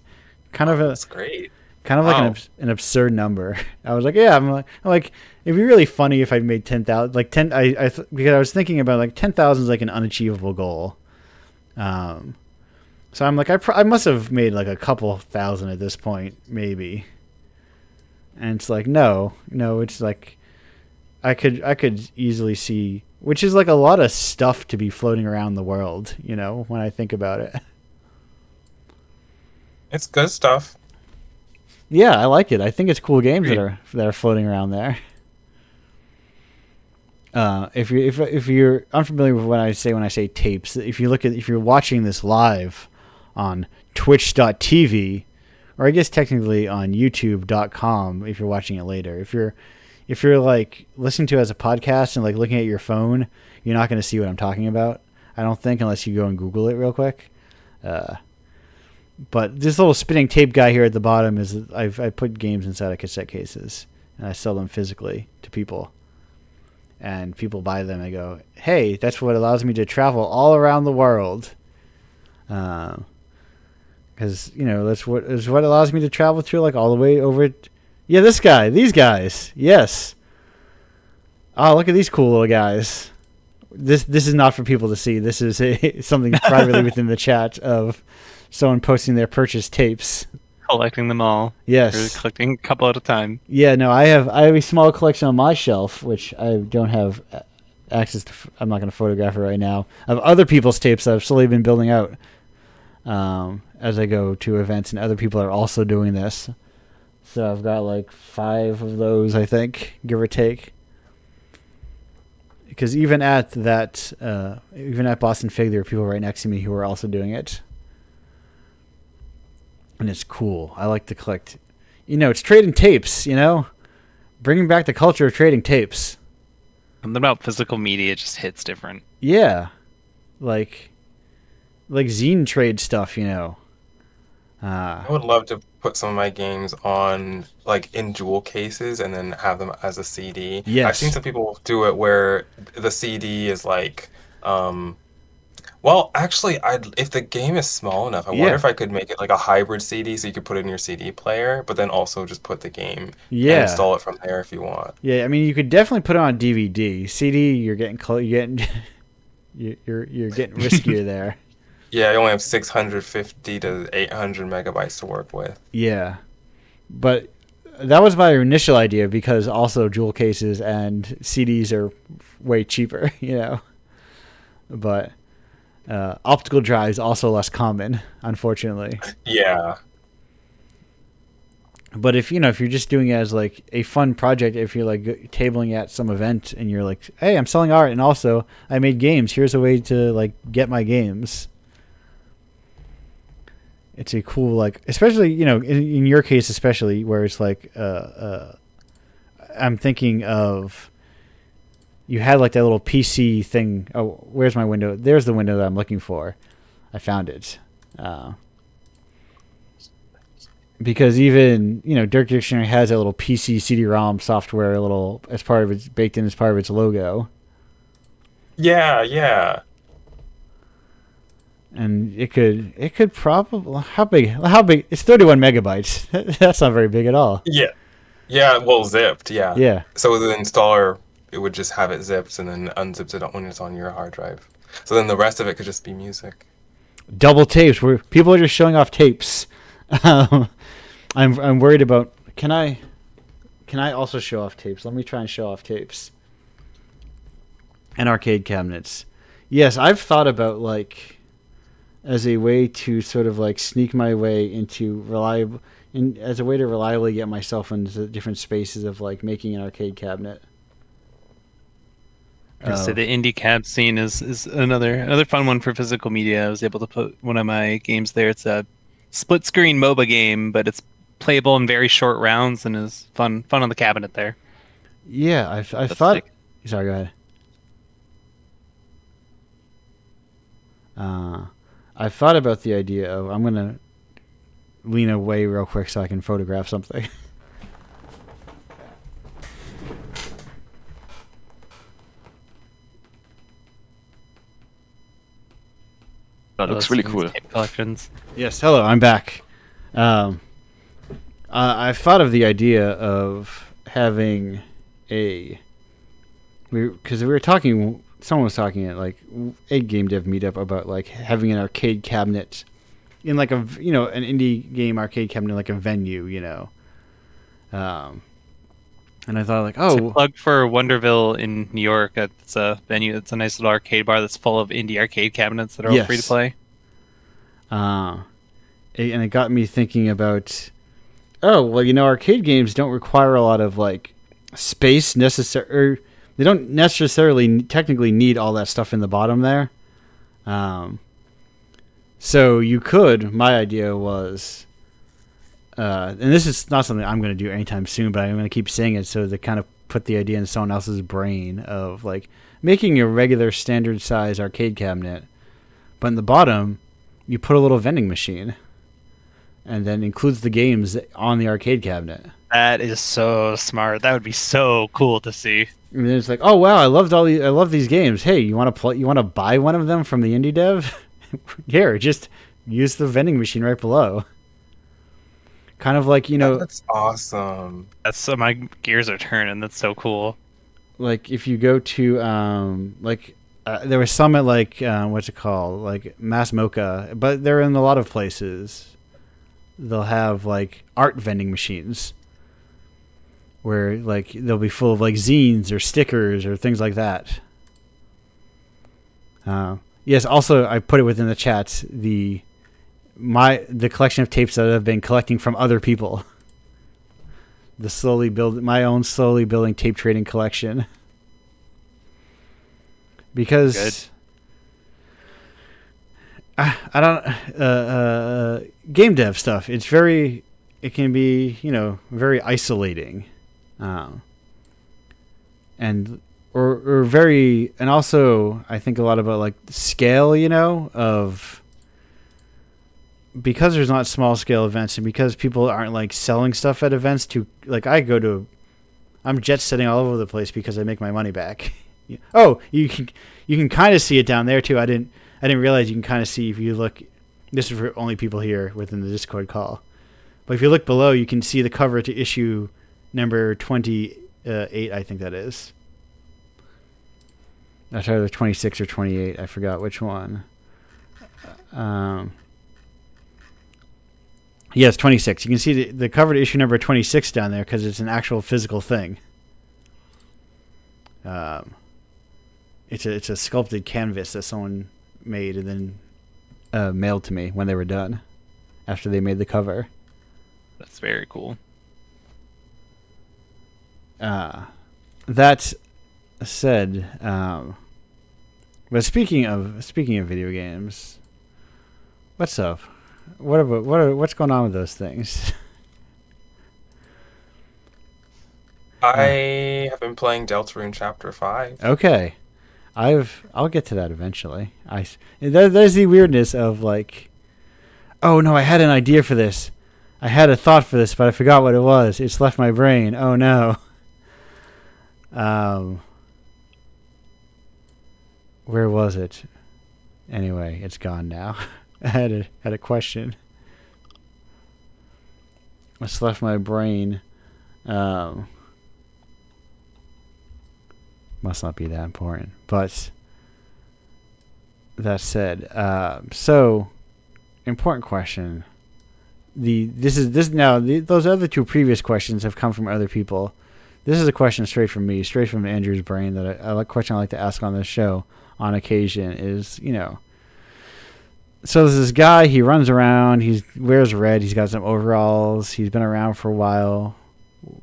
kind of that's great. Kind of like an absurd number. I was like, yeah, I'm like, it'd be really funny if I made 10,000, like 10. Because I was thinking about like 10,000 is like an unachievable goal. So I'm like, I must have made like a couple thousand at this point, maybe. And it's like, no, it's like, I could easily see, which is like a lot of stuff to be floating around the world, when I think about it. It's good stuff. Yeah, I like it. I think it's cool games that are floating around there. If you're unfamiliar with what I say when I say tapes, if you're watching this live on Twitch.tv, or I guess technically on YouTube.com if you're watching it later. If you're like listening to it as a podcast and like looking at your phone, you're not going to see what I'm talking about, I don't think, unless you go and Google it real quick. But this little spinning tape guy here at the bottom is I put games inside of cassette cases and I sell them physically to people, and people buy them and go, hey, that's what allows me to travel all around the world, because that's what allows me to travel through, like all the way over. Yeah, these guys, yes. Oh, look at these cool little guys. This is not for people to see. This is something privately within the chat of someone posting their purchased tapes, collecting them all. Yes, or collecting a couple at a time. Yeah, no, I have a small collection on my shelf, which I don't have access to. I'm not going to photograph it right now, of other people's tapes that I've slowly been building out as I go to events, and other people are also doing this. So I've got like 5 of those, I think, give or take. Because even at Boston Fig, there are people right next to me who are also doing it. And it's cool. I like to collect. It's trading tapes, Bringing back the culture of trading tapes. Something about physical media just hits different. Yeah. Like zine trade stuff, I would love to put some of my games on, like, in jewel cases and then have them as a CD. Yes. I've seen some people do it where the CD is like, well, actually, if the game is small enough, I wonder if I could make it like a hybrid CD, so you could put it in your CD player, but then also just put the game and install it from there if you want. Yeah, I mean, you could definitely put it on DVD. CD, you're getting you're getting riskier there. Yeah, I only have 650 to 800 megabytes to work with. Yeah, but that was my initial idea, because also jewel cases and CDs are way cheaper, But Optical drives also less common, unfortunately. Yeah. But if you're just doing it as like a fun project, if you're like tabling at some event and you're like, hey, I'm selling art and also I made games. Here's a way to like get my games. It's a cool, like, especially, in your case, especially where it's like, I'm thinking of, you had like that little PC thing. Oh, where's my window? There's the window that I'm looking for. I found it. Because even, Dirk Dictionary has a little PC CD-ROM software as part of its, baked in as part of its logo. Yeah. And it could probably, how big, it's 31 megabytes. That's not very big at all. Yeah, well, zipped, yeah. Yeah. So the installer, it would just have it zipped and then unzips it when it's on your hard drive. So then the rest of it could just be music. Double tapes, where people are just showing off tapes. I'm worried about, can I also show off tapes? Let me try and show off tapes. And arcade cabinets. Yes, I've thought about, like, as a way to sort of like sneak my way into as a way to reliably get myself into different spaces of like making an arcade cabinet. So the indie cab scene is another fun one for physical media. I was able to put one of my games there. It's a split screen MOBA game, but it's playable in very short rounds and is fun on the cabinet there. Yeah, I thought. Sick. Sorry, go ahead. I thought about the idea of, I'm going to lean away real quick so I can photograph something. That looks really cool. Collections. Yes, hello, I'm back. I thought of the idea of having because we were talking, someone was talking at like a game dev meetup about like having an arcade cabinet in like an indie game arcade cabinet, like a venue, and I thought like, it's a plug for Wonderville in New York. It's a venue. It's a nice little arcade bar that's full of indie arcade cabinets that are all free to play. And it got me thinking about, arcade games don't require a lot of like space necessary. They don't necessarily technically need all that stuff in the bottom there. So you could, my idea was, and this is not something I'm going to do anytime soon, but I'm going to keep saying it so to kind of put the idea in someone else's brain of like making a regular standard size arcade cabinet, but in the bottom you put a little vending machine and then includes the games on the arcade cabinet. That is so smart. That would be so cool to see. And then it's like, oh wow, I love these games. Hey, you want to buy one of them from the indie dev? Here, just use the vending machine right below. Kind of like, That's awesome. That's so my gears are turning. That's so cool. Like if you go to there was some at like what's it called, like Mass Mocha, but they're in a lot of places. They'll have like art vending machines where like they'll be full of like zines or stickers or things like that. Yes, also I put it within the chat, the collection of tapes that I've been collecting from other people. My own slowly building tape trading collection. Because I don't game dev stuff. It can be, very isolating. And also I think a lot about like scale, of, because there's not small scale events and because people aren't like selling stuff at events to, like, I'm jet setting all over the place because I make my money back. Oh, you can kind of see it down there too. I didn't realize you can kind of see if you look. This is for only people here within the Discord call. But if you look below, you can see the cover to issue number 28, I think that is. That's either 26 or 28. I forgot which one. Yes, 26. You can see the cover to issue number 26 down there because it's an actual physical thing. It's a sculpted canvas that someone made and then mailed to me when they were done after they made the cover. That's very cool. That said, but speaking of video games, what's up? What's going on with those things? I have been playing Deltarune Chapter 5. Okay. I'll get to that eventually. There's the weirdness of like, oh no, I had an idea for this. I had a thought for this, but I forgot what it was. It's left my brain. Oh no. Where was it? Anyway, it's gone now. I had a question. It's left my brain. Must not be that important. But that said, so important question. Those other two previous questions have come from other people. This is a question straight from me, straight from Andrew's brain. That a question I like to ask on this show on occasion is, so there's this guy. He runs around. He wears red. He's got some overalls. He's been around for a while.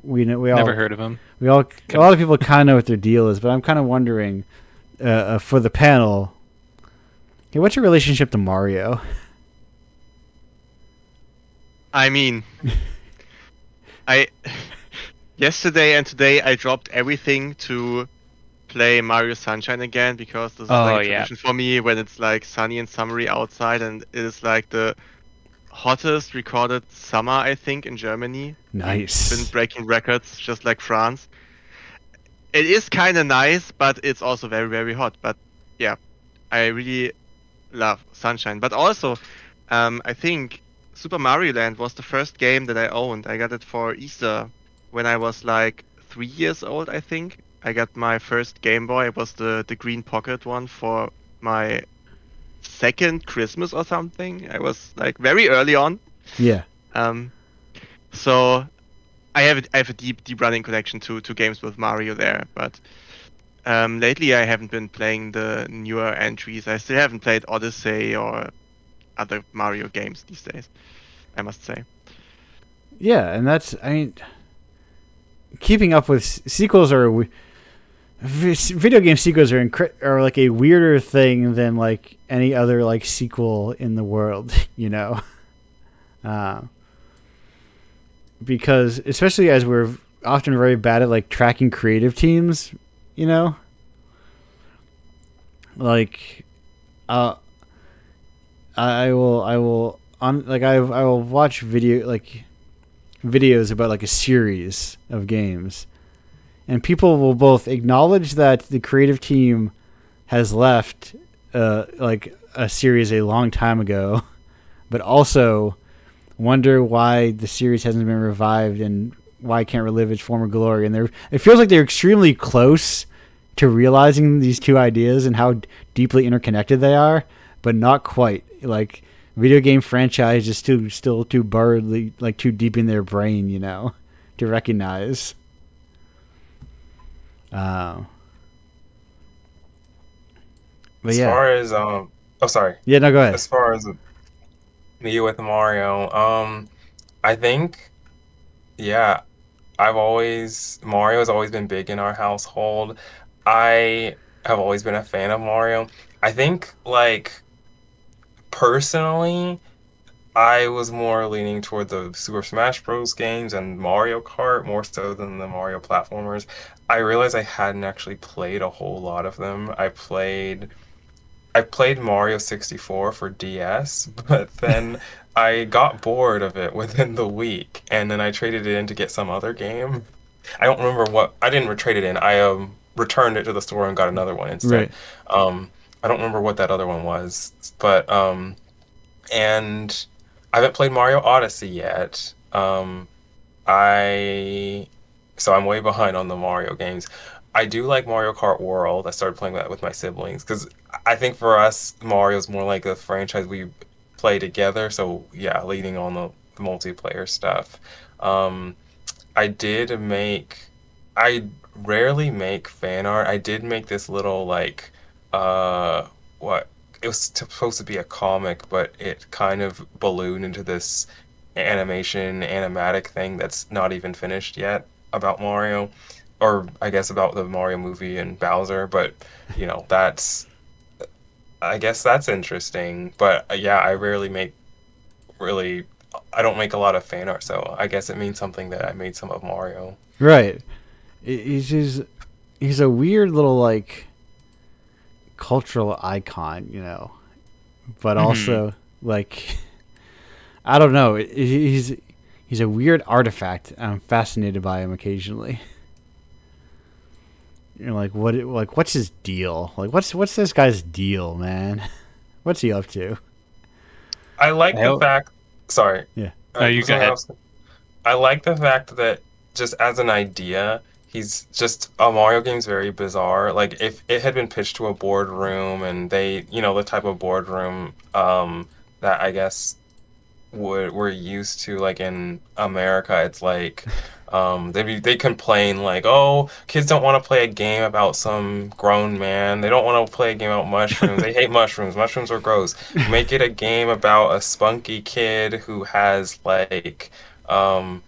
We all never heard of him. A lot of people kind of know what their deal is, but I'm kind of wondering for the panel. Hey, what's your relationship to Mario? I mean, yesterday and today I dropped everything to play Mario Sunshine again because this is like a tradition for me when it's like sunny and summery outside, and it is like the hottest recorded summer, I think, in Germany. Nice. Been breaking records just like France. It is kind of nice, but it's also very, very hot. But yeah, I really love Sunshine. But also, I think Super Mario Land was the first game that I owned. I got it for Easter when I was like 3 years old, I think. I got my first Game Boy. It was the Green Pocket one for my second Christmas or something. I was like very early on. Yeah. So I have a deep running connection to games with Mario there, but lately I haven't been playing the newer entries. I still haven't played Odyssey or other Mario games these days, I must say. Yeah, and keeping up with sequels video game sequels are like a weirder thing than like any other like sequel in the world, because especially as we're often very bad at like tracking creative teams, like I will watch videos about like a series of games, and people will both acknowledge that the creative team has left like a series a long time ago, but also wonder why the series hasn't been revived and why it can't relive its former glory. And it feels like they're extremely close to realizing these two ideas and how deeply interconnected they are, but not quite. Like, video game franchise is still too buried, like too deep in their brain, to recognize. But as far as sorry. Yeah, no, go ahead. As far as me with Mario, I think, yeah, Mario has always been big in our household. I have always been a fan of Mario. I think, like, personally, I was more leaning toward the Super Smash Bros. Games and Mario Kart more so than the Mario platformers. I realized I hadn't actually played a whole lot of them. I played Mario 64 for DS, but then I got bored of it within the week, and then I traded it in to get some other game. I don't remember I didn't trade it in. I returned it to the store and got another one instead. Right. I don't remember what that other one was, but and I haven't played Mario Odyssey yet. So I'm way behind on the Mario games. I do like Mario Kart World. I started playing that with my siblings because I think for us, Mario's more like a franchise we play together. So yeah, leading on the multiplayer stuff. I rarely make fan art. I did make this little like it was supposed to be a comic, but it kind of ballooned into this animatic thing that's not even finished yet about Mario, or I guess about the Mario movie and Bowser. But I guess that's interesting. But yeah, I don't make a lot of fan art, so I guess it means something that I made some of Mario. Right. He's a weird little like cultural icon, but also like I don't know. He's a weird artifact. I'm fascinated by him occasionally. What's his deal? Like what's this guy's deal, man? What's he up to? I like the fact. Sorry. Yeah. No, you go ahead. I like the fact that just as an idea, he's just a Mario game's very bizarre. Like if it had been pitched to a boardroom and they, the type of boardroom that I guess we're used to, like in America, it's like they complain like, oh, kids don't want to play a game about some grown man. They don't want to play a game about mushrooms. They hate mushrooms. Mushrooms are gross. Make it a game about a spunky kid who has like a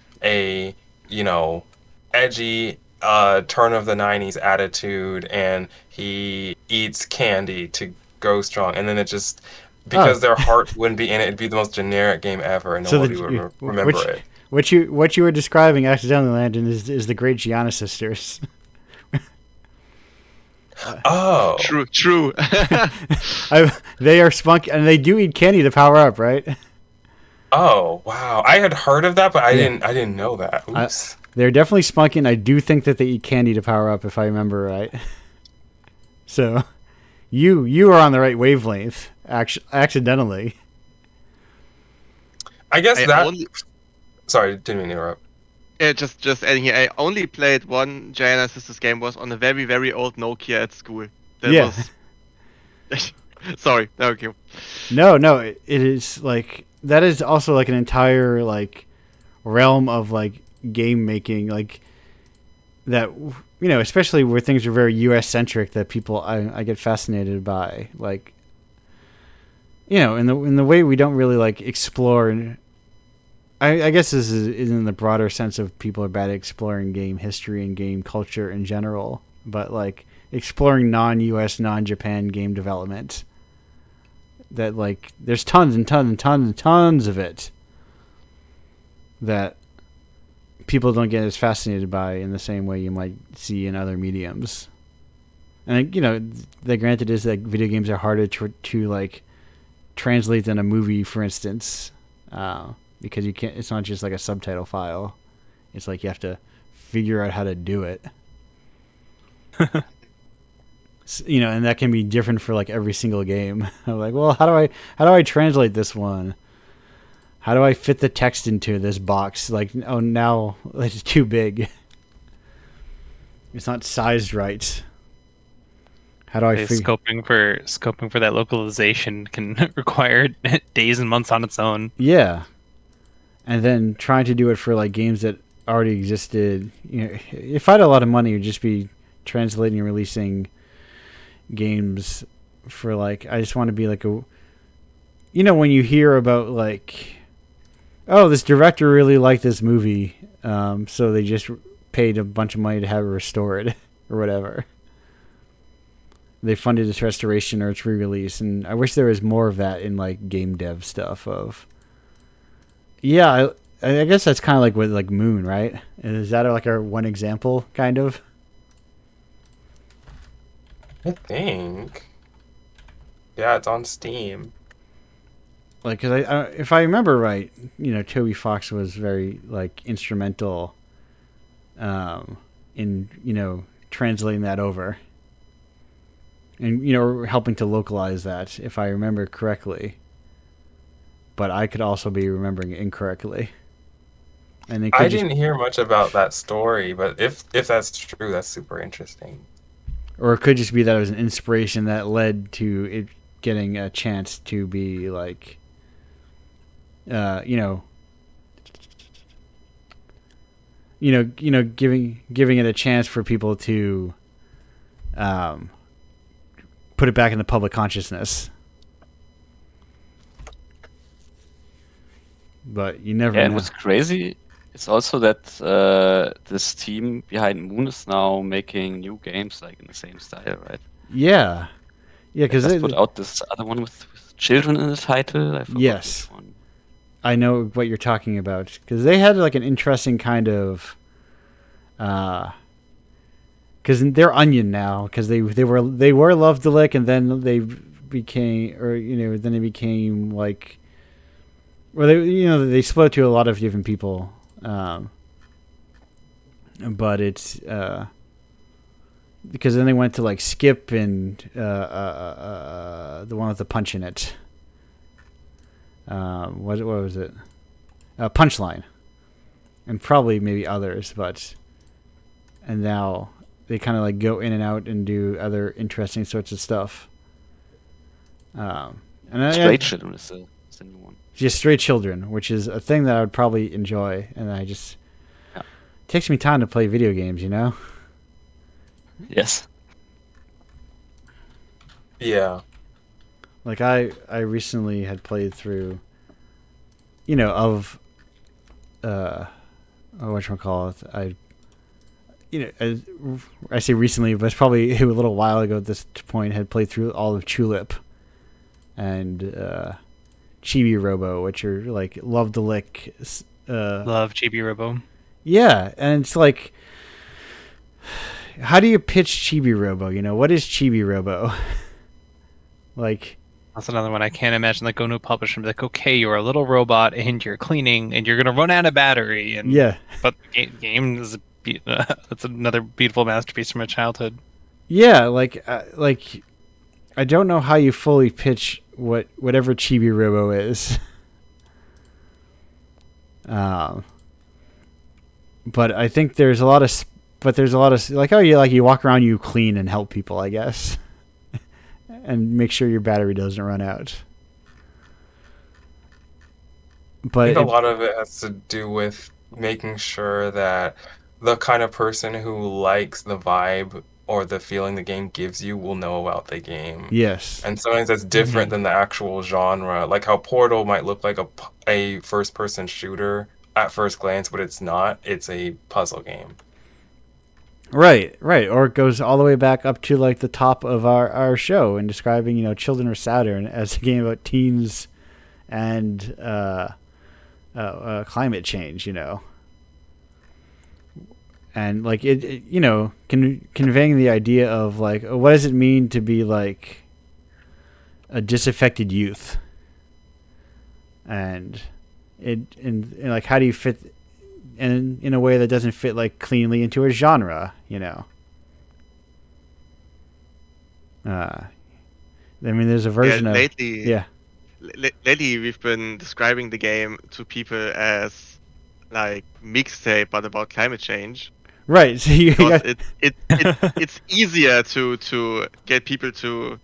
edgy turn of the 90s attitude, and he eats candy to go strong, and then it just because their heart wouldn't be in it, it'd be the most generic game ever, and nobody would remember it. What you were describing accidentally, Landon, is the Great Gianna Sisters. Oh, true. They are spunky, and they do eat candy to power up, right? Oh wow! I had heard of that, but I didn't know that. Oops. They're definitely spunky, and I do think that they eat candy to power up, if I remember right. So, you are on the right wavelength. Accidentally. I guess Sorry, didn't mean to interrupt. Yeah, just adding here. I only played one Gianna Sisters game, was on a very, very old Nokia at school. Sorry, okay. No, it is like that is also like an entire like realm of like game making, like that especially where things are very US centric, that people I get fascinated by, like in the way we don't really like explore. And I guess this is in the broader sense of people are bad at exploring game history and game culture in general, but like exploring non-US, non-Japan game development, that like there's tons and tons and tons and tons of it that people don't get as fascinated by in the same way you might see in other mediums. And the granted is that video games are harder to like translate than a movie, for instance, because you can't. It's not just like a subtitle file. It's like you have to figure out how to do it. And that can be different for like every single game. I'm like, well, how do I translate this one? How do I fit the text into this box? Like, oh, now it's too big. It's not sized right. How do I scoping for that localization can require days and months on its own. Yeah. And then trying to do it for like games that already existed. If I had a lot of money, it would just be translating and releasing games for like, I just want to be like a, when you hear about like, oh, this director really liked this movie, so they just paid a bunch of money to have it restored or whatever. They funded its restoration or its re-release, and I wish there was more of that in like game dev stuff. I guess that's kind of like with like Moon, right? Is that like our one example, kind of? I think. Yeah, it's on Steam. Like, cause if I remember right, Toby Fox was very like instrumental, in translating that over, and helping to localize that, if I remember correctly. But I could also be remembering it incorrectly. And I didn't hear much about that story, but if that's true, that's super interesting. Or it could just be that it was an inspiration that led to it getting a chance to be like, giving it a chance for people to put it back in the public consciousness. but you never Yeah, know. and what's crazy is also that this team behind Moon is now making new games like in the same style, right? Yeah, because they just put out this other one with children in the title. I forgot yes, which one. I know what you're talking about because they had like an interesting kind of, because they're Onion now because they were Love to Lick and then they became then they became like, well they split to a lot of different people, but it's because then they went to like Skip and the one with the punch in it. What was it? Punchline, and probably maybe others, and now they kind of like go in and out and do other interesting sorts of stuff. And Stray Children is the new one. Just Stray Children, which is a thing that I would probably enjoy, and it takes me time to play video games, Yes. Yeah. Like I recently had played through, whatchamacallit, I say recently, but it's probably a little while ago at this point, had played through all of Tulip and Chibi Robo, which are like Love to Lick. Love Chibi Robo. Yeah, and it's like, how do you pitch Chibi Robo? What is Chibi Robo? Like, that's another one I can't imagine. Like, go to a publisher and be like, okay, you're a little robot and you're cleaning and you're gonna run out of battery. And yeah, but the game is that's another beautiful masterpiece from my childhood. Yeah, like I don't know how you fully pitch whatever Chibi Robo is. But I think there's a lot of like, oh yeah, like you walk around, you clean and help people, I guess. And make sure your battery doesn't run out. But I think a lot of it has to do with making sure that the kind of person who likes the vibe or the feeling the game gives you will know about the game. Yes. And sometimes that's different than the actual genre. Like how Portal might look like a first-person shooter at first glance, but it's not. It's a puzzle game. Right. Or it goes all the way back up to like the top of our show and describing, Children of Saturn as a game about teens and climate change, and like it conveying the idea of like, what does it mean to be like a disaffected youth, and like how do you fit in a way that doesn't fit like cleanly into a genre, there's a version of lately we've been describing the game to people as like mixtape but about climate change, right? So it's easier to get people to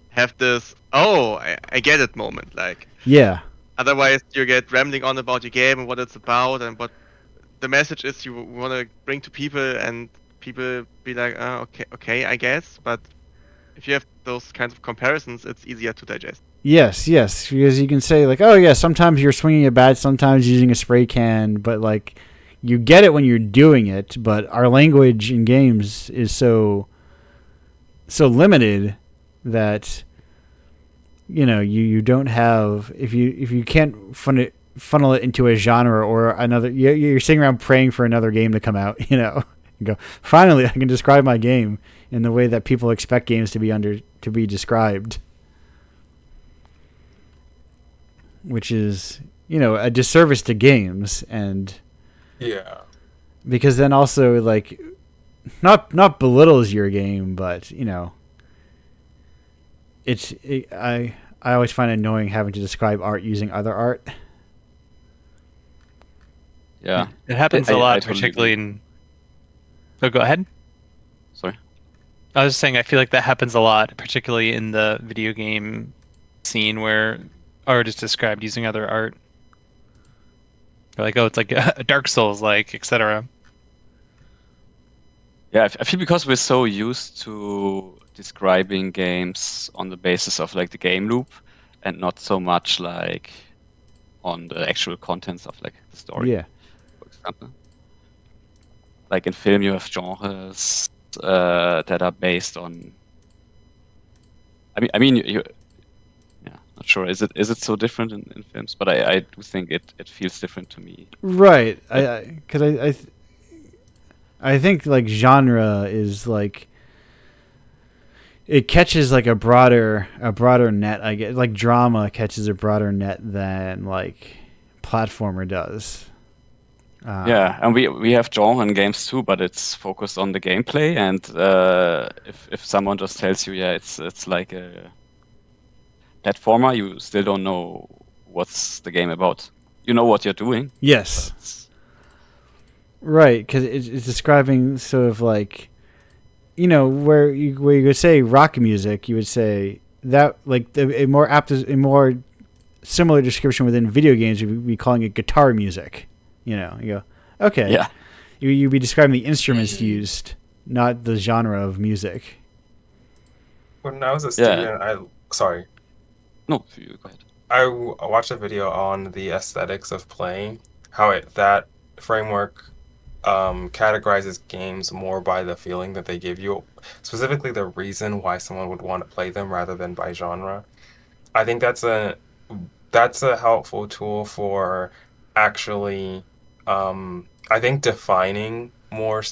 have this I get it moment, like, yeah. Otherwise, you get rambling on about your game and what it's about and what the message is you want to bring to people, and people be like, okay, I guess. But if you have those kinds of comparisons, it's easier to digest. Yes, because you can say like, oh yeah, sometimes you're swinging a bat, sometimes using a spray can, but like, you get it when you're doing it. But our language in games is so limited that you don't have, if you can't funnel it into a genre or another, you're sitting around praying for another game to come out, you go, finally I can describe my game in the way that people expect games to be described, which is a disservice to games. And yeah, because then also like not belittles your game, but I always find it annoying having to describe art using other art. Yeah, it happens a lot, particularly in. Oh, go ahead. Sorry, I was just saying I feel like that happens a lot, particularly in the video game scene where art is described using other art. They're like, oh, it's like a Dark Souls, like, etc. Yeah, I feel because we're so used to describing games on the basis of like the game loop and not so much like on the actual contents of like the story. Yeah. For example, like in film, you have genres that are based on. I mean, yeah, not sure. Is it so different in films? But I do think it feels different to me. Right. I think like genre is like it catches like a broader net. I get like drama catches a broader net than like platformer does. Yeah, and we have genre in games too, but it's focused on the gameplay. And if someone just tells you, yeah, it's like a platformer, you still don't know what's the game about. You know what you're doing. Yes. Right, because it's describing sort of like, you know, where you would say rock music, you would say that like a more similar description within video games would be calling it guitar music. You know, you go, okay, yeah, you'd be describing the instruments used, not the genre of music. When I was a student, sorry. No, you go ahead. I watched a video on the aesthetics of playing, how that framework categorizes games more by the feeling that they give you, specifically the reason why someone would want to play them rather than by genre. I think that's a helpful tool for actually, I think defining more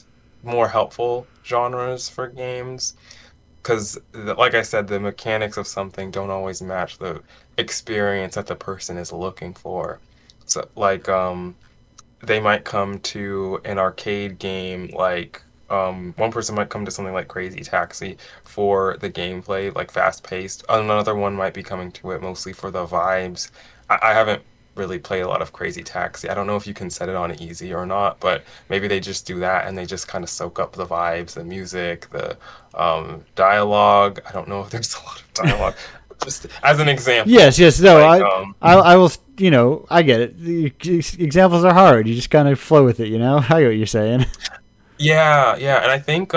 helpful genres for games. Because, like I said, the mechanics of something don't always match the experience that the person is looking for. So, like, they might come to an arcade game, like, one person might come to something like Crazy Taxi for the gameplay, like fast-paced. Another one might be coming to it mostly for the vibes. I haven't really played a lot of Crazy Taxi. I don't know if you can set it on easy or not, but maybe they just do that and they just kind of soak up the vibes, the music, the dialogue. I don't know if there's a lot of dialogue. Just as an example. Yes. No, like, I will. You know, I get it. The examples are hard. You just kind of flow with it. You know, I get what you're saying. Yeah, and I think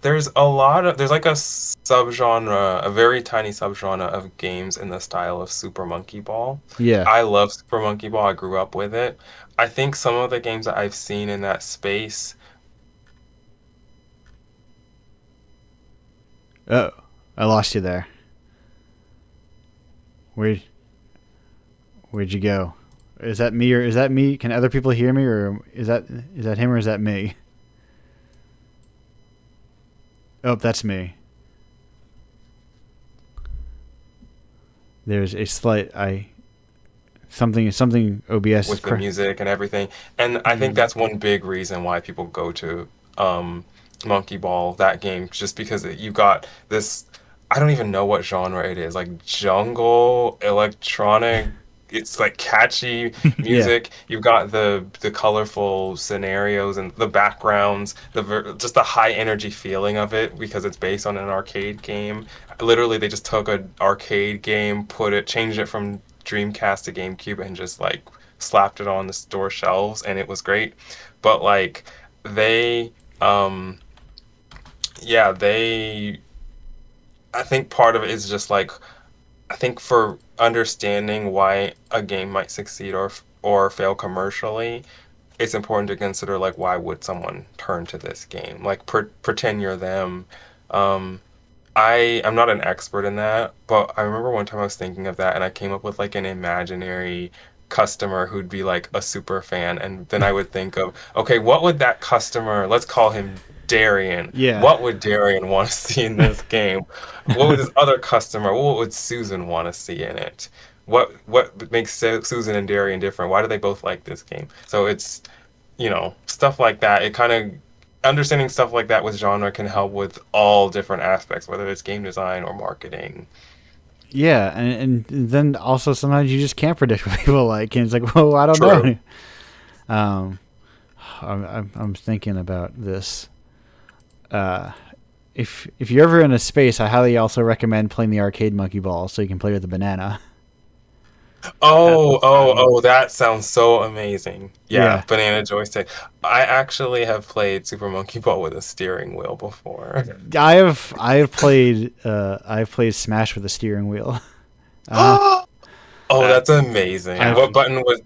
there's like a subgenre, a very tiny subgenre of games in the style of Super Monkey Ball. Yeah. I love Super Monkey Ball. I grew up with it. I think some of the games that I've seen in that space. Oh, I lost you there. Where'd you go? Is that me or is that me? Can other people hear me, or is that him or is that me? Oh, that's me. There's a slight something OBS with the music and everything, and I think that's one big reason why people go to Monkey Ball, that game, just because you got this. I don't even know what genre it is, like jungle electronic. It's like catchy music. Yeah. You've got the colorful scenarios and the backgrounds, just the high energy feeling of it because it's based on an arcade game. Literally, they just took an arcade game, changed it from Dreamcast to GameCube, and just like slapped it on the store shelves, and it was great. But like I think part of it is just like, I think for understanding why a game might succeed or fail commercially, it's important to consider like, why would someone turn to this game? Like pretend you're them. I'm not an expert in that, but I remember one time I was thinking of that and I came up with like an imaginary customer who'd be like a super fan, and then I would think of, okay, what would that customer, let's call him Darian. Yeah. What would Darian want to see in this game? What would his other customer, what would Susan want to see in it? What makes Susan and Darian different? Why do they both like this game? So it's, stuff like that. It kind of, understanding stuff like that with genre can help with all different aspects, whether it's game design or marketing. Yeah, and then also sometimes you just can't predict what people like, and it's like, whoa, I don't True. know. I'm thinking about this. If you're ever in a space, I highly also recommend playing the arcade Monkey Ball so you can play with the banana. Oh, that sounds so amazing. Yeah, banana joystick. I actually have played Super Monkey Ball with a steering wheel before. I have played Smash with a steering wheel. Oh, that's amazing. What button was?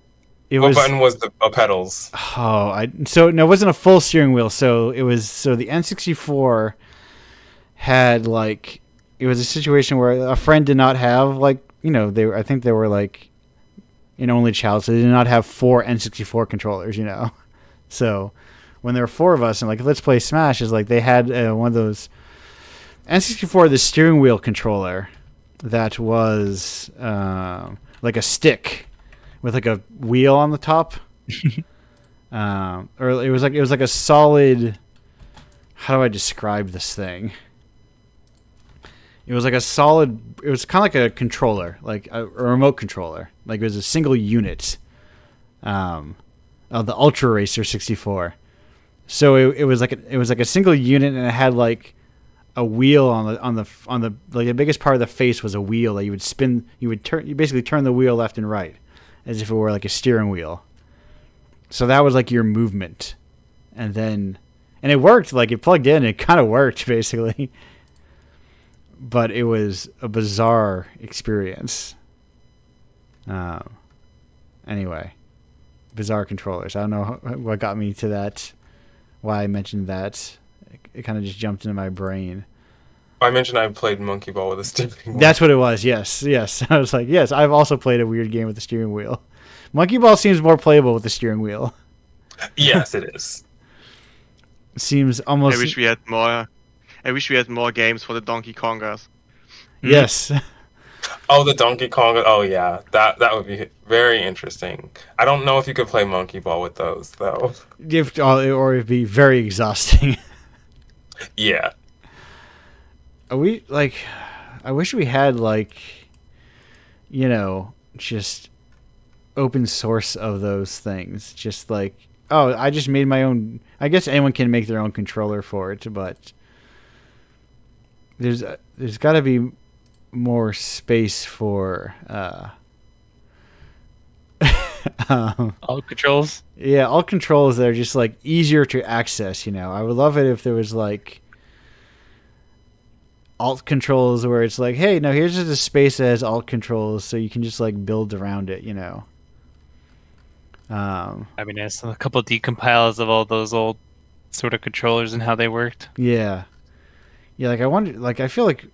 What button was the pedals? So no, it wasn't a full steering wheel. So the N64 had like, it was a situation where a friend did not have like, I think they were like an only child, so they did not have 4 N64 controllers, So when there were 4 of us and like, let's play Smash, is like they had one of those N64, the steering wheel controller that was like a stick with like a wheel on the top. Or it was like a solid, how do I describe this thing? It was like a solid, it was kind of like a controller, like a remote controller. Like it was a single unit of the Ultra Racer 64. So it was like a single unit, and it had like a wheel on the like the biggest part of the face was a wheel that you would spin. You basically turn the wheel left and right as if it were like a steering wheel. So that was like your movement, and it worked. Like it plugged in, it kind of worked basically. But it was a bizarre experience. Anyway, bizarre controllers. I don't know what got me to that. Why I mentioned that. It kind of just jumped into my brain. I mentioned I played Monkey Ball with a steering wheel. That's what it was. Yes. I was like, yes, I've also played a weird game with a steering wheel. Monkey Ball seems more playable with the steering wheel. Yes, it is. Seems almost. I wish we had more games for the Donkey Kongers. Yes. Oh, the Donkey Kong. Oh, yeah. That would be very interesting. I don't know if you could play Monkey Ball with those, though. Or it'd be very exhausting. Yeah. I wish we had, like, just open source of those things. Just like, I just made my own. I guess anyone can make their own controller for it, but there's got to be more space for alt controls. Yeah, alt controls that are just like easier to access. I would love it if there was like alt controls where it's like, hey, now here's just a space that has alt controls, so you can just like build around it. I mean, there's a couple of decompiles of all those old sort of controllers and how they worked. Yeah. Like I wonder, like I feel like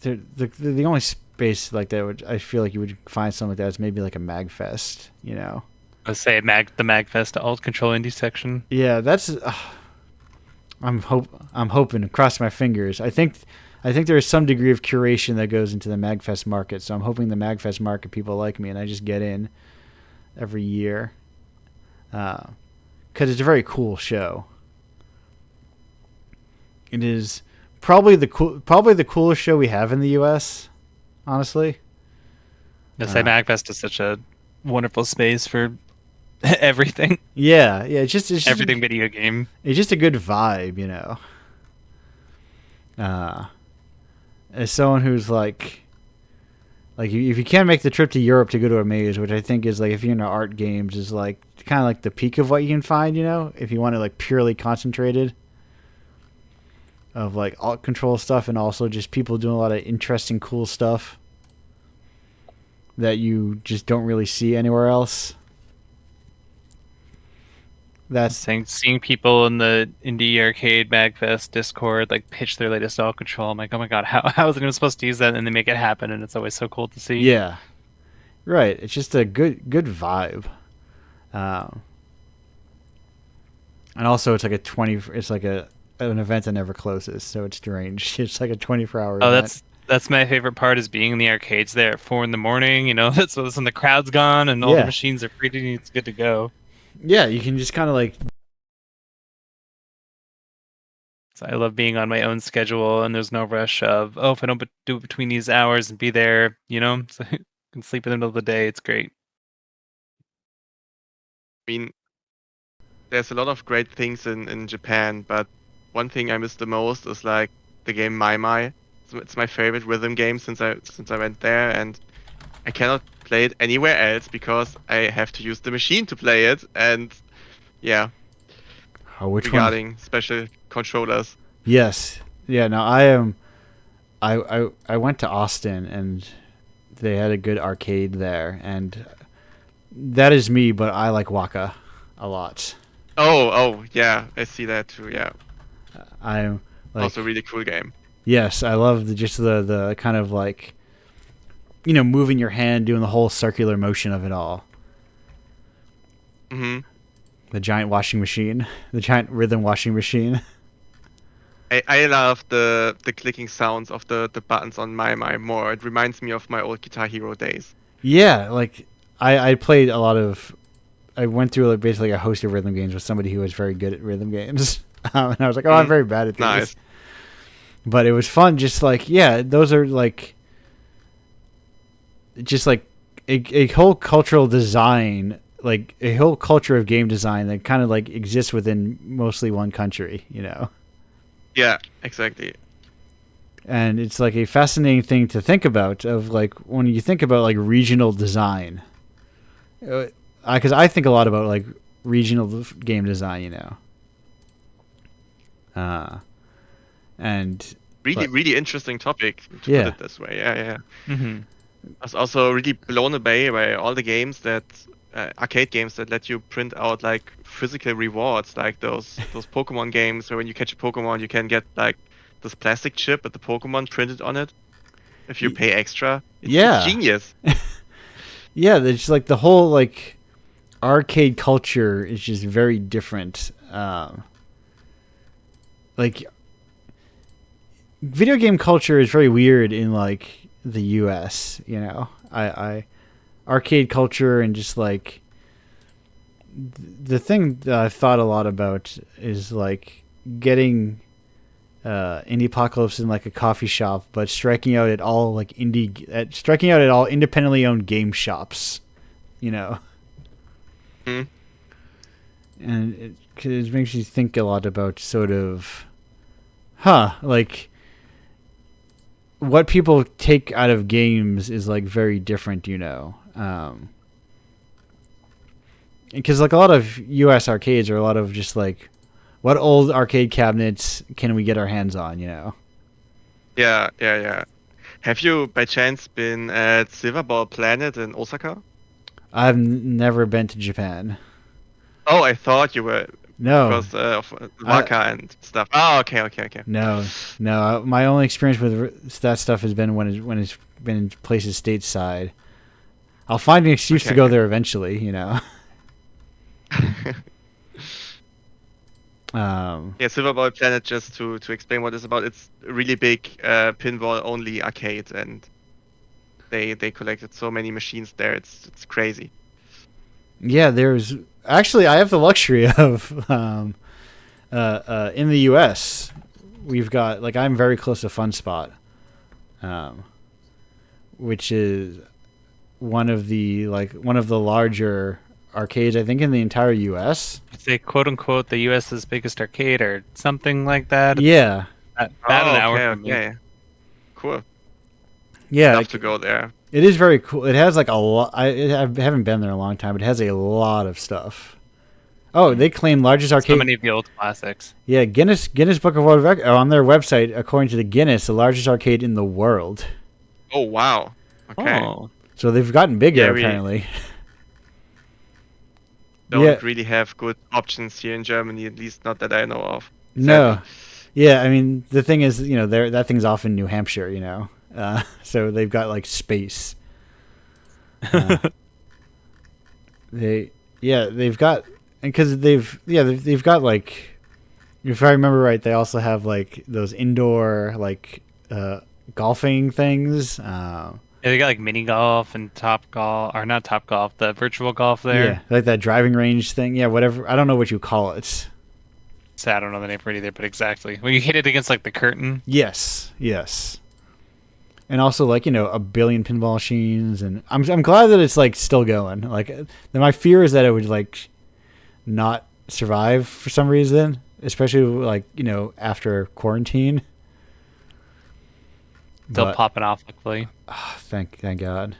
the only space like that I feel like you would find something like that is maybe like a MagFest. Let's say the MagFest alt control indie section. Yeah, that's. I'm hoping. Cross my fingers. I think there is some degree of curation that goes into the MagFest market, so I'm hoping the MagFest market people like me and I just get in every year. Because it's a very cool show. It is probably the coolest show we have in the U.S. Honestly, I'd say MagFest is such a wonderful space for everything. Yeah, it's just everything video game. It's just a good vibe, As someone who's like if you can't make the trip to Europe to go to a maze, which I think is like if you're into art games is like kind of like the peak of what you can find, if you want to like purely concentrated of like alt control stuff and also just people doing a lot of interesting cool stuff that you just don't really see anywhere else. That's seeing people in the Indie Arcade MagFest Discord like pitch their latest alt control. I'm like, oh my god, how is anyone supposed to use that? And they make it happen, and it's always so cool to see. Yeah, right. It's just a good vibe, and also it's like It's like an event that never closes, so it's deranged. It's like a 24-hour. Oh, event. That's my favorite part is being in the arcades there at 4 a.m. That's when the crowd's gone and all the machines are free and it's good to go. Yeah, you can just kind of like. So I love being on my own schedule, and there's no rush of if I don't do it between these hours and be there, so I can sleep in the middle of the day. It's great. I mean, there's a lot of great things in Japan, but one thing I miss the most is like the game Mai Mai. It's my favorite rhythm game since I went there, and I cannot play it anywhere else because I have to use the machine to play it. And yeah, regarding special controllers. Yes, yeah. No, I went to Austin, and they had a good arcade there, and that is me. But I like Waka a lot. Oh, yeah, I see that too. Yeah, I'm like, also a really cool game. Yes, I love the kind of like, moving your hand, doing the whole circular motion of it all. Mm-hmm. The giant washing machine, the giant rhythm washing machine. I love the clicking sounds of the buttons on my more. It reminds me of my old Guitar Hero days. Yeah, like I played a lot of. I went through like basically a host of rhythm games with somebody who was very good at rhythm games, and I was like, I'm very bad at these. Nice. But it was fun. Just like those are like, just like a whole cultural design, like a whole culture of game design that kind of like exists within mostly one country, Yeah, exactly. And it's like a fascinating thing to think about, of like when you think about like regional design, because I think a lot about like regional game design, and really interesting topic to put it this way. Yeah. Mm-hmm. I was also really blown away by all the games that arcade games that let you print out like physical rewards, like those Pokemon games where when you catch a Pokemon you can get like this plastic chip with the Pokemon printed on it if you pay extra. It's genius. Yeah, it's like the whole like arcade culture is just very different. Like video game culture is very weird in like the US, I arcade culture, and just like the thing that I've thought a lot about is like getting Indiepocalypse in like a coffee shop, but striking out at all like independently owned game shops, Mm. And it makes you think a lot about sort of, like what people take out of games is like very different, because like a lot of US arcades are a lot of just like, what old arcade cabinets can we get our hands on, Yeah. Have you by chance been at Silverball Planet in Osaka? I've never been to Japan. Oh, I thought you were. No. Because of Waka and stuff. Oh, okay. No. My only experience with that stuff has been when it's been in places stateside. I'll find an excuse to go there eventually, Yeah, Silverball Planet, just to explain what it's about, it's a really big pinball-only arcade, and they collected so many machines there. It's crazy. Yeah, there's actually, I have the luxury of in the US, we've got like, I'm very close to Fun Spot, which is one of the larger arcades, I think, in the entire US. Say quote unquote the US's biggest arcade or something like that. Yeah. About an hour from okay. Cool. Yeah. Love to go there. It is very cool. It has like a lot. I haven't been there in a long time, but it has a lot of stuff. Oh, they claim largest arcade. So many of the old classics. Yeah, Guinness Book of World Records on their website, according to the Guinness, the largest arcade in the world. Oh wow. Okay. Oh. So they've gotten bigger apparently. Don't really have good options here in Germany, at least not that I know of. No. Yeah, I mean the thing is, that thing's off in New Hampshire, so they've got like space. They've got, because they've got like, if I remember right, they also have like those indoor like golfing things. Yeah, they got like mini golf and Top Golf, or not Top Golf, the virtual golf there. Yeah, like that driving range thing. Yeah, whatever. I don't know what you call it. So I don't know the name for it either, but exactly. When you hit it against like the curtain. Yes. And also like, a billion pinball machines, and I'm glad that it's like still going. Like, my fear is that it would like not survive for some reason, especially like, after quarantine. Still popping off, luckily. Thank God.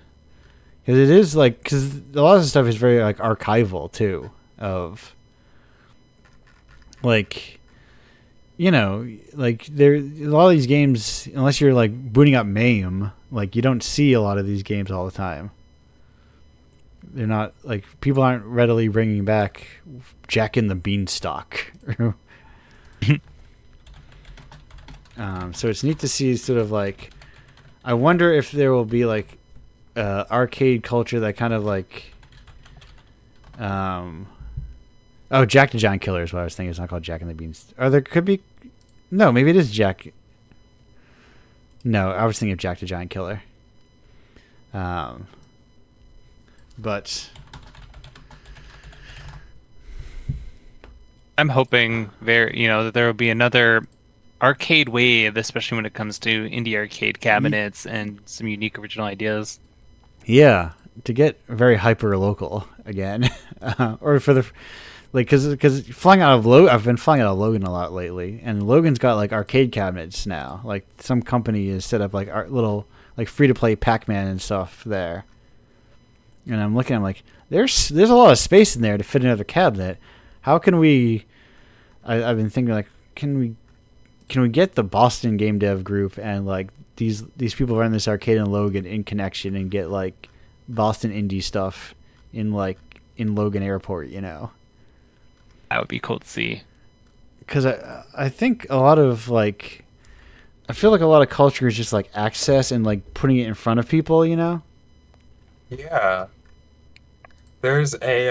Because it is like, because a lot of the stuff is very like archival too, of like, like there, a lot of these games, unless you're like booting up MAME, Like, you don't see a lot of these games all the time. They're not, like, people aren't readily bringing back Jack and the Beanstalk. So it's neat to see sort of, like, I wonder if there will be, like, arcade culture that kind of, like, Jack the Giant Killer is what I was thinking. It's not called Jack and the Beanstalk. Or there could be, no, maybe it is Jack. No, I was thinking of Jack the Giant Killer. But I'm hoping that there will be another arcade wave, especially when it comes to indie arcade cabinets and some unique original ideas. Yeah, to get very hyper local again, or for the because flying out of I've been flying out of Logan a lot lately, and Logan's got like arcade cabinets now. Like some company has set up like little like free to play Pac-Man and stuff there. And I'm looking, I'm like, there's a lot of space in there to fit another cabinet. How can we? I've been thinking like, can we get the Boston Game Dev Group and like these people running this arcade in Logan in connection and get like Boston indie stuff in Logan Airport, That would be cool to see. Because I think a lot of like, I feel like a lot of culture is just like access and like putting it in front of people, Yeah. There's I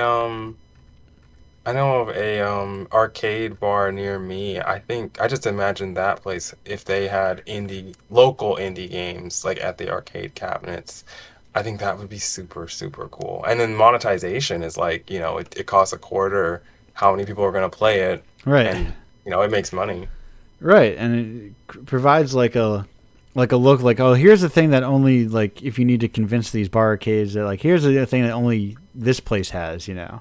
know of a arcade bar near me. I just imagine that place if they had local indie games like at the arcade cabinets. I think that would be super, super cool. And then monetization is like, it costs $0.25. How many people are going to play it? Right. And, it makes money. Right. And it provides like a look like, oh, here's the thing that only like if you need to convince these bar arcades that like here's the thing that only this place has, Yeah,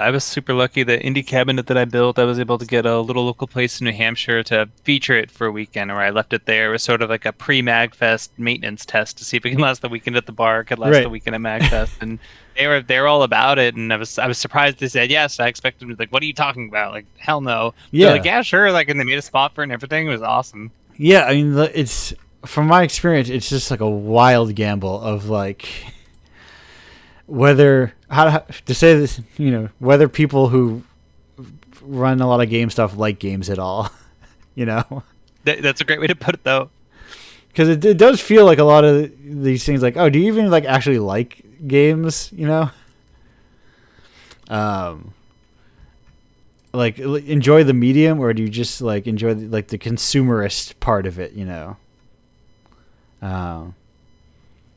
I was super lucky. The indie cabinet that I built, I was able to get a little local place in New Hampshire to feature it for a weekend, where I left it there. It was sort of like a pre-MagFest maintenance test to see if it can last the weekend at the bar, could last the weekend at MagFest, and they were all about it. And I was surprised they said yes. I expected them to be like, "What are you talking about?" Like, hell no. Yeah, they're like, yeah, sure. Like, and they made a spot for it and everything. It was awesome. Yeah, I mean, it's from my experience, it's just like a wild gamble of like. Whether to say this, whether people who run a lot of game stuff like games at all, That's a great way to put it, though. Because it does feel like a lot of these things, like, oh, do you even like actually like games? Like enjoy the medium, or do you just like enjoy the consumerist part of it?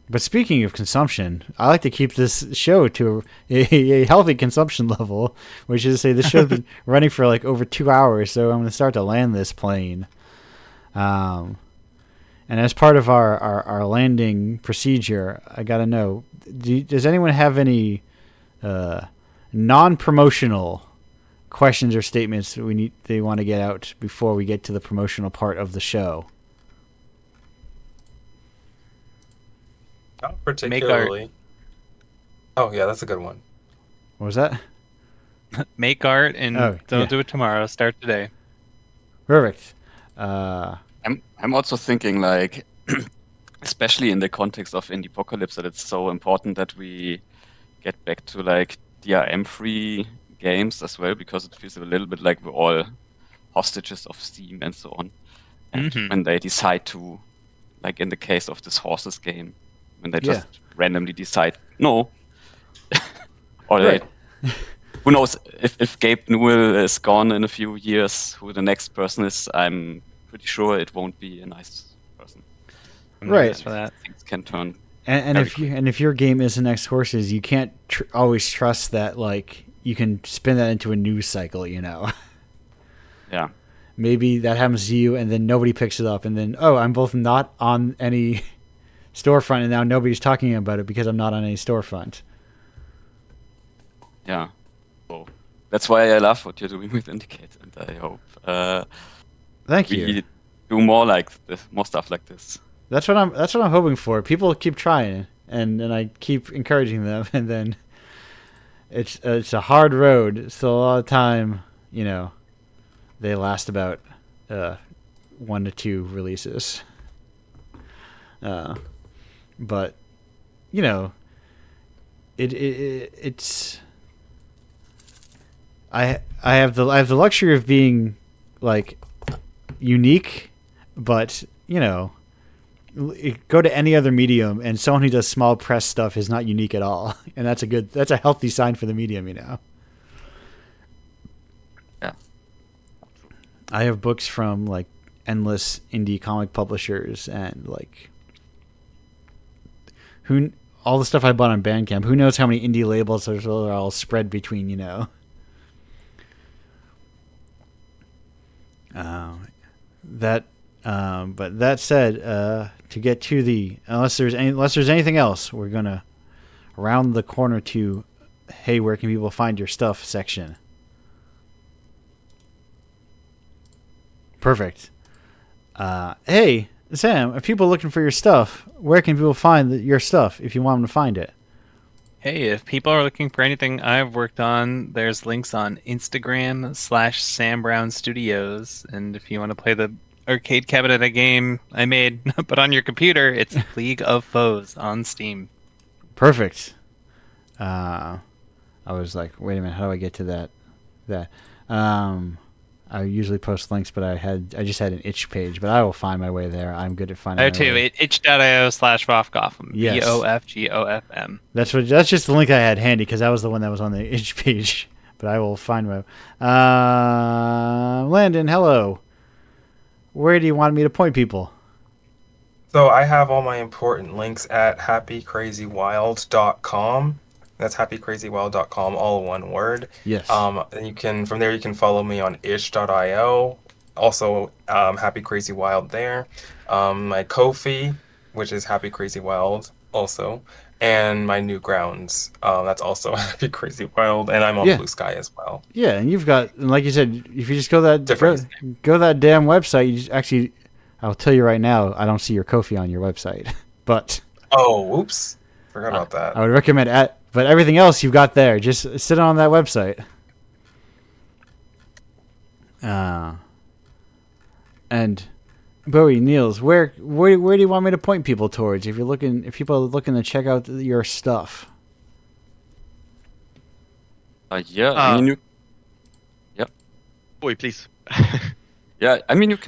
But speaking of consumption, I like to keep this show to a healthy consumption level, which is to say this show's been running for like over 2 hours, so I'm going to start to land this plane. And as part of our landing procedure, I got to know, does anyone have any non-promotional questions or statements that they want to get out before we get to the promotional part of the show? Not particularly. Oh, yeah, that's a good one. What was that? Make art and don't do it tomorrow. Start today. Perfect. I'm also thinking, like, especially in the context of Indiepocalypse, that it's so important that we get back to like DRM-free games as well, because it feels a little bit like we're all hostages of Steam and so on. And when they decide to, like in the case of this horses game, when they just randomly decide no, or who knows if Gabe Newell is gone in a few years, who the next person is, I'm pretty sure it won't be a nice person. Right. For that, things can turn. And if your game is the next horses, you can't always trust that like you can spin that into a news cycle. Yeah. Maybe that happens to you, and then nobody picks it up, and then I'm both not on any storefront, and now nobody's talking about it because I'm not on any storefront. Yeah. So that's why I love what you're doing with Indicate, and I hope Thank we you. do more like this, more stuff like this. That's what I'm hoping for. People keep trying, and I keep encouraging them, and then it's a hard road. So a lot of time, they last about 1 to 2 releases. But you know, it's I have the luxury of being like unique, but you know, go to any other medium and someone who does small press stuff is not unique at all, and that's a healthy sign for the medium, you know. Yeah. I have books from like endless indie comic publishers and like all the stuff I bought on Bandcamp. Who knows how many indie labels are all spread between, you know. But that said, to get to the unless there's anything else, we're gonna round the corner to, hey, where can people find your stuff section. Perfect. Hey, Sam, if people are looking for your stuff, where can people find your stuff if you want them to find it? Hey, if people are looking for anything I've worked on, there's links on Instagram /Sam Brown Studios. And if you want to play the arcade cabinet game I made, but on your computer, it's League of Foes on Steam. Perfect. I was like, wait a minute, how do I get to that? I usually post links, but I just had an itch page, but I will find my way there. I'm good at finding my way. itch.io/Vofgoffm. Yes. VOFGOFM. That's just the link I had handy because that was the one that was on the itch page. But I will find my. Landon, hello. Where do you want me to point people? So I have all my important links at happycrazywild.com. That's happycrazywild.com, all one word. Yes. And from there you can follow me on ish.io. Also, Happy Crazy Wild there. My Ko-fi, which is Happy Crazy Wild also. And my Newgrounds, that's also Happy Crazy Wild. And I'm on Blue Sky as well. Yeah, and you've got, like you said, if you just go that damn website, you just actually, I'll tell you right now, I don't see your Ko-fi on your website. But. Oh, oops. Forgot about that. I would recommend but everything else you've got there. Just sit on that website. And Bowie, Niels, where do you want me to point people towards if people are looking to check out your stuff? Yeah, I mean, yeah. Bowie, please. Yeah, I mean, you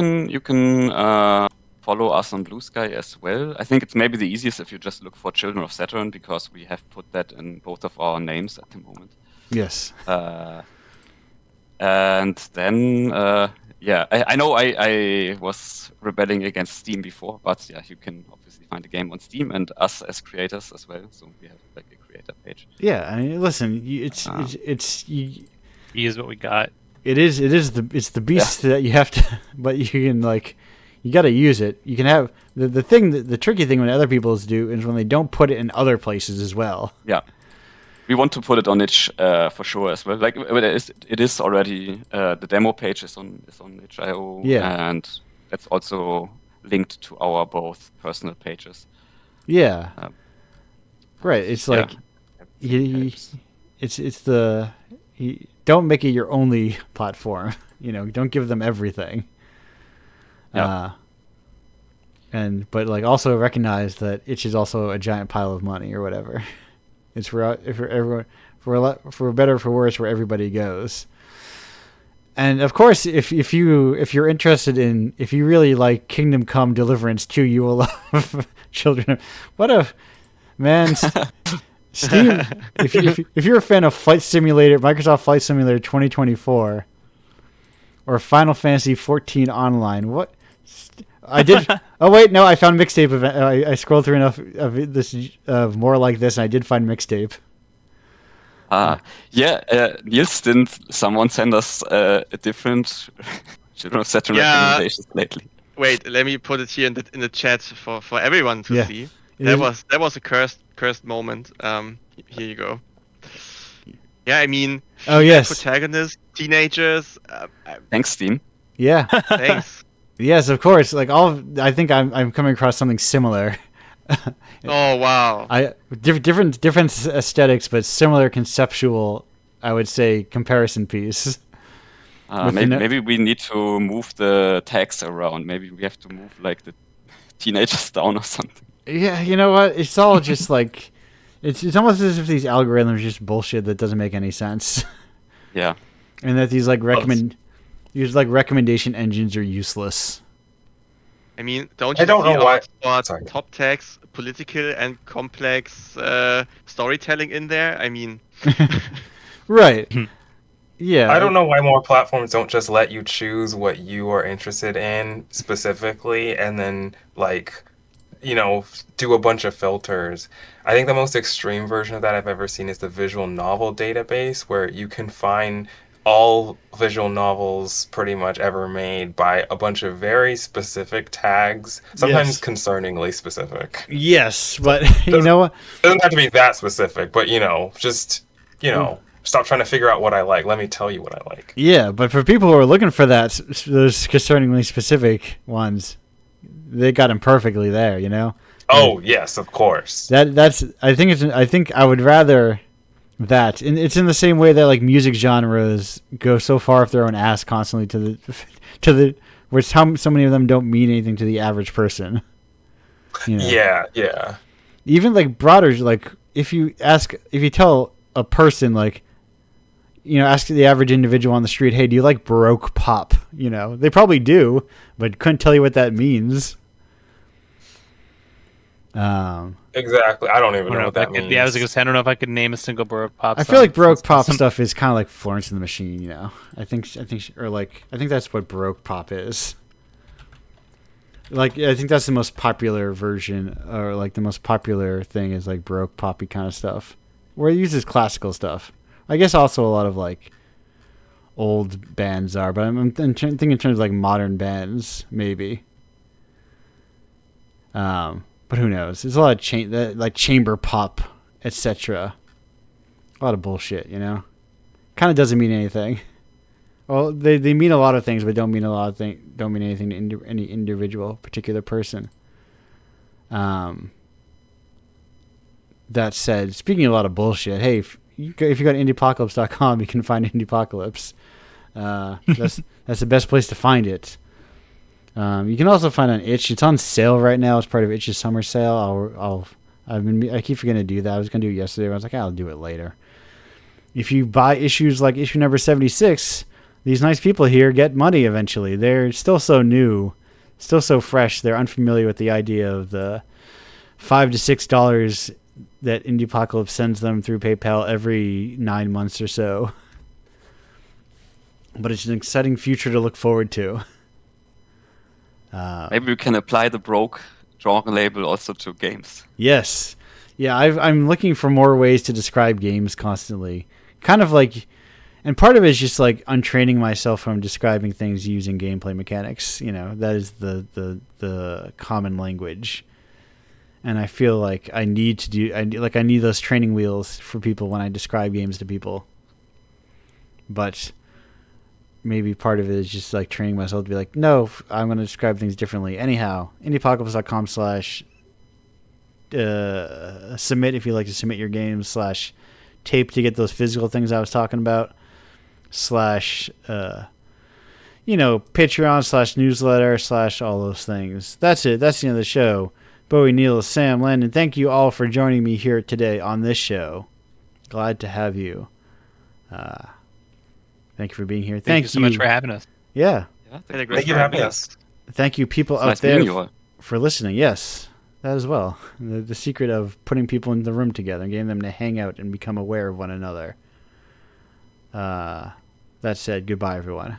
can follow us on Blue Sky as well. I think it's maybe the easiest if you just look for Children of Saturn, because we have put that in both of our names at the moment. Yes. And then, I know I was rebelling against Steam before, but yeah, you can obviously find the game on Steam and us as creators as well. So we have like a creator page. Yeah, I mean, listen, it's Use what we got. It's the beast that you have to, but you can you got to use it. You can have the tricky thing when other people do is when they don't put it in other places as well. Yeah, we want to put it on itch for sure as well. Like it is already the demo page is on itch.io, and that's also linked to our both personal pages. Yeah, right. It's like don't make it your only platform. Don't give them everything. Yeah. But also recognize that itch is also a giant pile of money or whatever. It's for everyone, for better or for worse, where everybody goes. And of course, if you're interested in, if you really like Kingdom Come Deliverance 2, you will love Children. What a man, Steam. If you're a fan of Microsoft Flight Simulator 2024, or Final Fantasy 14 Online, what? I did. Oh wait, no, I found mixtape. I scrolled through enough of this more like this, and I did find mixtape. Niels, didn't someone send us a different Children of Saturn recommendations lately? Wait, let me put it here in the chat for everyone to see. That was a cursed moment. Here you go. Yeah, I mean, protagonists, teenagers. Thanks, Steam. Yeah. Thanks. Yes, of course. I think I'm coming across something similar. Oh wow! Different aesthetics, but similar conceptual. I would say comparison piece. Maybe we need to move the tags around. Maybe we have to move like the teenagers down or something. Yeah, you know what? It's all just like it's almost as if these algorithms are just bullshit that doesn't make any sense. Yeah. And that these recommendation engines are useless. I mean, don't you know why. Top tags, political and complex storytelling in there? I mean, right. Yeah. I don't know why more platforms don't just let you choose what you are interested in specifically, and then do a bunch of filters. I think the most extreme version of that I've ever seen is the visual novel database, where you can find all visual novels pretty much ever made by a bunch of very specific tags, sometimes concerningly specific. Yes, but you know what? It doesn't have to be that specific, but stop trying to figure out what I like. Let me tell you what I like. Yeah, but for people who are looking for those concerningly specific ones, they got them perfectly there, you know? Oh, yes, of course. I think I would rather that. And it's in the same way that like music genres go so far up their own ass constantly to the which how so many of them don't mean anything to the average person. You know? Yeah. Even like broader, like if you tell a person like, ask the average individual on the street, hey, do you like Baroque pop? They probably do, but couldn't tell you what that means. Exactly. I don't even know what that means. Yeah, I was going to say, I don't know if I could name a single Baroque pop song. I feel like Baroque pop stuff is kind of like Florence and the Machine, I think that's what Baroque pop is. Like, I think that's the most popular version, or like the most popular thing is like Baroque poppy kind of stuff, where it uses classical stuff. I guess also a lot of like old bands are, but I'm thinking in terms of like modern bands, maybe. But who knows? There's a lot of like chamber pop, etc. A lot of bullshit, Kind of doesn't mean anything. Well, they mean a lot of things, but don't mean anything to any individual particular person. That said, speaking of a lot of bullshit, hey, if you go to Indiepocalypse.com, you can find Indiepocalypse. That's the best place to find it. You can also find it on Itch. It's on sale right now. It's part of Itch's summer sale. I keep forgetting to do that. I was going to do it yesterday, but I was like, I'll do it later. If you buy issues like issue number 76, these nice people here get money eventually. They're still so new, still so fresh. They're unfamiliar with the idea of the $5 to $6 that Indiepocalypse sends them through PayPal every 9 months or so. But it's an exciting future to look forward to. Maybe we can apply the Broke genre label also to games. Yes. Yeah, I'm looking for more ways to describe games constantly. Kind of like, and part of it is just like untraining myself from describing things using gameplay mechanics. That is the common language. And I feel like I need those training wheels for people when I describe games to people. But maybe part of it is just like training myself to be like, no, I'm going to describe things differently. Anyhow, indiepocalypse.com/ submit if you'd like to submit your games / tape to get those physical things I was talking about / Patreon / newsletter / all those things. That's it. That's the end of the show. Bowie, Neil, Sam, Landon, thank you all for joining me here today on this show. Glad to have you. Thank you for being here. Thank you so much for having us. Yeah. Thank you for having us. Thank you, people out there, for listening. Yes, that as well. The secret of putting people in the room together and getting them to hang out and become aware of one another. That said, goodbye, everyone.